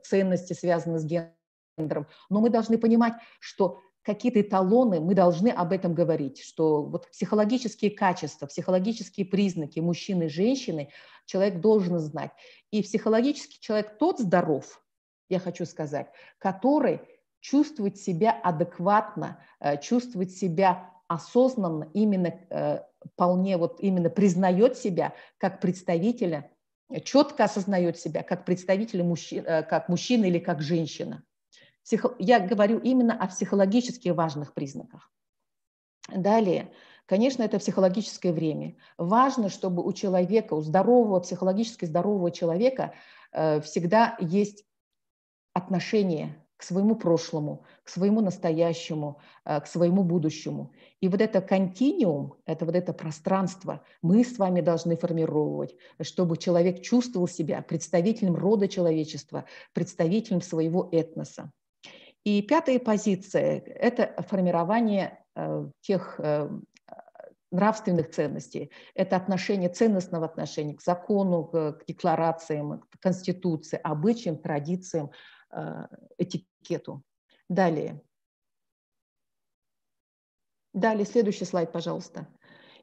S11: ценностей, связанных с гендером. Но мы должны понимать, что какие-то эталоны, мы должны об этом говорить, что вот психологические качества, психологические признаки мужчины и женщины человек должен знать. И психологический человек тот здоров, я хочу сказать, который чувствует себя адекватно, чувствует себя осознанно, именно вполне вот именно признает себя как представителя, четко осознает себя как представителя как мужчина или как женщина. Я говорю именно о психологически важных признаках. Далее, конечно, это психологическое время. Важно, чтобы у человека, у здорового, психологически здорового человека всегда есть отношение к своему прошлому, к своему настоящему, к своему будущему. И вот это континуум, это пространство мы с вами должны формировать, чтобы человек чувствовал себя представителем рода человечества, представителем своего этноса. И пятая позиция – это формирование тех нравственных ценностей. Это ценностного отношения к закону, к декларациям, к конституции, обычаям, традициям, этикету. Далее. Далее, следующий слайд, пожалуйста.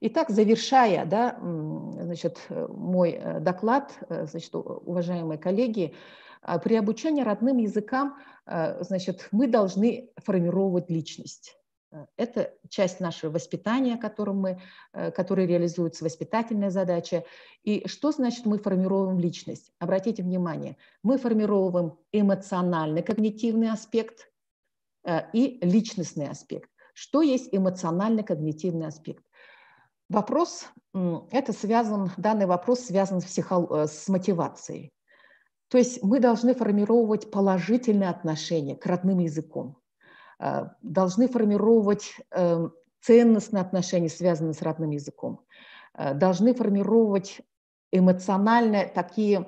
S11: Итак, завершая, да, значит, мой доклад, значит, уважаемые коллеги, при обучении родным языкам, значит, мы должны формировать личность. Это часть нашего воспитания, которое реализуется, воспитательная задача. И что значит мы формируем личность? Обратите внимание, мы формируем эмоциональный когнитивный аспект и личностный аспект. Что есть эмоциональный когнитивный аспект? Данный вопрос связан с мотивацией. То есть мы должны формировать положительные отношения к родным языкам, должны формировать ценностные отношения, связанные с родным языком, должны формировать эмоционально такие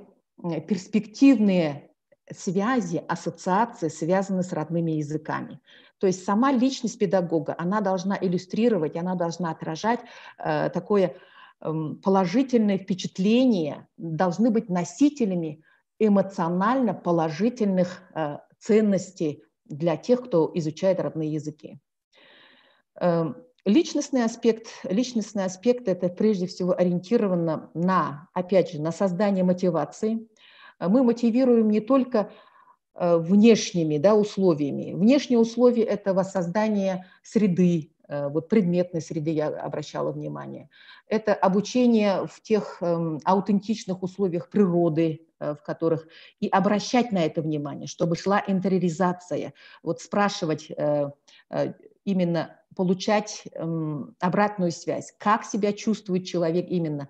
S11: перспективные связи, ассоциации, связанные с родными языками. То есть сама личность педагога, она должна иллюстрировать, она должна отражать такое положительное впечатление, должны быть носителями эмоционально положительных ценностей для тех, кто изучает родные языки. Личностный аспект – это прежде всего ориентировано опять же, на создание мотивации. Мы мотивируем не только внешними, да, условиями. Внешние условия – это воссоздание среды, вот предметной среды я обращала внимание. Это обучение в тех аутентичных условиях природы, в которых и обращать на это внимание, чтобы шла интериоризация, вот спрашивать, именно получать обратную связь, как себя чувствует человек именно,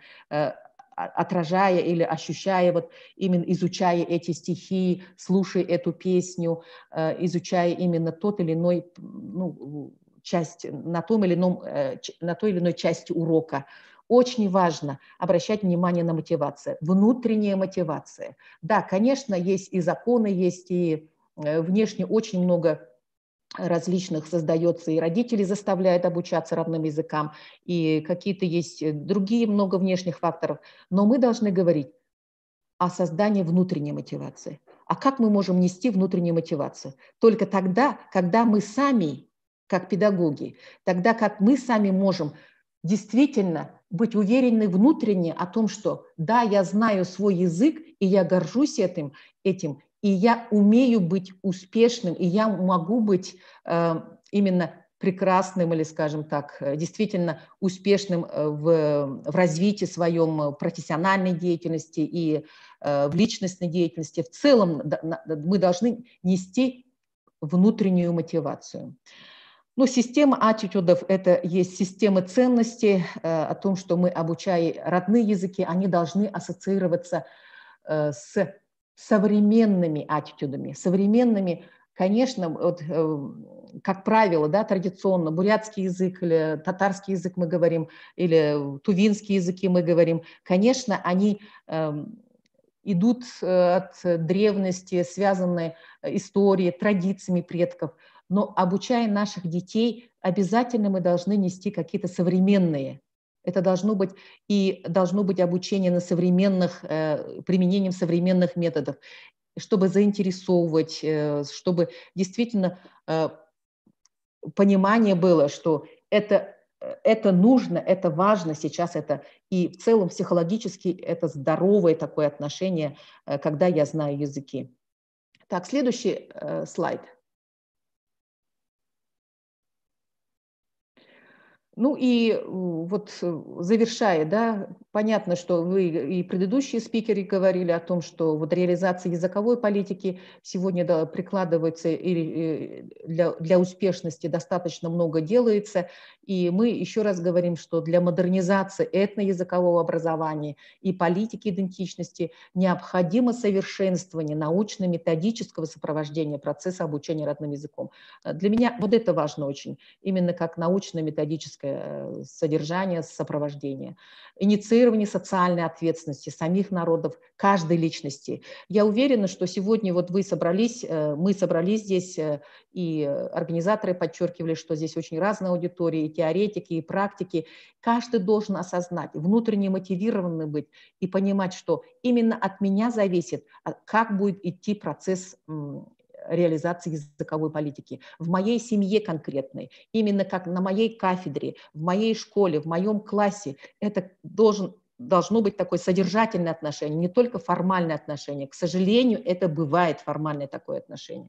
S11: отражая или ощущая, вот именно изучая эти стихи, слушая эту песню, изучая именно тот или иной, на той или иной части урока. Очень важно обращать внимание на мотивацию, внутренняя мотивация. Да, конечно, есть и законы, есть и внешне очень много различных создается, и родители заставляют обучаться родным языкам, и какие-то есть другие много внешних факторов. Но мы должны говорить о создании внутренней мотивации. А как мы можем нести внутреннюю мотивацию? Только тогда, когда мы сами, как педагоги, тогда как мы сами можем действительно быть уверены внутренне о том, что да, я знаю свой язык, и я горжусь этим, и я умею быть успешным, и я могу быть именно прекрасным или, скажем так, действительно успешным в развитии своем профессиональной деятельности и в личностной деятельности. В целом мы должны нести внутреннюю мотивацию. Ну, система аттитюдов – это есть система ценностей, о том, что мы, обучая родные языки, они должны ассоциироваться с современными аттитюдами, современными, конечно, вот, как правило, да, традиционно бурятский язык или татарский язык мы говорим, или тувинские языки мы говорим, конечно, они идут от древности, связанные историей, традициями предков, но обучая наших детей, обязательно мы должны нести какие-то современные. Это должно быть обучение на современных, применением современных методов, чтобы заинтересовывать, чтобы действительно понимание было, что это нужно, это важно сейчас, это и в целом психологически это здоровое такое отношение, когда я знаю языки. Так, следующий слайд. Ну и вот завершая, да, понятно, что вы и предыдущие спикеры говорили о том, что вот реализация языковой политики сегодня прикладывается и для успешности достаточно много делается. И мы еще раз говорим, что для модернизации этноязыкового образования и политики идентичности необходимо совершенствование научно-методического сопровождения процесса обучения родным языком. Для меня вот это важно очень, именно как научно-методическое содержание, сопровождение. Инициирование социальной ответственности самих народов, каждой личности. Я уверена, что сегодня вот мы собрались здесь, и организаторы подчеркивали, что здесь очень разные аудитории, и теоретики, и практики. Каждый должен осознать, внутренне мотивированный быть и понимать, что именно от меня зависит, как будет идти процесс реализации языковой политики. В моей семье конкретной, именно как на моей кафедре, в моей школе, в моем классе, это должно быть такое содержательное отношение, не только формальное отношение. К сожалению, это бывает формальное такое отношение.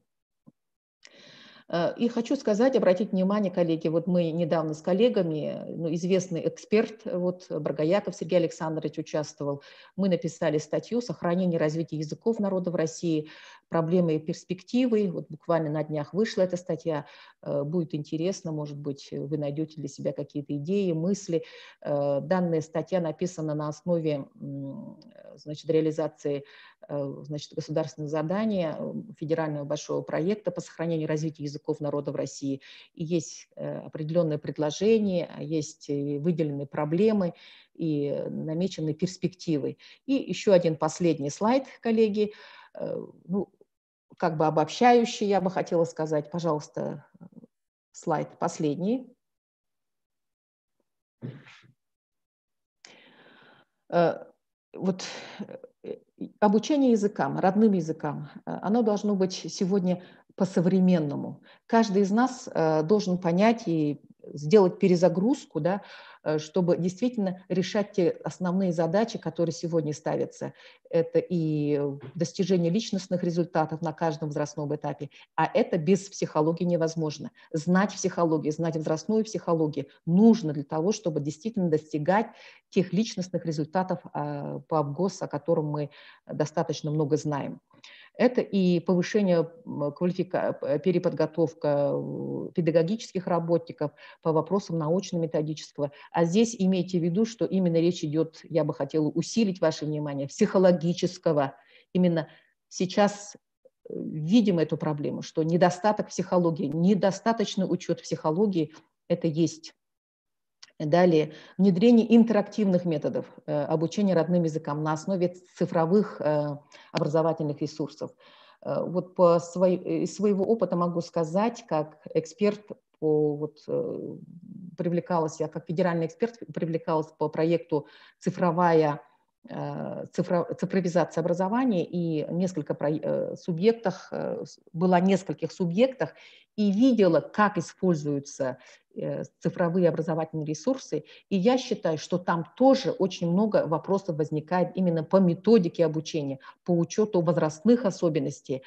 S11: И хочу сказать, обратить внимание, коллеги, вот мы недавно с коллегами, известный эксперт, вот Баргаяков Сергей Александрович участвовал, мы написали статью «Сохранение и развитие языков народов России. Проблемы и перспективы». Вот буквально на днях вышла эта статья, будет интересно, может быть, вы найдете для себя какие-то идеи, мысли. Данная статья написана на основе, значит, реализации, значит, государственного задания, федерального большого проекта по сохранению и развитию языков народов России. И есть определенные предложения, есть выделенные проблемы и намеченные перспективы. И еще один последний слайд, коллеги, ну, как бы обобщающий, я бы хотела сказать. Пожалуйста, слайд последний. Вот обучение языкам, родным языкам, оно должно быть сегодня по-современному. Каждый из нас должен понять и сделать перезагрузку, да, чтобы действительно решать те основные задачи, которые сегодня ставятся. Это и достижение личностных результатов на каждом возрастном этапе, а это без психологии невозможно. Знать психологию, знать возрастную психологию нужно для того, чтобы действительно достигать тех личностных результатов по АБГОС, о котором мы достаточно много знаем. Это и повышение переподготовка педагогических работников по вопросам научно-методического. А здесь имейте в виду, что именно речь идет, я бы хотела усилить ваше внимание, психологического. Именно сейчас видим эту проблему, что недостаток психологии, недостаточный учет психологии – это есть. Далее, внедрение интерактивных методов обучения родным языкам на основе цифровых образовательных ресурсов. Вот из своего опыта могу сказать, как эксперт, привлекалась я, как федеральный эксперт, привлекалась по проекту цифровизация образования, и была в нескольких субъектах, и видела, как используются цифровые образовательные ресурсы. И я считаю, что там тоже очень много вопросов возникает именно по методике обучения, по учету возрастных особенностей,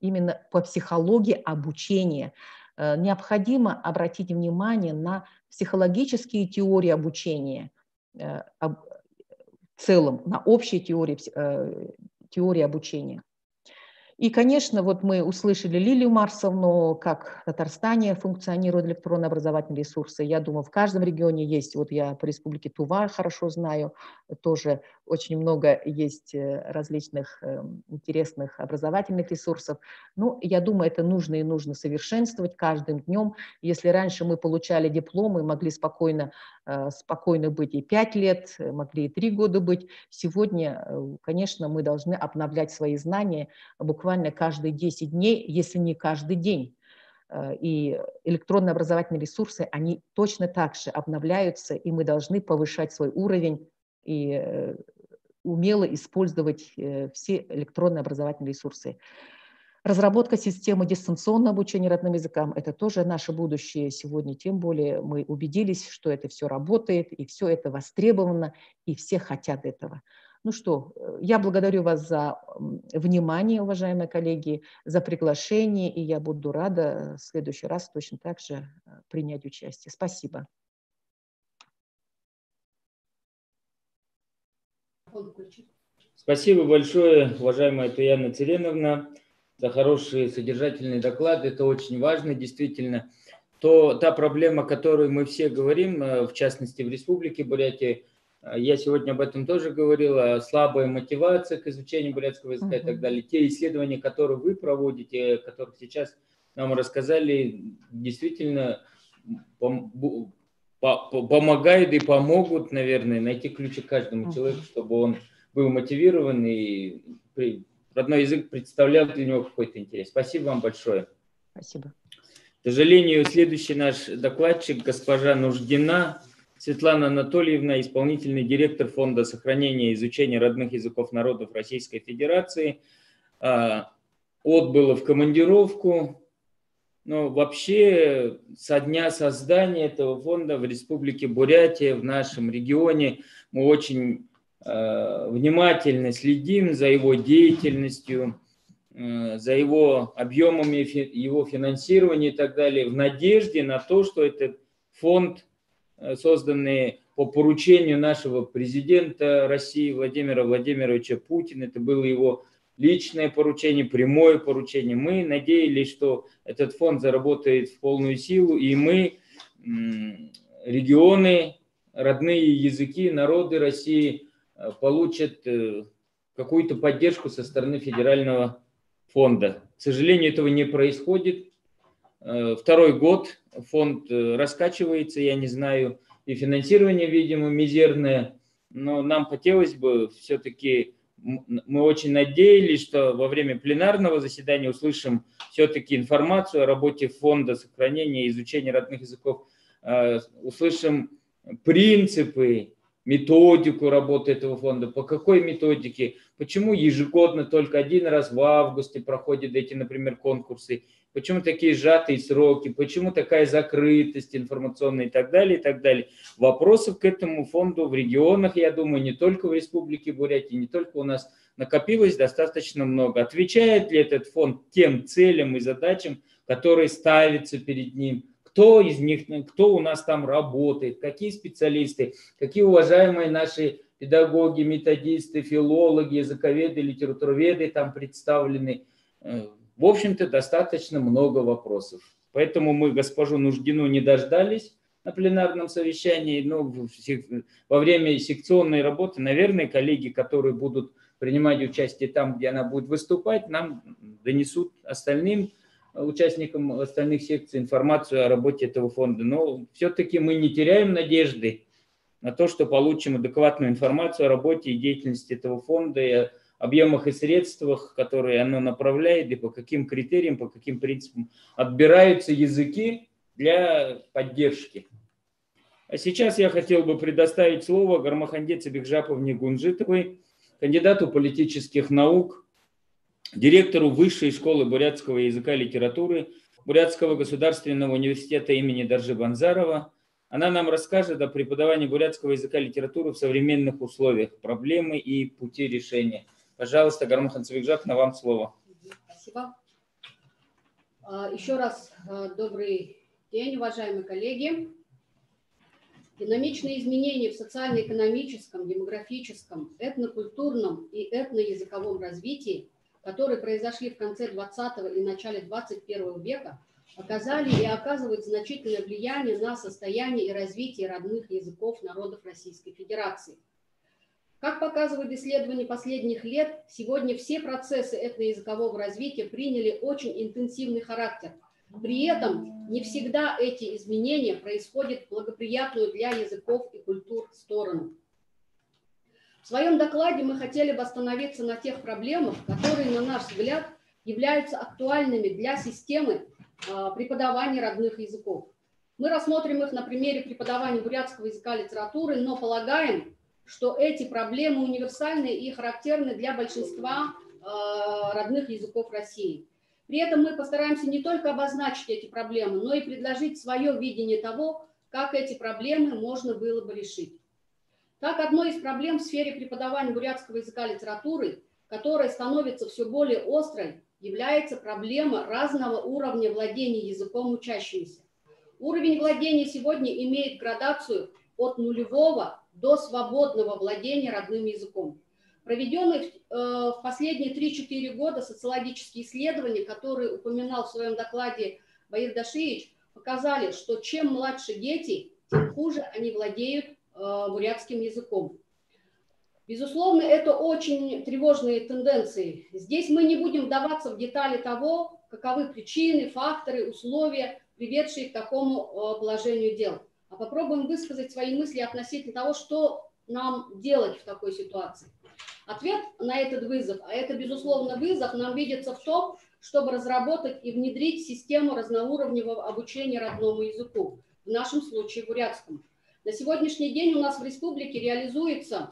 S11: именно по психологии обучения. Необходимо обратить внимание на психологические теории обучения, в целом, на общие теории обучения. И, конечно, вот мы услышали Лилию Марсовну, как в Татарстане функционируют электронные образовательные ресурсы. Я думаю, в каждом регионе есть. Вот я по республике Тува хорошо знаю, тоже очень много есть различных интересных образовательных ресурсов. Ну, я думаю, это нужно и нужно совершенствовать каждым днем. Если раньше мы получали дипломы, могли спокойно быть и 5 лет, могли и 3 года быть, сегодня, конечно, мы должны обновлять свои знания буквально каждые 10 дней, если не каждый день. И электронные образовательные ресурсы, они точно так же обновляются, и мы должны повышать свой уровень и умело использовать все электронные образовательные ресурсы. Разработка системы дистанционного обучения родным языкам – это тоже наше будущее сегодня, тем более мы убедились, что это все работает, и все это востребовано, и все хотят этого. Ну что, я благодарю вас за внимание, уважаемые коллеги, за приглашение, и я буду рада в следующий раз точно так же принять участие. Спасибо.
S13: Спасибо большое, уважаемая Туяна Цыреновна, за хороший содержательный доклад. Это очень важно, действительно. Та проблема, о которой мы все говорим, в частности в Республике Бурятия, я сегодня об этом тоже говорила, слабая мотивация к изучению бурятского языка и так далее. Те исследования, которые вы проводите, о которых сейчас нам рассказали, действительно помогают и помогут, наверное, найти ключи каждому человеку, чтобы он был мотивирован и родной язык представлял для него какой-то интерес. Спасибо вам большое.
S11: Спасибо.
S13: К сожалению, следующий наш докладчик, госпожа Нуждина Светлана Анатольевна, исполнительный директор Фонда сохранения и изучения родных языков народов Российской Федерации, отбыла в командировку. Но вообще со дня создания этого фонда в Республике Бурятия, в нашем регионе, мы очень внимательно следим за его деятельностью, за его объемами, его финансирования и так далее, в надежде на то, что этот фонд, созданный по поручению нашего президента России Владимира Владимировича Путина, это было его личное поручение, прямое поручение. Мы надеялись, что этот фонд заработает в полную силу, и мы, регионы, родные языки, народы России получат какую-то поддержку со стороны федерального фонда. К сожалению, этого не происходит. Второй год фонд раскачивается, я не знаю, и финансирование, видимо, мизерное, но нам хотелось бы все-таки, мы очень надеялись, что во время пленарного заседания услышим все-таки информацию о работе фонда сохранения и изучения родных языков, услышим принципы, методику работы этого фонда, по какой методике, почему ежегодно только один раз в августе проходят эти, например, конкурсы, почему такие сжатые сроки, почему такая закрытость информационная и так далее, и так далее. Вопросов к этому фонду в регионах, я думаю, не только в Республике Бурятия, не только у нас накопилось достаточно много. Отвечает ли этот фонд тем целям и задачам, которые ставятся перед ним? Кто из них, кто у нас там работает, какие специалисты, какие уважаемые наши педагоги, методисты, филологи, языковеды, литературоведы там представлены. В общем-то, достаточно много вопросов. Поэтому мы госпожу Нуждину не дождались на пленарном совещании, но во время секционной работы, наверное, коллеги, которые будут принимать участие там, где она будет выступать, нам донесут остальным участникам остальных секций информацию о работе этого фонда. Но все-таки мы не теряем надежды на то, что получим адекватную информацию о работе и деятельности этого фонда, и о объемах и средствах, которые оно направляет, и по каким критериям, по каким принципам отбираются языки для поддержки. А сейчас я хотел бы предоставить слово Гармаханде Цыбекжаповне Гунжитовой, кандидату политических наук, директору Высшей школы бурятского языка и литературы Бурятского государственного университета имени Даржи Банзарова. Она нам расскажет о преподавании бурятского языка и литературы в современных условиях, проблемы и пути решения. Пожалуйста, Гармахан Цыбекжаповна, вам слово.
S1: Спасибо. Еще раз добрый день, уважаемые коллеги. Динамичные изменения в социально-экономическом, демографическом, этнокультурном и этноязыковом развитии, которые произошли в конце 20-го и начале 21 века, оказали и оказывают значительное влияние на состояние и развитие родных языков народов Российской Федерации. Как показывают исследования последних лет, сегодня все процессы этноязыкового развития приняли очень интенсивный характер. При этом не всегда эти изменения происходят в благоприятную для языков и культур сторону. В своем докладе мы хотели бы остановиться на тех проблемах, которые, на наш взгляд, являются актуальными для системы преподавания родных языков. Мы рассмотрим их на примере преподавания бурятского языка и литературы, но полагаем, что эти проблемы универсальны и характерны для большинства родных языков России. При этом мы постараемся не только обозначить эти проблемы, но и предложить свое видение того, как эти проблемы можно было бы решить. Так, одной из проблем в сфере преподавания бурятского языка и литературы, которая становится все более острой, является проблема разного уровня владения языком учащимися. Уровень владения сегодня имеет градацию от нулевого до свободного владения родным языком. Проведенные в последние 3-4 года социологические исследования, которые упоминал в своем докладе Баир Дашиевич, показали, что чем младше дети, тем хуже они владеют бурятским языком. Безусловно, это очень тревожные тенденции. Здесь мы не будем вдаваться в детали того, каковы причины, факторы, условия, приведшие к такому положению дел. А попробуем высказать свои мысли относительно того, что нам делать в такой ситуации. Ответ на этот вызов, а это, безусловно, вызов, нам видится в том, чтобы разработать и внедрить систему разноуровневого обучения родному языку, в нашем случае бурятскому. На сегодняшний день у нас в республике реализуется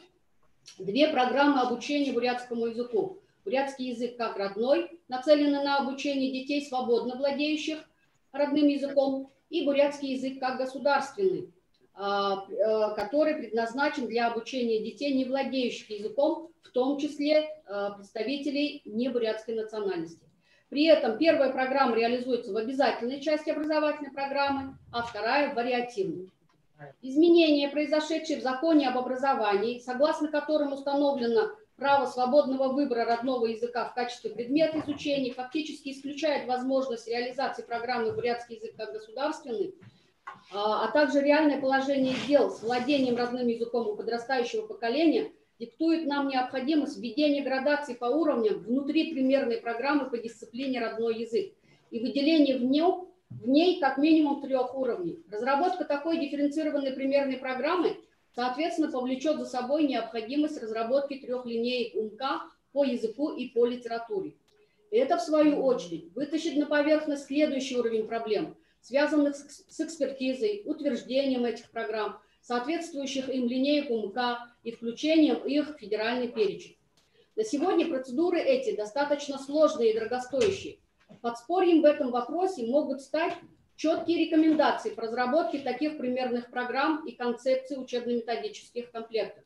S1: 2 программы обучения бурятскому языку. Бурятский язык как родной, нацеленный на обучение детей, свободно владеющих родным языком, и бурятский язык как государственный, который предназначен для обучения детей, не владеющих языком, в том числе представителей небурятской национальности. При этом первая программа реализуется в обязательной части образовательной программы, а вторая в вариативной. Изменения, произошедшие в законе об образовании, согласно которым установлено право свободного выбора родного языка в качестве предмета изучения, фактически исключает возможность реализации программы «Бурятский язык как государственный», а также реальное положение дел с владением родным языком у подрастающего поколения диктует нам необходимость введения градаций по уровням внутри примерной программы по дисциплине «Родной язык» и выделения в ней как минимум 3 уровней. Разработка такой дифференцированной примерной программы, соответственно, повлечет за собой необходимость разработки 3 линеек УМК по языку и по литературе. Это, в свою очередь, вытащит на поверхность следующий уровень проблем, связанных с экспертизой, утверждением этих программ, соответствующих им линеек УМК и включением их в федеральный перечень. На сегодня процедуры эти достаточно сложные и дорогостоящие. Подспорьем в этом вопросе могут стать четкие рекомендации по разработке таких примерных программ и концепций учебно-методических комплектов,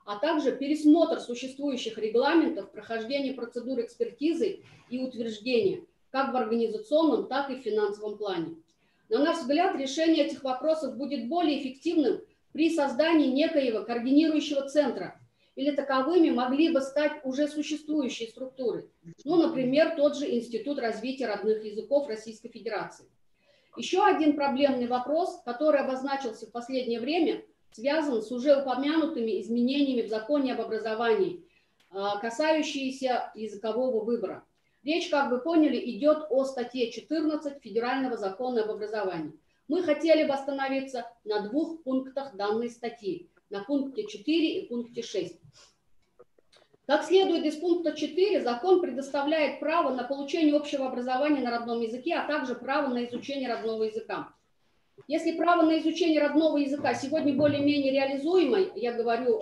S1: а также пересмотр существующих регламентов прохождения процедур экспертизы и утверждения как в организационном, так и в финансовом плане. На наш взгляд, решение этих вопросов будет более эффективным при создании некоего координирующего центра, или таковыми могли бы стать уже существующие структуры, ну, например, тот же Институт развития родных языков Российской Федерации. Еще один проблемный вопрос, который обозначился в последнее время, связан с уже упомянутыми изменениями в законе об образовании, касающиеся языкового выбора. Речь, как вы поняли, идет о статье 14 Федерального закона об образовании. Мы хотели бы остановиться на 2 пунктах данной статьи, на пункте 4 и пункте 6. Как следует из пункта 4, закон предоставляет право на получение общего образования на родном языке, а также право на изучение родного языка. Если право на изучение родного языка сегодня более-менее реализуемо, я говорю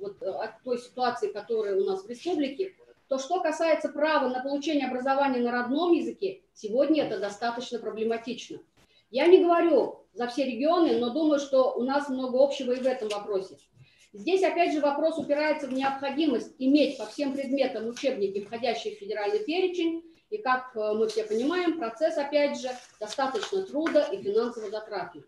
S1: вот о той ситуации, которая у нас в республике, то что касается права на получение образования на родном языке, сегодня это достаточно проблематично. Я не говорю за все регионы, но думаю, что у нас много общего и в этом вопросе. Здесь, опять же, вопрос упирается в необходимость иметь по всем предметам учебники, входящие в федеральный перечень. И, как мы все понимаем, процесс, опять же, достаточно трудо и финансово затратный.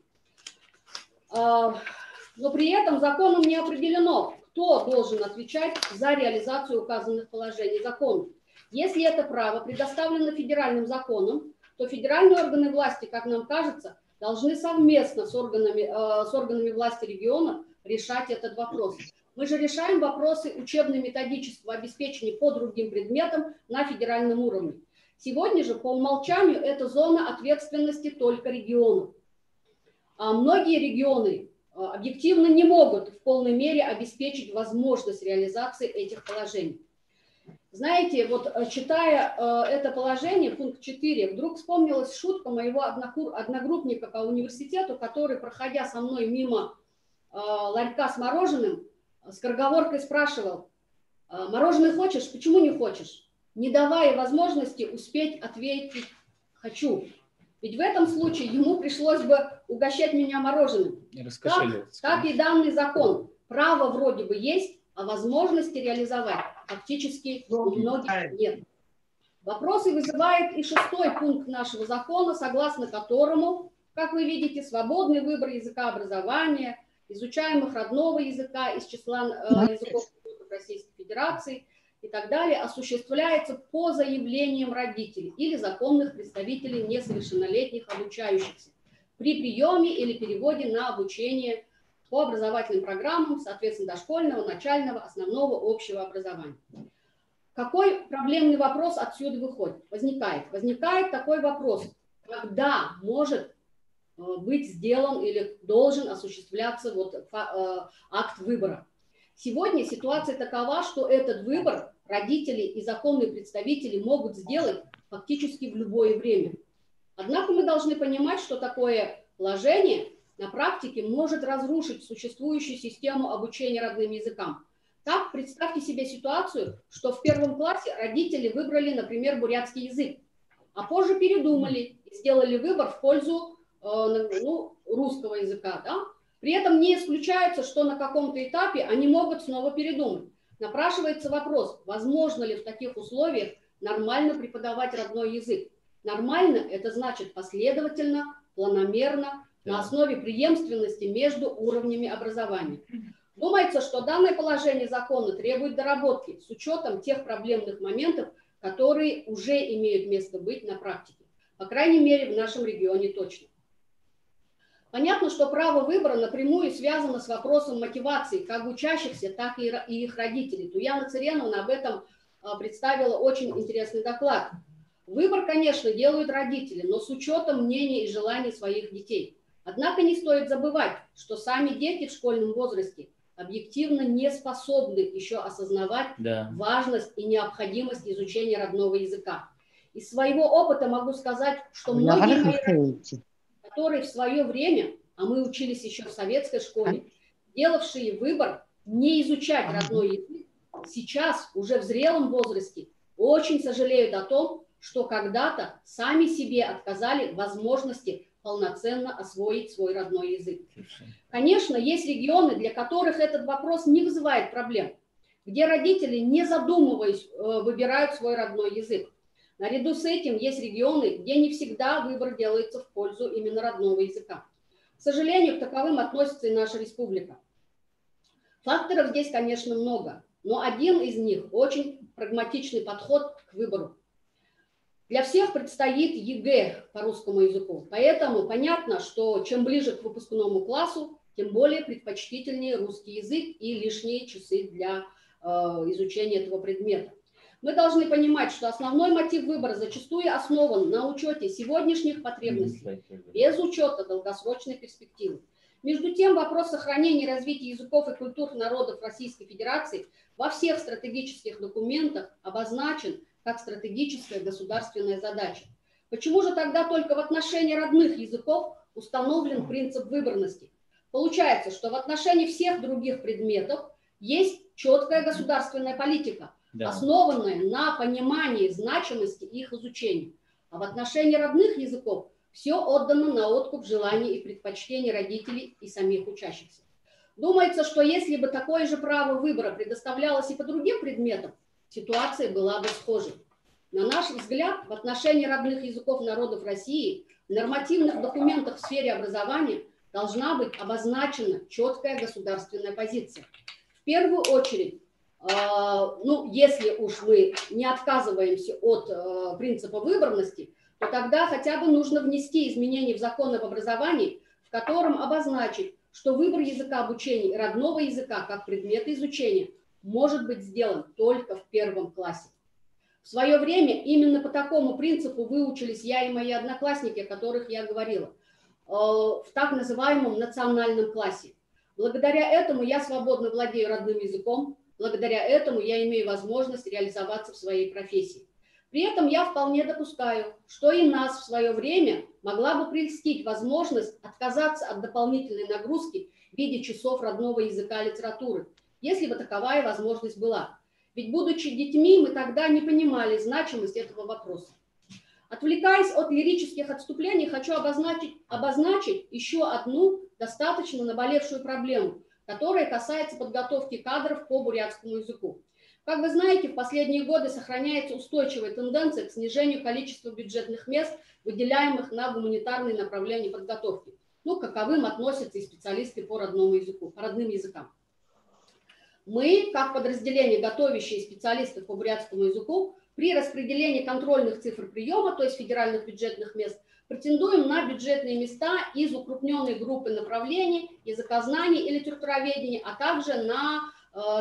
S1: Но при этом законом не определено, кто должен отвечать за реализацию указанных положений закона. Если это право предоставлено федеральным законом, то федеральные органы власти, как нам кажется, должны совместно с органами власти регионов решать этот вопрос. Мы же решаем вопросы учебно-методического обеспечения по другим предметам на федеральном уровне. Сегодня же по умолчанию это зона ответственности только регионов. А многие регионы объективно не могут в полной мере обеспечить возможность реализации этих положений. Знаете, вот читая это положение, пункт 4, вдруг вспомнилась шутка моего одногруппника по университету, который, проходя со мной мимо ларька с мороженым, скороговоркой спрашивал: «Мороженое хочешь? Почему не хочешь?» Не давая возможности успеть ответить «хочу». Ведь в этом случае ему пришлось бы угощать меня мороженым. Так и данный закон. Право вроде бы есть, а возможности реализовать фактически у многих нет. Вопросы вызывает и 6-й пункт нашего закона, согласно которому, как вы видите, свободный выбор языка образования, изучаемых родного языка из числа языков Российской Федерации и так далее осуществляется по заявлениям родителей или законных представителей несовершеннолетних обучающихся при приеме или переводе на обучение по образовательным программам, соответственно, дошкольного, начального, основного, общего образования. Какой проблемный вопрос отсюда выходит? Возникает такой вопрос: когда может быть сделан или должен осуществляться акт выбора? Сегодня ситуация такова, что этот выбор родители и законные представители могут сделать фактически в любое время. Однако мы должны понимать, что такое положение на практике может разрушить существующую систему обучения родным языкам. Так, представьте себе ситуацию, что в 1 классе родители выбрали, например, бурятский язык, а позже передумали и сделали выбор в пользу русского языка. Да? При этом не исключается, что на каком-то этапе они могут снова передумать. Напрашивается вопрос, возможно ли в таких условиях нормально преподавать родной язык. Нормально – это значит последовательно, планомерно, на основе преемственности между уровнями образования. Думается, что данное положение закона требует доработки с учетом тех проблемных моментов, которые уже имеют место быть на практике. По крайней мере, в нашем регионе точно. Понятно, что право выбора напрямую связано с вопросом мотивации как учащихся, так и их родителей. Туяна Цыреновна об этом представила очень интересный доклад. Выбор, конечно, делают родители, но с учетом мнений и желаний своих детей. Однако не стоит забывать, что сами дети в школьном возрасте объективно не способны еще осознавать важность и необходимость изучения родного языка. Из своего опыта могу сказать, что многие мои родители, которые в свое время, а мы учились еще в советской школе, делавшие выбор не изучать родной язык, сейчас, уже в зрелом возрасте, очень сожалеют о том, что когда-то сами себе отказали в возможности полноценно освоить свой родной язык. Конечно, есть регионы, для которых этот вопрос не вызывает проблем, где родители, не задумываясь, выбирают свой родной язык. Наряду с этим есть регионы, где не всегда выбор делается в пользу именно родного языка. К сожалению, к таковым относится и наша республика. Факторов здесь, конечно, много, но один из них – очень прагматичный подход к выбору. Для всех предстоит ЕГЭ по русскому языку, поэтому понятно, что чем ближе к выпускному классу, тем более предпочтительнее русский язык и лишние часы для изучения этого предмета. Мы должны понимать, что основной мотив выбора зачастую основан на учете сегодняшних потребностей, без учета долгосрочной перспективы. Между тем, вопрос сохранения и развития языков и культур народов Российской Федерации во всех стратегических документах обозначен как стратегическая государственная задача. Почему же тогда только в отношении родных языков установлен принцип выборности? Получается, что в отношении всех других предметов есть четкая государственная политика, основанная на понимании значимости их изучения. А в отношении родных языков все отдано на откуп желаний и предпочтений родителей и самих учащихся. Думается, что если бы такое же право выбора предоставлялось и по другим предметам, ситуация была бы схожей. На наш взгляд, в отношении родных языков народов России в нормативных документах в сфере образования должна быть обозначена четкая государственная позиция. В первую очередь, если уж мы не отказываемся от принципа выборности, то тогда хотя бы нужно внести изменения в закон об образовании, в котором обозначить, что выбор языка обучения и родного языка как предмета изучения может быть сделан только в 1 классе. В свое время именно по такому принципу выучились я и мои одноклассники, о которых я говорила, в так называемом национальном классе. Благодаря этому я свободно владею родным языком, благодаря этому я имею возможность реализоваться в своей профессии. При этом я вполне допускаю, что и нас в свое время могла бы прельстить возможность отказаться от дополнительной нагрузки в виде часов родного языка и литературы, если бы таковая возможность была. Ведь, будучи детьми, мы тогда не понимали значимость этого вопроса. Отвлекаясь от лирических отступлений, хочу обозначить еще одну достаточно наболевшую проблему, которая касается подготовки кадров по бурятскому языку. Как вы знаете, в последние годы сохраняется устойчивая тенденция к снижению количества бюджетных мест, выделяемых на гуманитарные направления подготовки. Ну, каковым относятся и специалисты по родному языку, по родным языкам. Мы, как подразделение, готовящие специалистов по бурятскому языку, при распределении контрольных цифр приема, то есть федеральных бюджетных мест, претендуем на бюджетные места из укрупненной группы направлений языкознания и литературоведения, а также на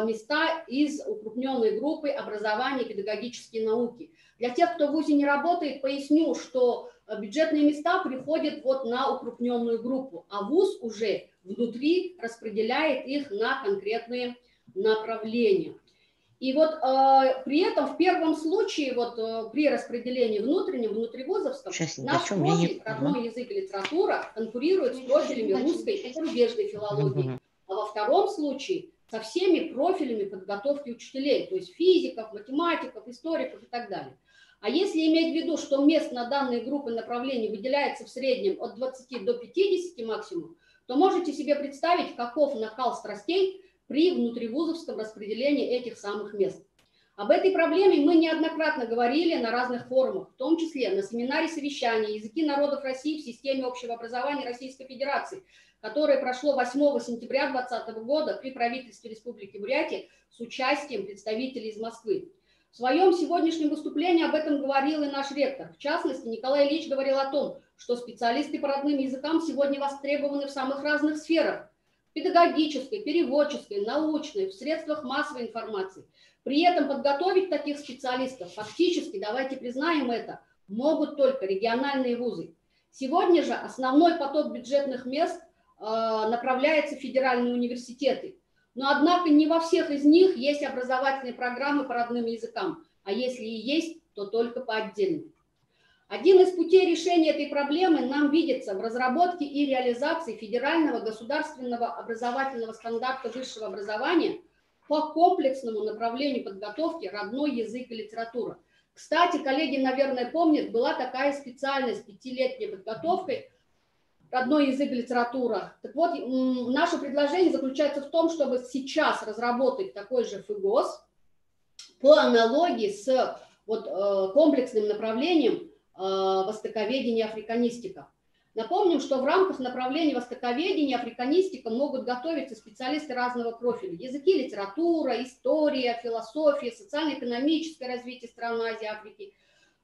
S1: места из укрупненной группы образования и педагогические науки. Для тех, кто в ВУЗе не работает, поясню, что бюджетные места приходят вот на укрупненную группу, а ВУЗ уже внутри распределяет их на конкретные направления. И вот при этом в первом случае, вот при распределении внутреннем, внутривузовском, наш профиль, родной язык и литература, конкурирует с профилями русской и зарубежной филологии. А во втором случае со всеми профилями подготовки учителей, то есть физиков, математиков, историков и так далее. А если иметь в виду, что мест на данной группе направлений выделяется в среднем от 20 до 50 максимум, то можете себе представить, каков накал страстей при внутривузовском распределении этих самых мест. Об этой проблеме мы неоднократно говорили на разных форумах, в том числе на семинаре совещания «Языки народов России в системе общего образования Российской Федерации», которое прошло 8 сентября 2020 года при правительстве Республики Бурятия с участием представителей из Москвы. В своем сегодняшнем выступлении об этом говорил и наш ректор. В частности, Николай Ильич говорил о том, что специалисты по родным языкам сегодня востребованы в самых разных сферах: педагогической, переводческой, научной, в средствах массовой информации. При этом подготовить таких специалистов фактически, давайте признаем это, могут только региональные вузы. Сегодня же основной поток бюджетных мест направляется в федеральные университеты. Но, однако, не во всех из них есть образовательные программы по родным языкам, а если и есть, то только по отдельным. Один из путей решения этой проблемы нам видится в разработке и реализации федерального государственного образовательного стандарта высшего образования по комплексному направлению подготовки родной язык и литература. Кстати, коллеги, наверное, помнят, была такая специальность 5-летней подготовкой родной язык и литература. Так вот, наше предложение заключается в том, чтобы сейчас разработать такой же ФГОС по аналогии с комплексным направлением востоковедения и африканистика. Напомним, что в рамках направления востоковедения и африканистика могут готовиться специалисты разного профиля: языки, литература, история, философия, социально-экономическое развитие стран Азии, Африки.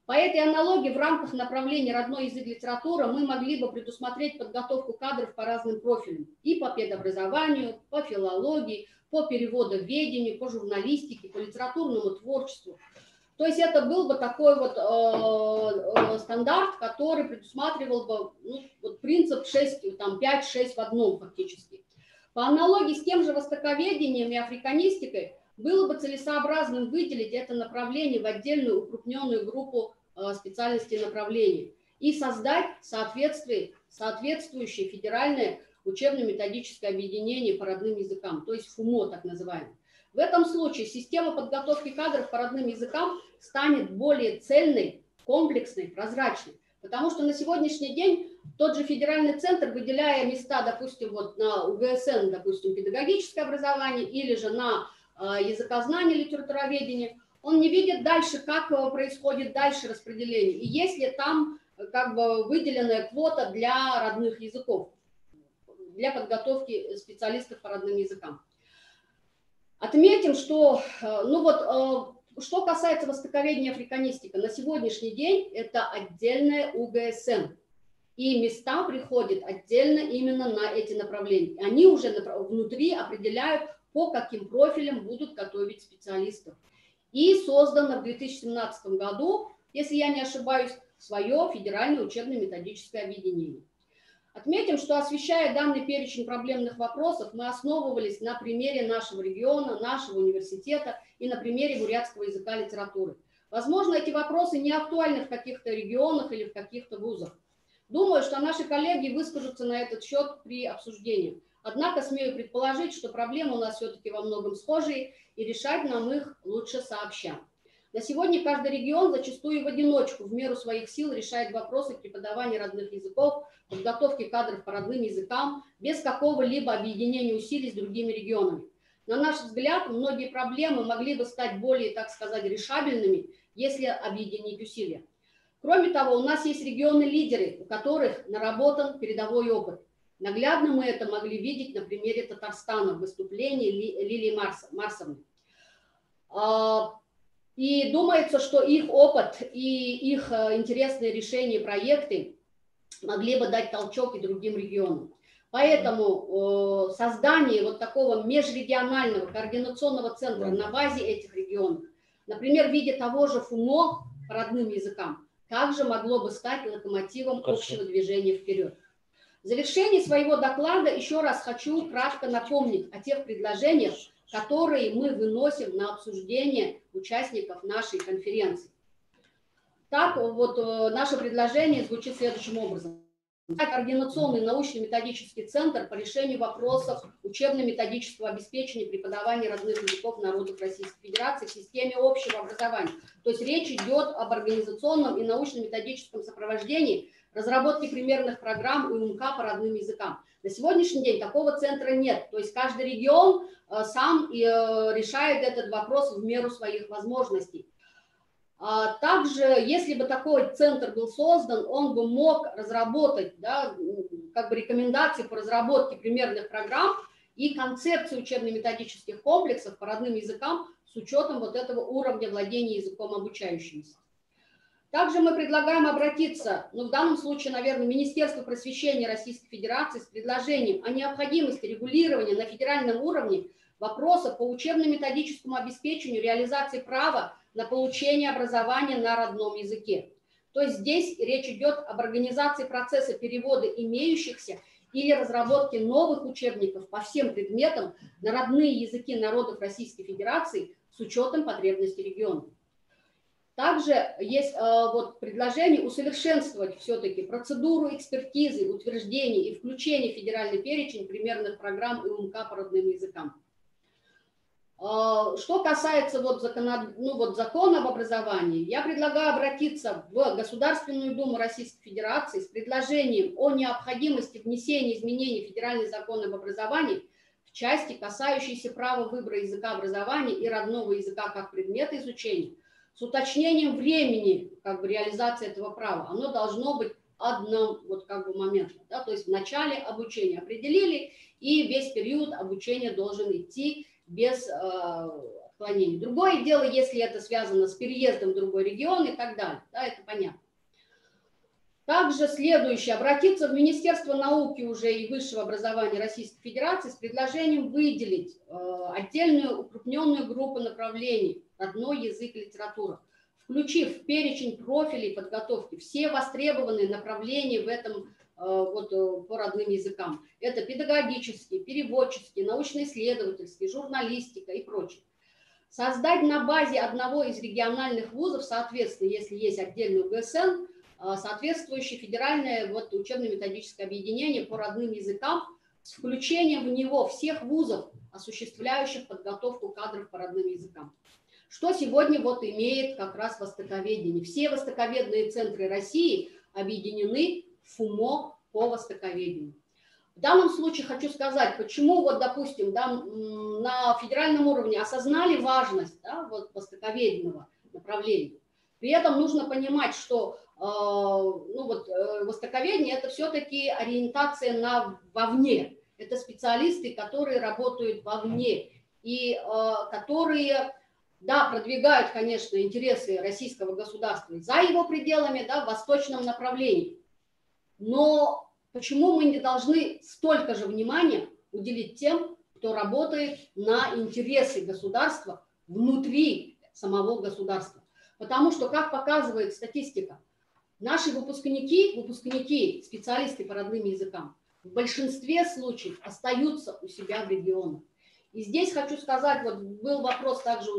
S1: По этой аналогии в рамках направления родной язык, литература мы могли бы предусмотреть подготовку кадров по разным профилям: и по педобразованию, по филологии, по переводоведению, по журналистике, по литературному творчеству. То есть это был бы такой стандарт, который предусматривал бы принцип 5-6 в одном фактически. По аналогии с тем же востоковедением и африканистикой было бы целесообразным выделить это направление в отдельную укрупненную группу специальностей и направлений и создать соответствующее федеральное учебно-методическое объединение по родным языкам, то есть ФУМО так называемое. В этом случае система подготовки кадров по родным языкам станет более цельной, комплексной, прозрачной. Потому что на сегодняшний день тот же федеральный центр, выделяя места, допустим, на УГСН, допустим, педагогическое образование или же на языкознание, литературоведение, он не видит дальше, как происходит дальше распределение. И есть ли там выделенная квота для родных языков, для подготовки специалистов по родным языкам. Отметим, что, что касается востоковедения и африканистика, на сегодняшний день это отдельная УГСН. И места приходят отдельно именно на эти направления. Они уже внутри определяют, по каким профилям будут готовить специалистов. И создано в 2017 году, если я не ошибаюсь, свое федеральное учебно-методическое объединение. Отметим, что, освещая данный перечень проблемных вопросов, мы основывались на примере нашего региона, нашего университета и на примере бурятского языка и литературы. Возможно, эти вопросы не актуальны в каких-то регионах или в каких-то вузах. Думаю, что наши коллеги выскажутся на этот счет при обсуждении. Однако смею предположить, что проблемы у нас все-таки во многом схожие, и решать нам их лучше сообща. На сегодня каждый регион зачастую в одиночку, в меру своих сил, решает вопросы преподавания родных языков, подготовки кадров по родным языкам, без какого-либо объединения усилий с другими регионами. На наш взгляд, многие проблемы могли бы стать более, так сказать, решабельными, если объединить усилия. Кроме того, у нас есть регионы-лидеры, у которых наработан передовой опыт. Наглядно мы это могли видеть на примере Татарстана в выступлении Лилии Марсовны. И думается, что их опыт и их интересные решения и проекты могли бы дать толчок и другим регионам. Поэтому создание вот такого межрегионального координационного центра на базе этих регионов, например, в виде того же ФУМО по родным языкам, также могло бы стать локомотивом общего движения вперед. В завершении своего доклада еще раз хочу кратко напомнить о тех предложениях, которые мы выносим на обсуждение участников нашей конференции. Так вот, наше предложение звучит следующим образом. Координационный научно-методический центр по решению вопросов учебно-методического обеспечения преподавания родных языков народов Российской Федерации в системе общего образования. То есть речь идет об организационном и научно-методическом сопровождении разработки примерных программ УМК по родным языкам. На сегодняшний день такого центра нет. То есть каждый регион сам решает этот вопрос в меру своих возможностей. Также, если бы такой центр был создан, он бы мог разработать, да, как бы рекомендации по разработке примерных программ и концепции учебно-методических комплексов по родным языкам с учетом вот этого уровня владения языком обучающимся. Также мы предлагаем обратиться, в данном случае, наверное, Министерство просвещения Российской Федерации с предложением о необходимости регулирования на федеральном уровне вопросов по учебно-методическому обеспечению реализации права на получение образования на родном языке. То есть здесь речь идет об организации процесса перевода имеющихся или разработки новых учебников по всем предметам на родные языки народов Российской Федерации с учетом потребностей региона. Также есть вот предложение усовершенствовать все-таки процедуру экспертизы, утверждения и включения в федеральный перечень примерных программ и УМК по родным языкам. Что касается закона об образовании, я предлагаю обратиться в Государственную Думу Российской Федерации с предложением о необходимости внесения изменений в Федеральный закон об образовании в части, касающейся права выбора языка образования и родного языка как предмета изучения, с уточнением времени реализации этого права. Оно должно быть одном моментом, да, то есть в начале обучения определили, и весь период обучения должен идти без отклонений. Другое дело, если это связано с переездом в другой регион и так далее, да, это понятно. Также следующее, обратиться в Министерство науки уже и высшего образования Российской Федерации с предложением выделить отдельную укрупненную группу направлений родной язык и литература, включив в перечень профилей подготовки все востребованные направления в этом по родным языкам. Это педагогические, переводческие, научно-исследовательские, журналистика и прочее. Создать на базе одного из региональных вузов, соответственно, если есть отдельный УГСН, соответствующее федеральное учебно-методическое объединение по родным языкам с включением в него всех вузов, осуществляющих подготовку кадров по родным языкам. Что сегодня имеет как раз востоковедение. Все востоковедные центры России объединены в ФУМО по востоковедению. В данном случае хочу сказать, почему, допустим, на федеральном уровне осознали важность востоковеденного направления. При этом нужно понимать, что востоковедение – это все-таки ориентация вовне. Это специалисты, которые работают вовне и которые, да, продвигают, конечно, интересы российского государства за его пределами, да, в восточном направлении. Но почему мы не должны столько же внимания уделить тем, кто работает на интересы государства внутри самого государства? Потому что, как показывает статистика, наши выпускники, специалисты по родным языкам, в большинстве случаев остаются у себя в регионах. И здесь хочу сказать, вот был вопрос также,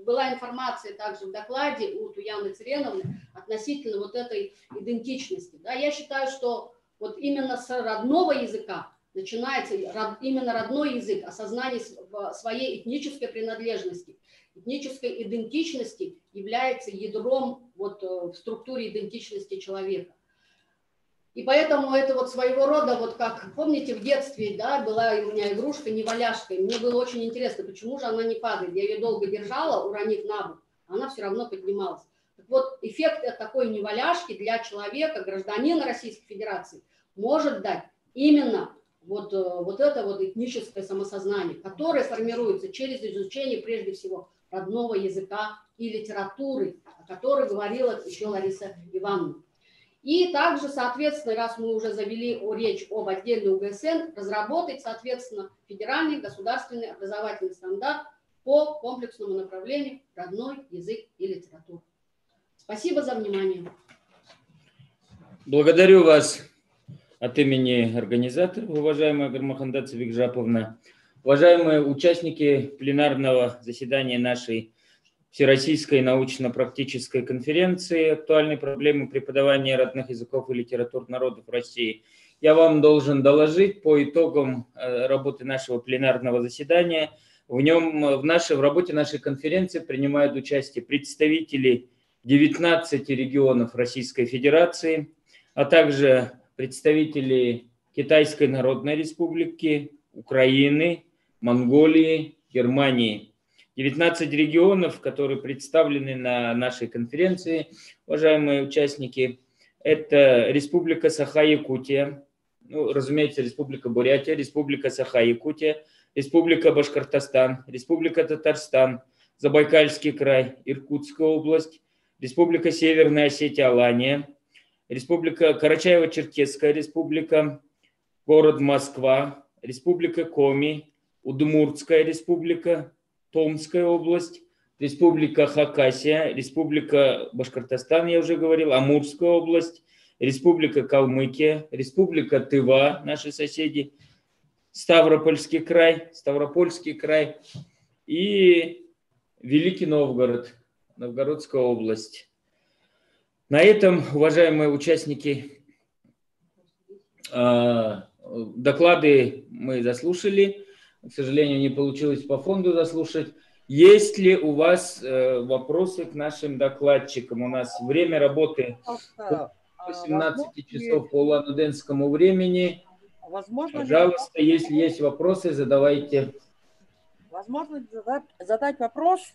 S1: была информация также в докладе у Туяны Цыреновны относительно вот этой идентичности. Да, я считаю, что вот именно с родного языка начинается именно родной язык, осознание своей этнической принадлежности, этнической идентичности является ядром вот в структуре идентичности человека. И поэтому это вот своего рода, вот как, помните, в детстве, да, была у меня игрушка неваляшка, и мне было очень интересно, почему же она не падает. Я ее долго держала, уронив на бок, она все равно поднималась. Так вот, эффект такой неваляшки для человека, гражданина Российской Федерации, может дать именно вот это вот этническое самосознание, которое формируется через изучение, прежде всего, родного языка и литературы, о которой говорила еще Лариса Ивановна. И также, соответственно, раз мы уже завели речь об отдельной УГСН, разработать, соответственно, федеральный государственный образовательный стандарт по комплексному направлению родной язык и литература. Спасибо за внимание.
S13: Благодарю вас от имени организаторов, уважаемая Гармаханда Цивикжаповна, уважаемые участники пленарного заседания нашей Всероссийской научно-практической конференции «Актуальные проблемы преподавания родных языков и литератур народов России». Я вам должен доложить по итогам работы нашего пленарного заседания. В работе нашей конференции принимают участие представители 19 регионов Российской Федерации, а также представители Китайской Народной Республики, Украины, Монголии, Германии. 19 регионов, которые представлены на нашей конференции, уважаемые участники, это Республика Саха-Якутия, ну, разумеется, Республика Бурятия, Республика Саха-Якутия, Республика Башкортостан, Республика Татарстан, Забайкальский край, Иркутская область, Республика Северная Осетия-Алания, Республика Карачаево-Черкесская республика, город Москва, Республика Коми, Удмуртская республика, Томская область, Республика Хакасия, Республика Башкортостан, я уже говорил, Амурская область, Республика Калмыкия, Республика Тыва, наши соседи, Ставропольский край и Великий Новгород, Новгородская область. На этом, уважаемые участники, доклады мы заслушали. К сожалению, не получилось по фонду заслушать. Есть ли у вас вопросы к нашим докладчикам? У нас время работы 18 часов по улан-удэнскому времени. Пожалуйста, если есть вопросы, задавайте.
S7: Возможно задать вопрос?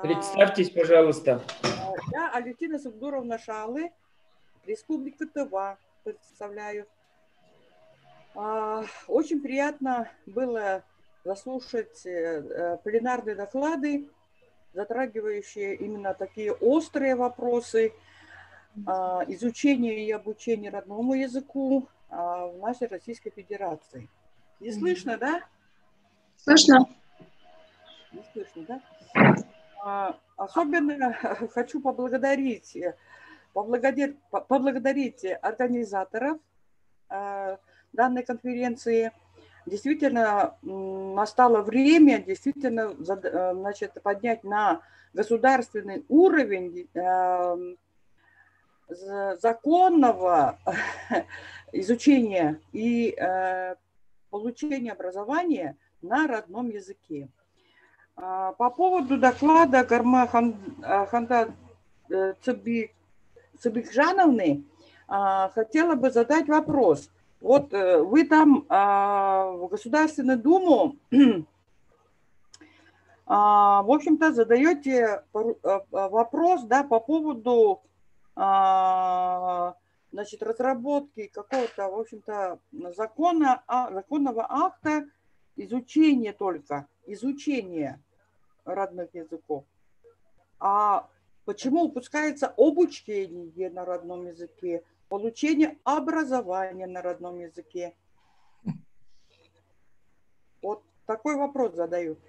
S13: Представьтесь, пожалуйста.
S7: Я Алевтина Сабдуровна Шалы, Республика Тыва, представляю. Очень приятно было заслушать пленарные доклады, затрагивающие именно такие острые вопросы изучения и обучения родному языку в нашей Российской Федерации. Не слышно, да?
S8: Слышно.
S7: Не слышно, да? Особенно хочу поблагодарить организаторов данной конференции. Действительно, настало время поднять на государственный уровень законного изучения и получения образования на родном языке. По поводу доклада Гармаханда Цивикжановны хотела бы задать вопрос. Вот вы там в Государственную Думу, в общем-то, задаете вопрос, да, по поводу разработки какого-то, в общем-то, законного акта изучения родных языков. А почему упускается обучение на родном языке? получение образования на родном языке. Вот такой вопрос задают.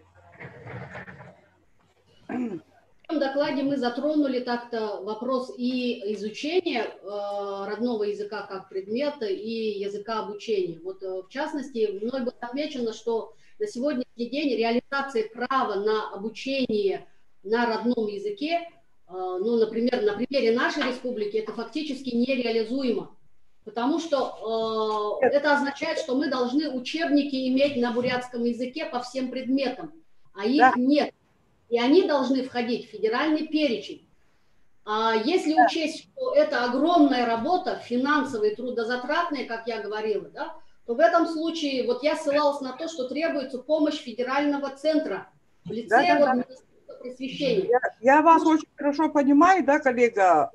S1: В этом докладе мы затронули так-то вопрос и изучения родного языка как предмета, и языка обучения. Вот в частности, мной было отмечено, что на сегодняшний день реализация права на обучение на родном языке, ну, например, на примере нашей республики, это фактически нереализуемо. Потому что это означает, что мы должны учебники иметь на бурятском языке по всем предметам, а их нет. И они должны входить в федеральный перечень. А если учесть, что это огромная работа, финансовая, трудозатратная, как я говорила, да, то в этом случае вот я ссылалась на то, что требуется помощь федерального центра в лице Министерства просвещения.
S7: Я вас очень хорошо понимаю, да, коллега.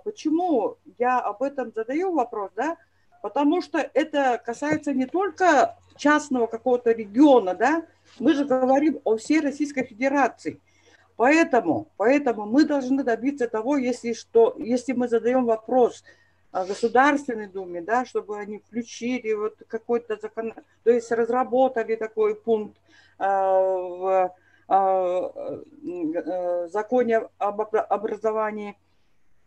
S7: Почему я об этом задаю вопрос, да? Потому что это касается не только частного какого-то региона, да, мы же говорим о всей Российской Федерации. Поэтому мы должны добиться того, если мы задаем вопрос Государственной Думе, да, чтобы они включили вот какой-то закон, то есть разработали такой пункт в законе об образовании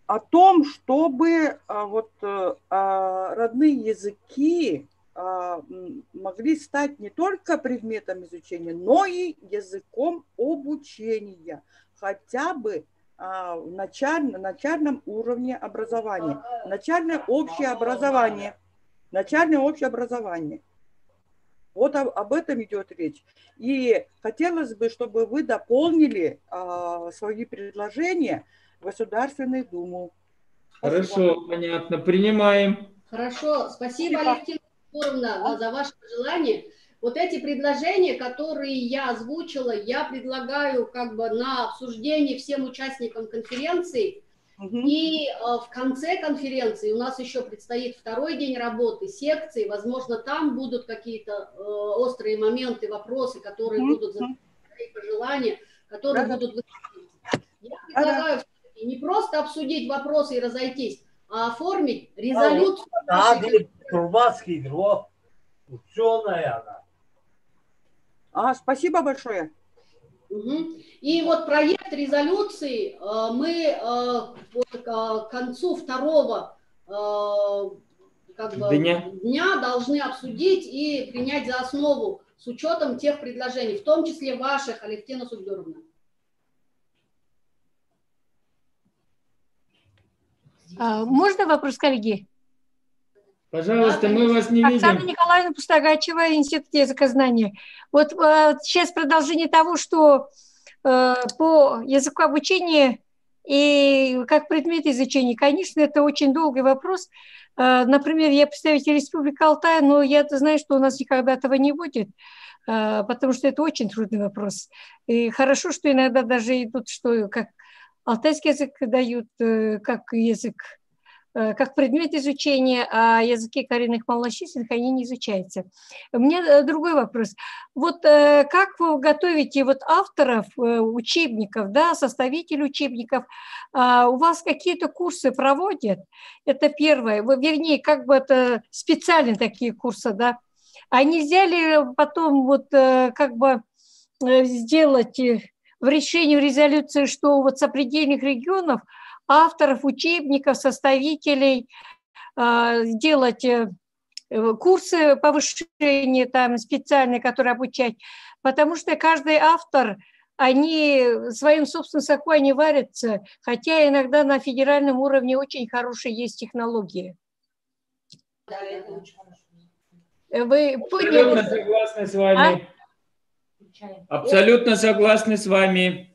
S7: о том, чтобы вот родные языки могли стать не только предметом изучения, но и языком обучения, хотя бы в начальном уровне образования. Начальное общее образование. Вот об этом идет речь. И хотелось бы, чтобы вы дополнили свои предложения в Государственную Думу.
S13: Хорошо, понятно, принимаем.
S1: Хорошо, спасибо, Алевтина Егоровна, за ваше пожелание. Вот эти предложения, которые я озвучила, я предлагаю как бы на обсуждение всем участникам конференции. И в конце конференции у нас еще предстоит второй день работы, секции. Возможно, там будут какие-то острые моменты, вопросы, которые будут задавать пожелания, которые будут высказываться. Я предлагаю не просто обсудить вопросы и разойтись, а оформить резолюцию.
S7: Спасибо большое.
S1: И вот проект резолюции мы к концу второго дня должны обсудить и принять за основу с учетом тех предложений, в том числе ваших, Алевтина Субдюровна.
S9: Можно вопрос, коллеги?
S13: Пожалуйста, мы вас не видим.
S9: Оксана Николаевна Пустогачева, Институт языкознания. Вот сейчас продолжение того, что по языку обучения и как предмет изучения, конечно, это очень долгий вопрос. Например, я представитель Республики Алтай, но я знаю, что у нас никогда этого не будет, потому что это очень трудный вопрос. И хорошо, что иногда даже идут, что как алтайский язык дают, как язык, как предмет изучения, а языки коренных малочисленных, они не изучаются. У меня другой вопрос. Вот как вы готовите вот авторов учебников, да, составителей учебников? У вас какие-то курсы проводят? Это первое. Вернее, как бы это специальные такие курсы, да? А нельзя ли потом вот как бы сделать в решении в резолюции, что вот сопредельных регионов авторов учебников, составителей, делать курсы повышения там специальные, которые обучать, потому что каждый автор, они своим собственным соку они варятся, хотя иногда на федеральном уровне очень хорошие есть технологии. Вы
S13: абсолютно согласны с вами. Абсолютно согласны с вами.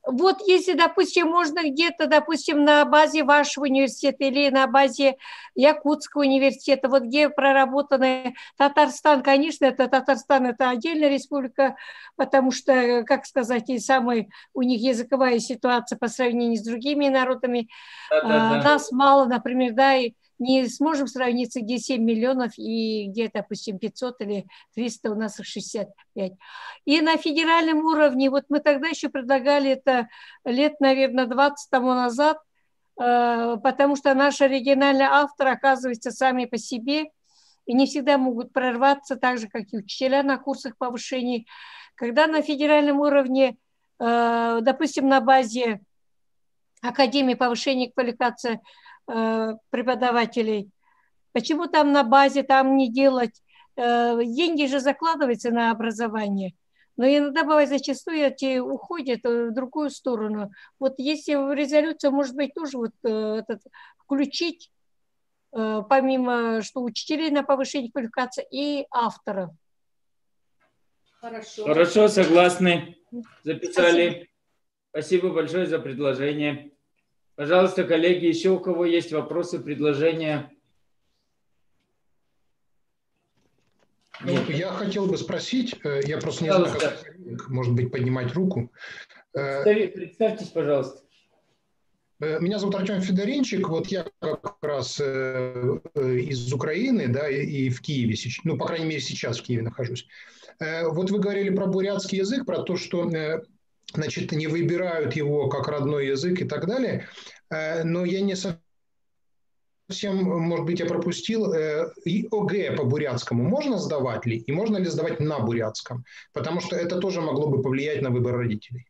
S9: Вот если, допустим, можно где-то, допустим, на базе вашего университета или на базе Якутского университета, вот где проработаны Татарстан, конечно, это Татарстан, это отдельная республика, потому что, как сказать, и самая у них языковая ситуация по сравнению с другими народами. Нас мало, например, да, и не сможем сравниться, где 7 миллионов и где, допустим, 500 или 300, у нас их 65. И на федеральном уровне, вот мы тогда еще предлагали это лет, наверное, 20 тому назад, потому что наши оригинальные авторы оказываются сами по себе и не всегда могут прорваться, так же, как и учителя на курсах повышений. Когда на федеральном уровне, допустим, на базе Академии повышения квалификации преподавателей, почему там на базе, там не делать? Деньги же закладываются на образование. Но иногда бывает, зачастую эти уходят в другую сторону. Вот если в резолюцию, может быть, тоже вот включить, помимо, что учителей на повышение квалификации и авторов.
S1: Хорошо.
S13: Хорошо, согласны. Записали. Спасибо большое за предложение. Пожалуйста, коллеги, еще у кого есть вопросы, предложения?
S14: Ну, я хотел бы спросить, я просто не знаю, как, может быть, поднимать руку.
S13: Представьтесь, пожалуйста.
S14: Меня зовут Артем Федоренчик, вот я как раз из Украины, да, и в Киеве, ну, по крайней мере, сейчас в Киеве нахожусь. Вот вы говорили про бурятский язык, про то, что, значит, не выбирают его как родной язык и так далее, но я не совсем, может быть, я пропустил, и ОГЭ по бурятскому можно сдавать ли, и можно ли сдавать на бурятском, потому что это тоже могло бы повлиять на выбор родителей.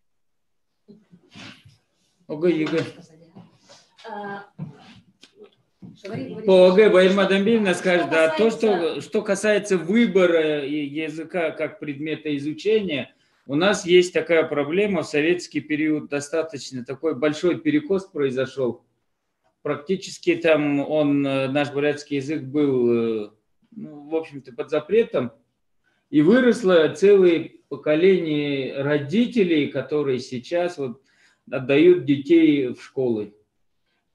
S13: ОГЭ, ЕГЭ. По ОГЭ Баирма Дамбиевна скажет, да, то, что касается выбора языка как предмета изучения, у нас есть такая проблема, в советский период достаточно такой большой перекос произошел. Практически там наш бурятский язык был, ну, в общем-то, под запретом, и выросло целое поколение родителей, которые сейчас вот отдают детей в школы.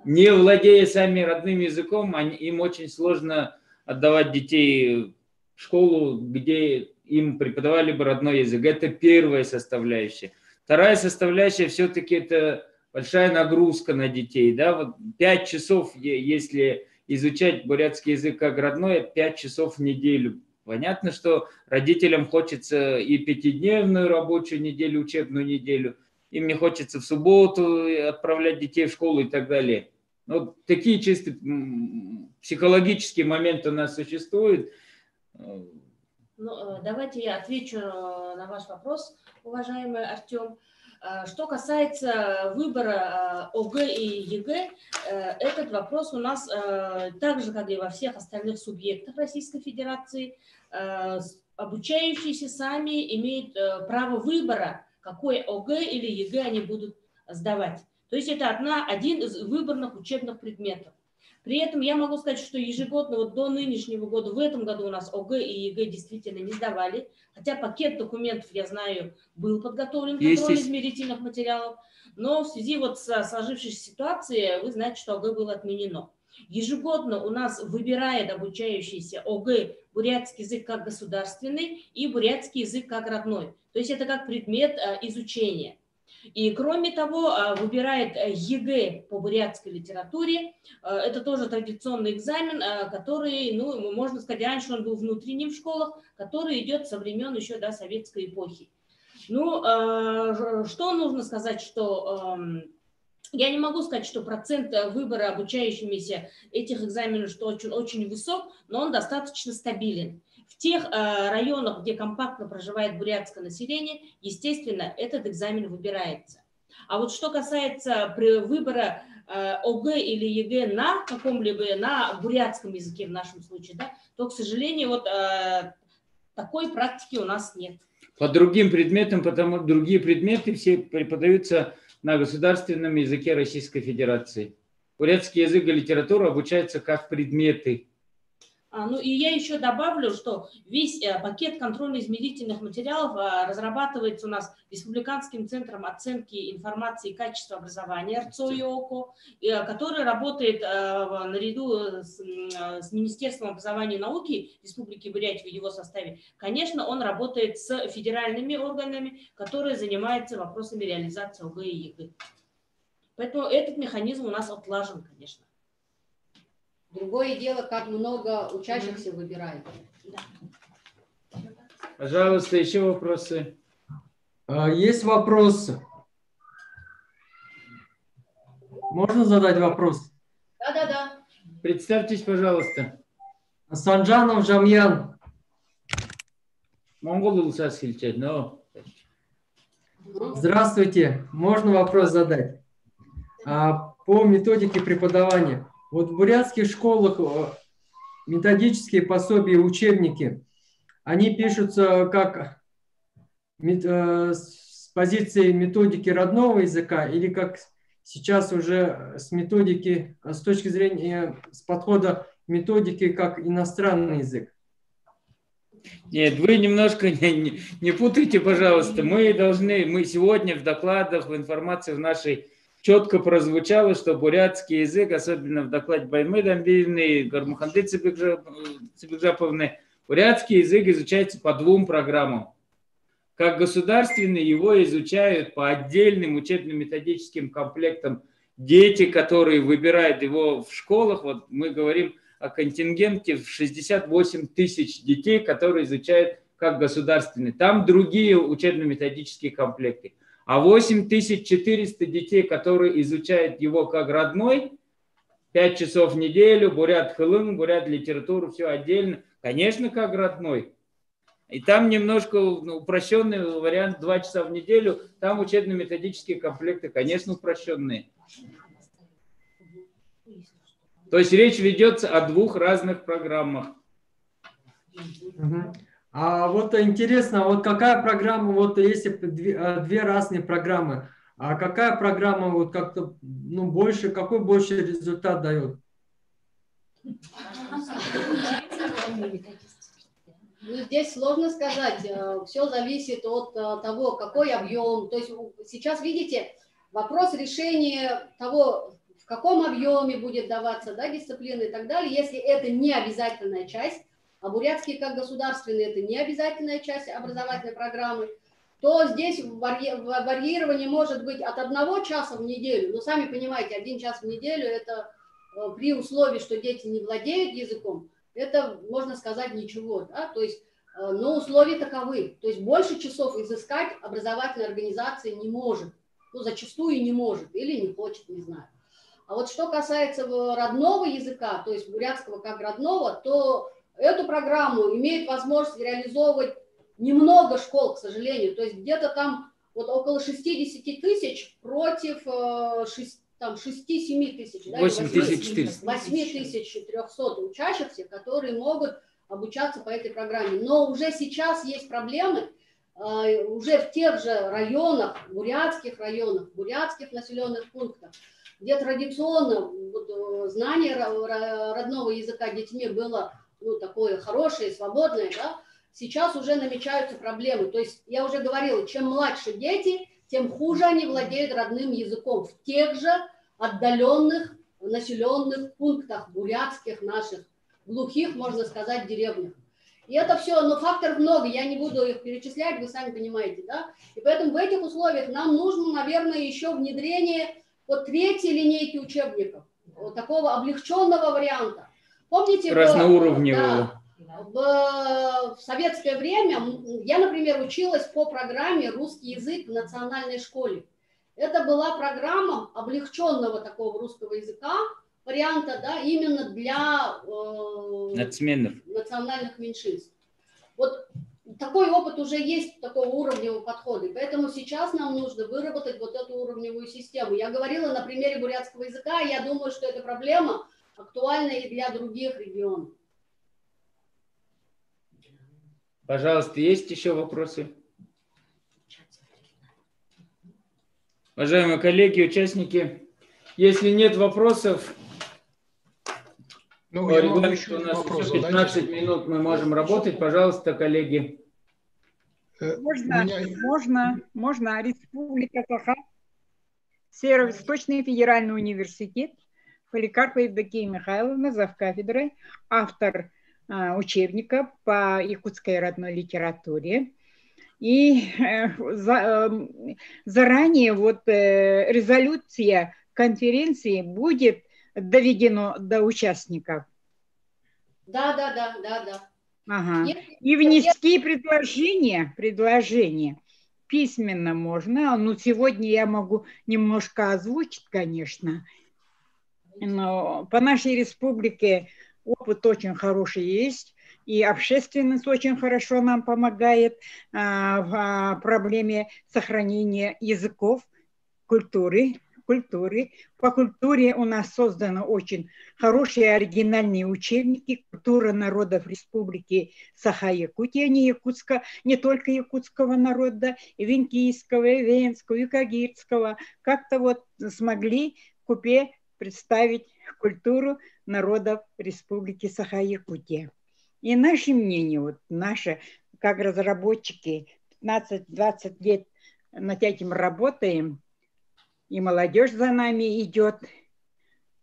S13: Не владея сами родным языком, им очень сложно отдавать детей в школу, где им преподавали бы родной язык. Это первая составляющая. Вторая составляющая все-таки это большая нагрузка на детей. Да? Вот 5 часов, если изучать бурятский язык как родной, 5 часов в неделю. Понятно, что родителям хочется и 5-дневную рабочую неделю, учебную неделю, им не хочется в субботу отправлять детей в школу и так далее. Вот такие чисто психологические моменты у нас существуют.
S10: Ну, давайте я отвечу на ваш вопрос, уважаемый Артем. Что касается выбора ОГЭ и ЕГЭ, этот вопрос у нас, так же, как и во всех остальных субъектах Российской Федерации, обучающиеся сами имеют право выбора, какой ОГЭ или ЕГЭ они будут сдавать. То есть это один из выборных учебных предметов. При этом я могу сказать, что ежегодно, вот до нынешнего года, в этом году у нас ОГЭ и ЕГЭ действительно не сдавали, хотя пакет документов, я знаю, был подготовлен, контрольно-измерительных материалов, но в связи вот со сложившейся ситуацией, вы знаете, что ОГЭ было отменено. Ежегодно у нас выбирает обучающийся ОГЭ бурятский язык как государственный и бурятский язык как родной. То есть это как предмет изучения. И кроме того, выбирает ЕГЭ по бурятской литературе. Это тоже традиционный экзамен, который, ну, можно сказать, раньше он был внутренним в школах, который идет со времен еще до советской эпохи. Ну, что нужно сказать, что я не могу сказать, что процент выбора обучающимися этих экзаменов что очень высок, но он достаточно стабилен. В тех районах, где компактно проживает бурятское население, естественно, этот экзамен выбирается. А вот что касается выбора ОГЭ или ЕГЭ на каком-либо, на бурятском языке в нашем случае, да, то, к сожалению, вот такой практики у нас нет.
S13: По другим предметам, потому что другие предметы все преподаются на государственном языке Российской Федерации. Бурятский язык и литература обучаются как предметы.
S10: Ну и я еще добавлю, что весь пакет контрольно-измерительных материалов разрабатывается у нас Республиканским центром оценки информации и качества образования РЦО-ИОКО, который работает наряду с Министерством образования и науки Республики Бурятия в его составе. Конечно, он работает с федеральными органами, которые занимаются вопросами реализации ОГЭ и ЕГЭ. Поэтому этот механизм у нас отлажен, конечно.
S1: Другое дело, как много учащихся выбирает.
S13: Пожалуйста, еще вопросы?
S15: Есть вопросы. Можно задать вопрос?
S1: Да.
S13: Представьтесь, пожалуйста.
S15: Санжанов Жамьян.
S13: Монгол Улсас Хильчет, но...
S15: Здравствуйте. Можно вопрос задать? По методике преподавания. Вот в бурятских школах методические пособия, учебники, они пишутся как с позиции методики родного языка или как сейчас уже с методики, с точки зрения, с подхода методики как иностранный язык?
S13: Нет, вы немножко не путайте, пожалуйста. Мы сегодня в докладах, в информации в нашей четко прозвучало, что бурятский язык, особенно в докладе Баймы Дамбиевны и Гармуханды Цибикжаповны, бурятский язык изучается по 2 программам. Как государственный его изучают по отдельным учебно-методическим комплектам дети, которые выбирают его в школах. Вот мы говорим о контингенте в 68 тысяч детей, которые изучают как государственный. Там другие учебно-методические комплекты. А 8400 детей, которые изучают его как родной, 5 часов в неделю, бурят хылым, бурят литературу, все отдельно, конечно, как родной. И там немножко упрощенный вариант 2 часа в неделю, там учебно-методические комплекты, конечно, упрощенные. То есть речь ведется о 2 разных программах.
S15: А вот интересно, вот какая программа, вот если 2 разные программы, а какая программа вот как-то, больше, какой больше результат дает?
S1: Здесь сложно сказать, все зависит от того, какой объем. То есть сейчас, видите, вопрос решения того, в каком объеме будет даваться, да, дисциплина и так далее. Если это не обязательная часть, а бурятский как государственный это не обязательная часть образовательной программы, то здесь варьирование может быть от 1 часа в неделю. Но сами понимаете, 1 час в неделю это при условии, что дети не владеют языком, это, можно сказать, ничего. Да? То есть, но условия таковы. То есть больше часов изыскать образовательная организация не может. Зачастую не может или не хочет, не знаю. А вот что касается родного языка, то есть бурятского как родного, то эту программу имеет возможность реализовывать немного школ, к сожалению. То есть где-то там вот около 60 тысяч против 6-7 тысяч. 8300 учащихся, которые могут обучаться по этой программе. Но уже сейчас есть проблемы, уже в тех же районах, бурятских населенных пунктах, где традиционно знание родного языка детьми было такое хорошее, свободное, да, сейчас уже намечаются проблемы. То есть я уже говорила, чем младше дети, тем хуже они владеют родным языком в тех же отдаленных населенных пунктах бурятских наших, глухих, можно сказать, деревнях. И это все, факторов много, я не буду их перечислять, вы сами понимаете, да. И поэтому в этих условиях нам нужно, наверное, еще внедрение 3-й линейки учебников, такого облегченного варианта. Помните,
S13: разноуровневого.
S1: В советское время я, например, училась по программе «Русский язык» в национальной школе. Это была программа облегченного такого русского языка, варианта, да, именно для национальных меньшинств. Вот такой опыт уже есть, такого уровневого подхода. И поэтому сейчас нам нужно выработать вот эту уровневую систему. Я говорила на примере бурятского языка, и я думаю, что эта проблема актуальна и для других регионов.
S13: Пожалуйста, есть еще вопросы? Уважаемые коллеги, участники, если нет вопросов, регламент у нас еще 15 минут, мы можем работать. Пожалуйста, коллеги.
S16: Можно. Республика Саха, Северо-Восточный федеральный университет, Поликарпова Евдокия Михайловна, завкафедры, автор учебника по якутской родной литературе. И заранее резолюция конференции будет доведено до участников.
S1: Да.
S16: Ага. И внести предложения письменно можно. Сегодня я могу немножко озвучить, конечно. Но по нашей республике опыт очень хороший есть, и общественность очень хорошо нам помогает в проблеме сохранения языков, культуры. По культуре у нас созданы очень хорошие оригинальные учебники «Культура народов Республики Саха-Якутия», не только якутского народа, и венкийского, и венского, и кагирского. Как-то вот смогли в купе представить культуру народов Республики Саха-Якутия. И наше мнение, вот наше, как разработчики, 15-20 лет над этим работаем, и молодежь за нами идет.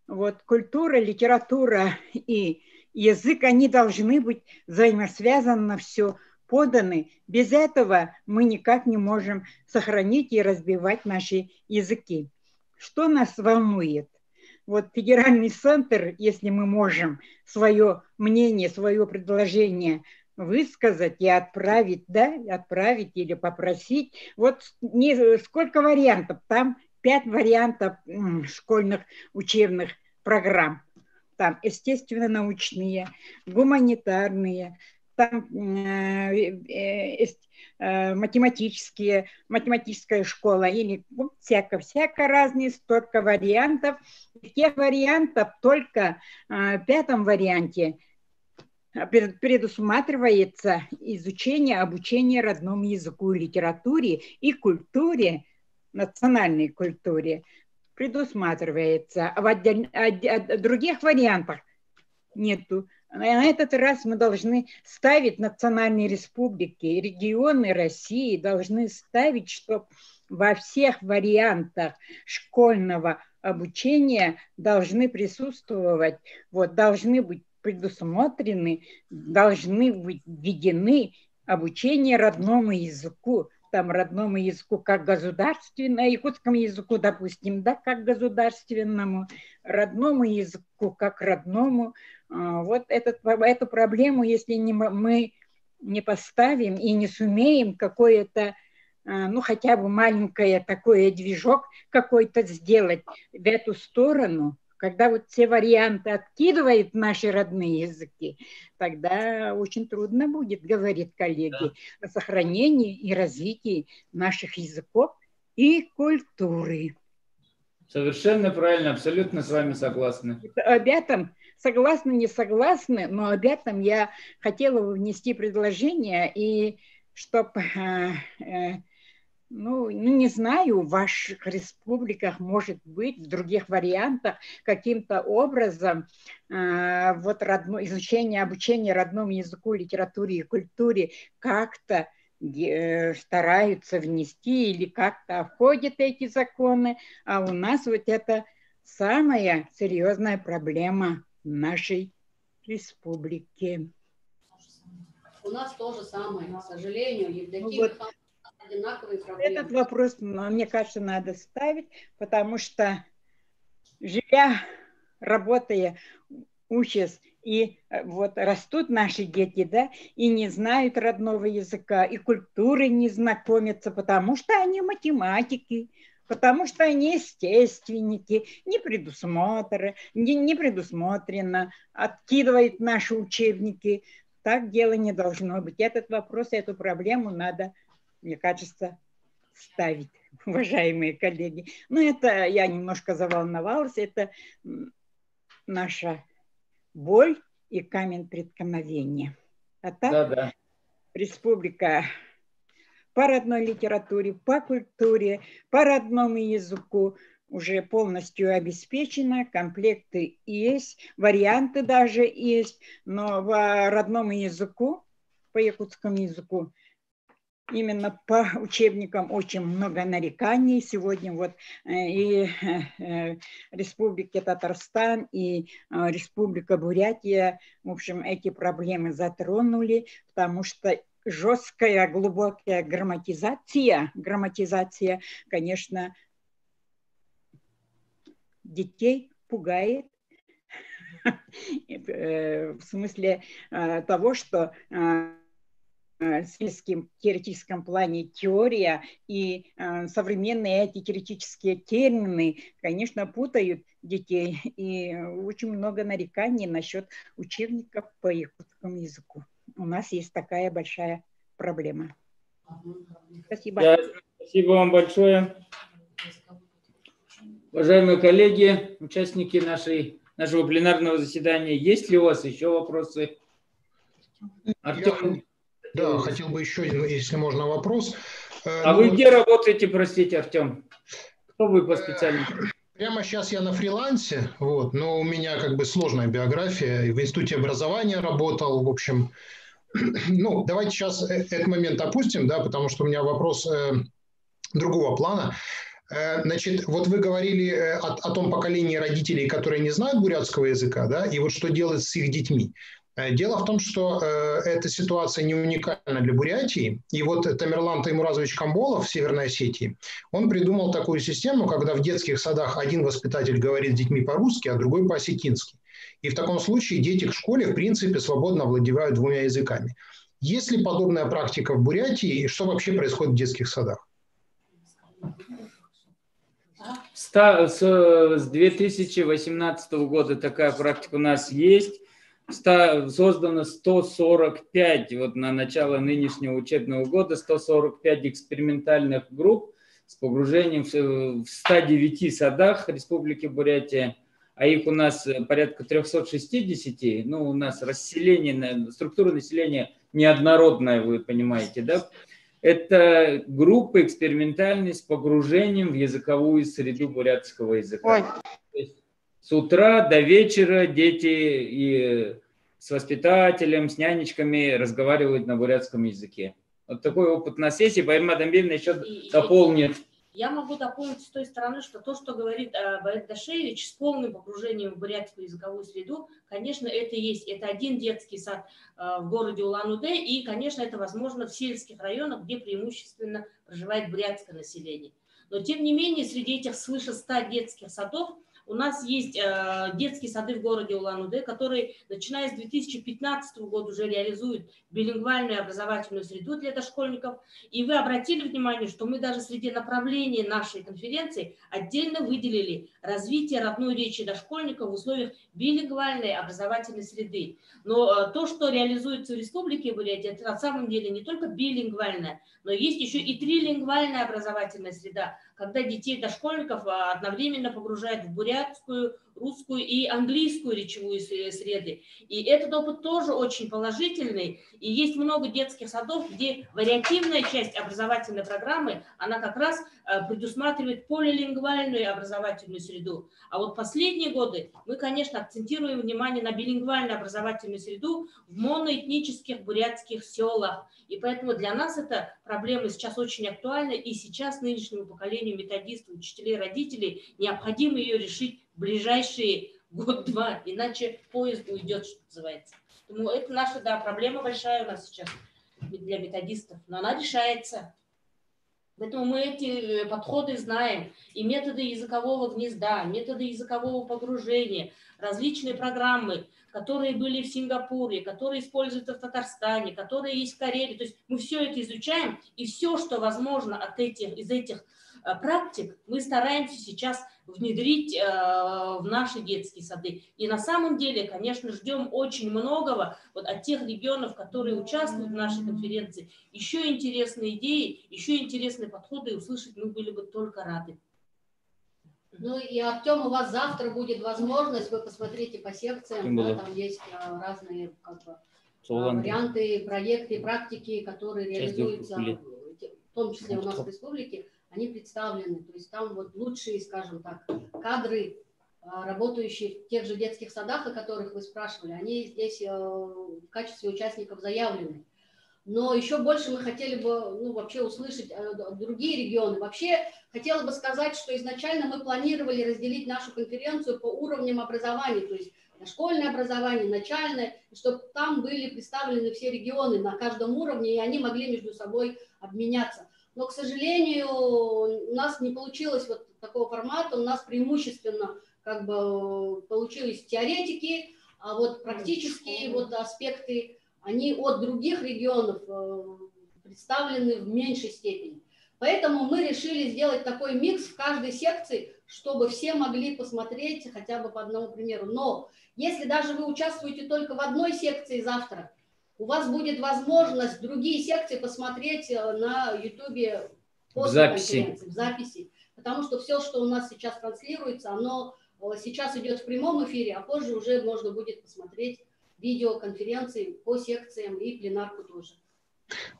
S16: Вот культура, литература и язык, они должны быть взаимосвязаны, все поданы. Без этого мы никак не можем сохранить и развивать наши языки. Что нас волнует? Вот федеральный центр, если мы можем свое мнение, свое предложение высказать и отправить, да, отправить или попросить. Вот сколько вариантов, там 5 вариантов школьных учебных программ. Там естественно-научные, гуманитарные, там математическая школа, или всяко разные, столько вариантов. Тех вариантов только в 5-м варианте предусматривается изучение, обучение родному языку, литературе и культуре, национальной культуре предусматривается, а в других вариантах нету. На этот раз мы должны ставить национальные республики, регионы России должны ставить, что во всех вариантах школьного обучения должны присутствовать, вот, должны быть предусмотрены, должны быть введены обучение родному языку, там родному языку как государственному, якутскому языку, допустим, да, как государственному, родному языку как родному. Вот эту проблему, если мы не поставим и не сумеем какое-то, ну, хотя бы маленькое такое движок какой-то сделать в эту сторону, когда вот все варианты откидывают наши родные языки, тогда очень трудно будет, говорит коллеги, о сохранении и развитии наших языков и культуры.
S13: Совершенно правильно, абсолютно с вами согласна.
S16: Об этом согласны, не согласны, но об этом я хотела бы внести предложение, и чтобы... Ну, не знаю, в ваших республиках, может быть, в других вариантах каким-то образом вот изучение, обучение родному языку, литературе и культуре как-то стараются внести или как-то обходят эти законы, а у нас вот это самая серьезная проблема нашей республики.
S1: У нас то же самое, к сожалению, Евдокия Михайловна.
S16: Этот вопрос, мне кажется, надо ставить, потому что, живя, работая, учась, и вот растут наши дети, да, и не знают родного языка, и культуры не знакомятся, потому что они математики, потому что они естественники, не предусмотрено, откидывают наши учебники. Так дело не должно быть. Этот вопрос, эту проблему надо, мне кажется, ставить, уважаемые коллеги. Но это я немножко заволновалась, это наша боль и камень преткновения. А так республика по родной литературе, по культуре, по родному языку уже полностью обеспечена, комплекты есть, варианты даже есть, но по родному языку, по якутскому языку, именно по учебникам очень много нареканий. Сегодня вот и Республика Татарстан, и Республика Бурятия, в общем, эти проблемы затронули, потому что жесткая, глубокая грамматизация, конечно, детей пугает. В смысле того, что сельском теоретическом плане теория и современные эти теоретические термины, конечно, путают детей. И очень много нареканий насчет учебников по якутскому языку. У нас есть такая большая проблема. Спасибо.
S13: Да, спасибо вам большое. Уважаемые коллеги, участники нашего пленарного заседания, есть ли у вас еще вопросы? Артем?
S14: Да, хотел бы еще, если можно, вопрос.
S13: А вы где работаете, простите, Артем? Кто вы по специальности?
S14: Прямо сейчас я на фрилансе, вот, но у меня как бы сложная биография. В институте образования работал, в общем. Ну, давайте сейчас этот момент опустим, да, потому что у меня вопрос другого плана. Значит, вот вы говорили о том поколении родителей, которые не знают бурятского языка, да, и вот что делать с их детьми. Дело в том, что эта ситуация не уникальна для Бурятии. И вот Тамерлан Таймуразович Камболов в Северной Осетии, он придумал такую систему, когда в детских садах один воспитатель говорит с детьми по-русски, а другой по-осетински. И в таком случае дети в школе, в принципе, свободно овладевают двумя языками. Есть ли подобная практика в Бурятии, и что вообще происходит в детских садах?
S13: С 2018 года такая практика у нас есть. Создано 145, вот на начало нынешнего учебного года, 145 экспериментальных групп с погружением в 109 садах Республики Бурятия, а их у нас порядка 360, ну, у нас расселение, структура населения неоднородная, вы понимаете, да? Это группы экспериментальные с погружением в языковую среду бурятского языка. С утра до вечера дети и с воспитателем, с нянечками разговаривают на бурятском языке. Вот такой опыт у нас есть, и Байырма Дамбиевна еще дополнит.
S10: Я могу дополнить с той стороны, что то, что говорит Байыр Дашевич, с полным погружением в бурятскую языковую среду, конечно, это есть. Это один детский сад в городе Улан-Удэ, и, конечно, это возможно в сельских районах, где преимущественно проживает бурятское население. Но, тем не менее, среди этих свыше 100 детских садов у нас есть детские сады в городе Улан-Удэ, которые, начиная с 2015 года, уже реализуют билингвальную образовательную среду для дошкольников. И вы обратили внимание, что мы даже среди направлений нашей конференции отдельно выделили развитие родной речи дошкольников в условиях билингвальной образовательной среды. Но то, что реализуется в Республике Бурятия, это на самом деле не только билингвальная, но есть еще и трилингвальная образовательная среда, когда детей дошкольников одновременно погружают в бурятскую, русскую и английскую речевую среды. И этот опыт тоже очень положительный. И есть много детских садов, где вариативная часть образовательной программы, она как раз предусматривает полилингвальную образовательную среду. А вот последние годы мы, конечно, акцентируем внимание на билингвальную образовательную среду в моноэтнических бурятских селах. И поэтому для нас эта проблема сейчас очень актуальна. И сейчас нынешнему поколению методистов, учителей, родителей необходимо ее решить в ближайшие год-два, иначе поезд уйдет, что называется. Поэтому это наша, да, проблема большая у нас сейчас для методистов, но она решается. Поэтому мы эти подходы знаем. И методы языкового гнезда, методы языкового погружения, различные программы, которые были в Сингапуре, которые используются в Татарстане, которые есть в Карелии. То есть мы все это изучаем, и все, что возможно из этих практик, мы стараемся сейчас внедрить в наши детские сады. И на самом деле, конечно, ждем очень многого вот от тех регионов, которые участвуют в нашей конференции. Еще интересные идеи, еще интересные подходы услышать мы были бы только рады.
S1: Ну и, Артем, у вас завтра будет возможность, вы посмотрите по секциям, да, там есть разные варианты, проекты, практики, которые реализуются, в том числе у нас в республике, они представлены. То есть там вот лучшие, скажем так, кадры, работающие в тех же детских садах, о которых вы спрашивали, они здесь в качестве участников заявлены. Но еще больше мы хотели бы вообще услышать другие регионы. Вообще хотела бы сказать, что изначально мы планировали разделить нашу конференцию по уровням образования, то есть дошкольное образование, начальное, чтобы там были представлены все регионы на каждом уровне, и они могли между собой обменяться. Но, к сожалению, у нас не получилось вот такого формата, у нас преимущественно получились теоретики, а вот практические вот аспекты они от других регионов представлены в меньшей степени. Поэтому мы решили сделать такой микс в каждой секции, чтобы все могли посмотреть хотя бы по одному примеру. Но если даже вы участвуете только в одной секции завтра, у вас будет возможность другие секции посмотреть на YouTube после конференции, в записи. Потому что все, что у нас сейчас транслируется, оно сейчас идет в прямом эфире, а позже уже можно будет посмотреть видеоконференции по секциям и пленарку тоже.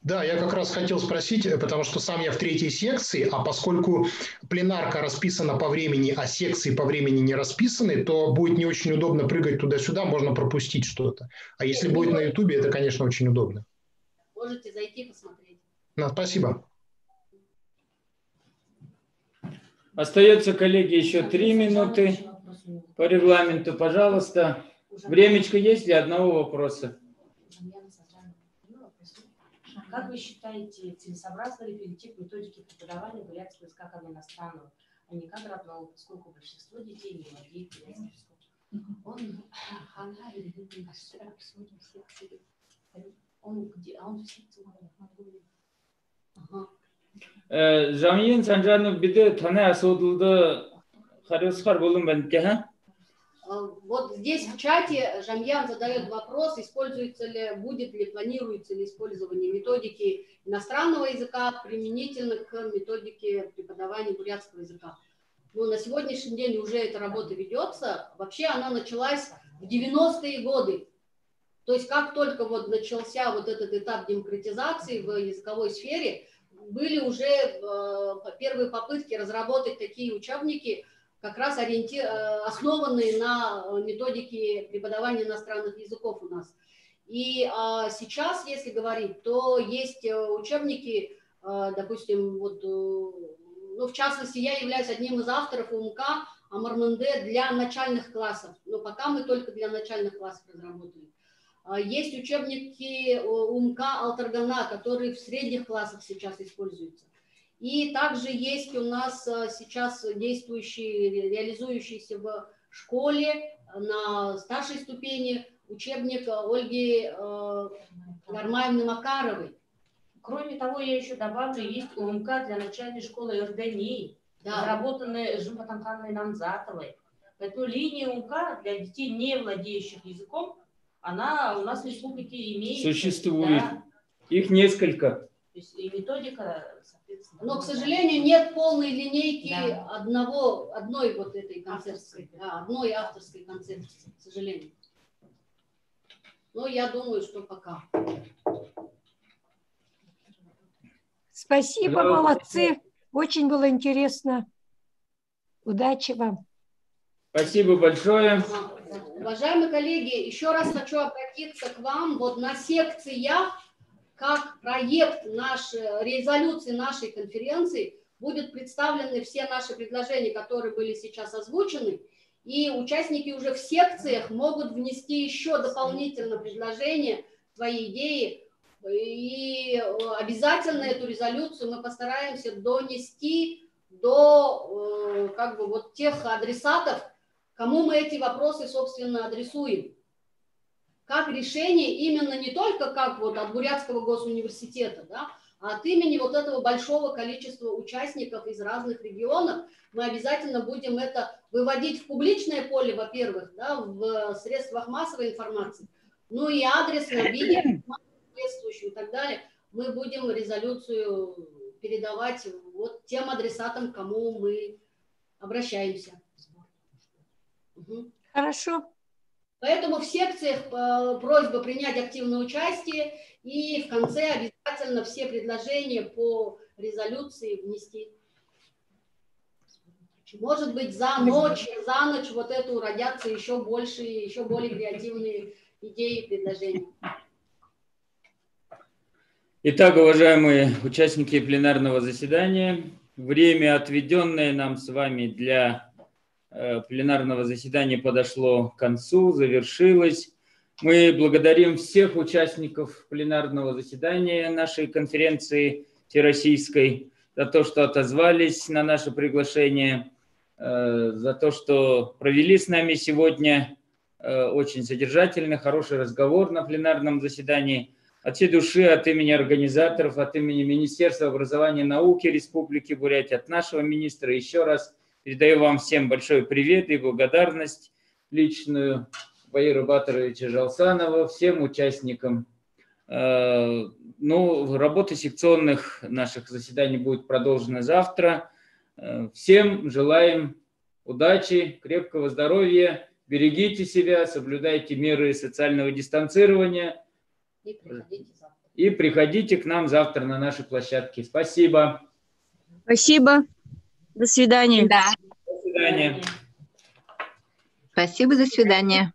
S14: Да, я как раз хотел спросить, потому что сам я в 3-й секции, а поскольку пленарка расписана по времени, а секции по времени не расписаны, то будет не очень удобно прыгать туда-сюда, можно пропустить что-то. А если будет на YouTube, это, конечно, очень удобно.
S1: Можете зайти посмотреть.
S14: Спасибо.
S13: Остается, коллеги, еще 3 минуты по регламенту. Пожалуйста. Времечко есть для одного вопроса?
S10: Как вы считаете, целесообразно ли перейти к методике преподавания бурятского языка как иностранного, а не как родного, поскольку большинство детей не владеет бурятским языком? Он в секции.
S13: Жамин Санжанов биде тане асудылды харюсхар болун бенке.
S1: Вот здесь в чате Жамьян задает вопрос, используется ли, планируется ли использование методики иностранного языка применительно к методике преподавания бурятского языка. Ну, на сегодняшний день уже эта работа ведется. Вообще она началась в 90-е годы. То есть как только вот начался вот этот этап демократизации в языковой сфере, были уже первые попытки разработать такие учебники, как раз основанные на методике преподавания иностранных языков у нас. И сейчас, если говорить, то есть учебники, допустим, вот, ну, в частности, я являюсь одним из авторов УМК Амарменде для начальных классов, но пока мы только для начальных классов разработали. Есть учебники УМК Алтаргана, которые в средних классах сейчас используются. И также есть у нас сейчас действующий, реализующийся в школе на старшей ступени учебник Ольги Нормаевны Макаровой.
S10: Кроме того, я еще добавлю, есть УМК для начальной школы РДНИ, разработанная Жумпатанханной Намзатовой. Поэтому линия УМК для детей, не владеющих языком, она у нас в республике имеется.
S13: Существует.
S10: Да.
S13: Их несколько.
S10: То есть и методика, соответственно.
S1: Но, к сожалению, нет полной линейки одной вот этой концепции, одной авторской концепции, к сожалению. Но я думаю, что пока.
S9: Спасибо, молодцы. Очень было интересно. Удачи вам.
S13: Спасибо большое.
S1: Уважаемые коллеги, еще раз хочу обратиться к вам. Вот на секциях, как проект резолюции нашей конференции, будут представлены все наши предложения, которые были сейчас озвучены. И участники уже в секциях могут внести еще дополнительно предложения, свои идеи. И обязательно эту резолюцию мы постараемся донести до вот тех адресатов, кому мы эти вопросы, собственно, адресуем. Как решение именно не только как вот от Бурятского госуниверситета, да, а от имени вот этого большого количества участников из разных регионов. Мы обязательно будем это выводить в публичное поле, во-первых, да, в средствах массовой информации, ну и адресно, видео, соответствующую и так далее. Мы будем резолюцию передавать вот тем адресатам, к кому мы обращаемся.
S9: Хорошо.
S1: Поэтому в секциях просьба принять активное участие и в конце обязательно все предложения по резолюции внести. Может быть, за ночь вот эту родятся еще больше, еще более креативные идеи и предложения.
S13: Итак, уважаемые участники пленарного заседания, время, отведенное нам с вами для пленарного заседания, подошло к концу, завершилось. Мы благодарим всех участников пленарного заседания нашей конференции всероссийской за то, что отозвались на наше приглашение, за то, что провели с нами сегодня очень содержательный, хороший разговор на пленарном заседании. От всей души, от имени организаторов, от имени Министерства образования и науки Республики Бурятия, от нашего министра еще раз передаю вам всем большой привет и благодарность личную Баиру Батыровича Жалсанова, всем участникам. Работа секционных наших заседаний будет продолжена завтра. Всем желаем удачи, крепкого здоровья, берегите себя, соблюдайте меры социального дистанцирования. И приходите к нам завтра на наши площадки. Спасибо.
S8: Спасибо. До свидания.
S11: Да.
S13: До свидания.
S11: Спасибо, до свидания.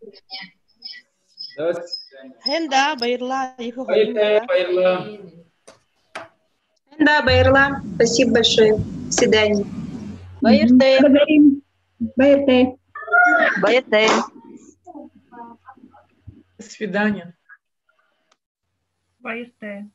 S13: До свидания.
S8: Хенда, Байрла.
S13: Байрла.
S8: Да, Байрла. Спасибо большое. До свидания.
S9: Байрте. Байрте.
S8: Байрте.
S17: До свидания.
S8: Байрте.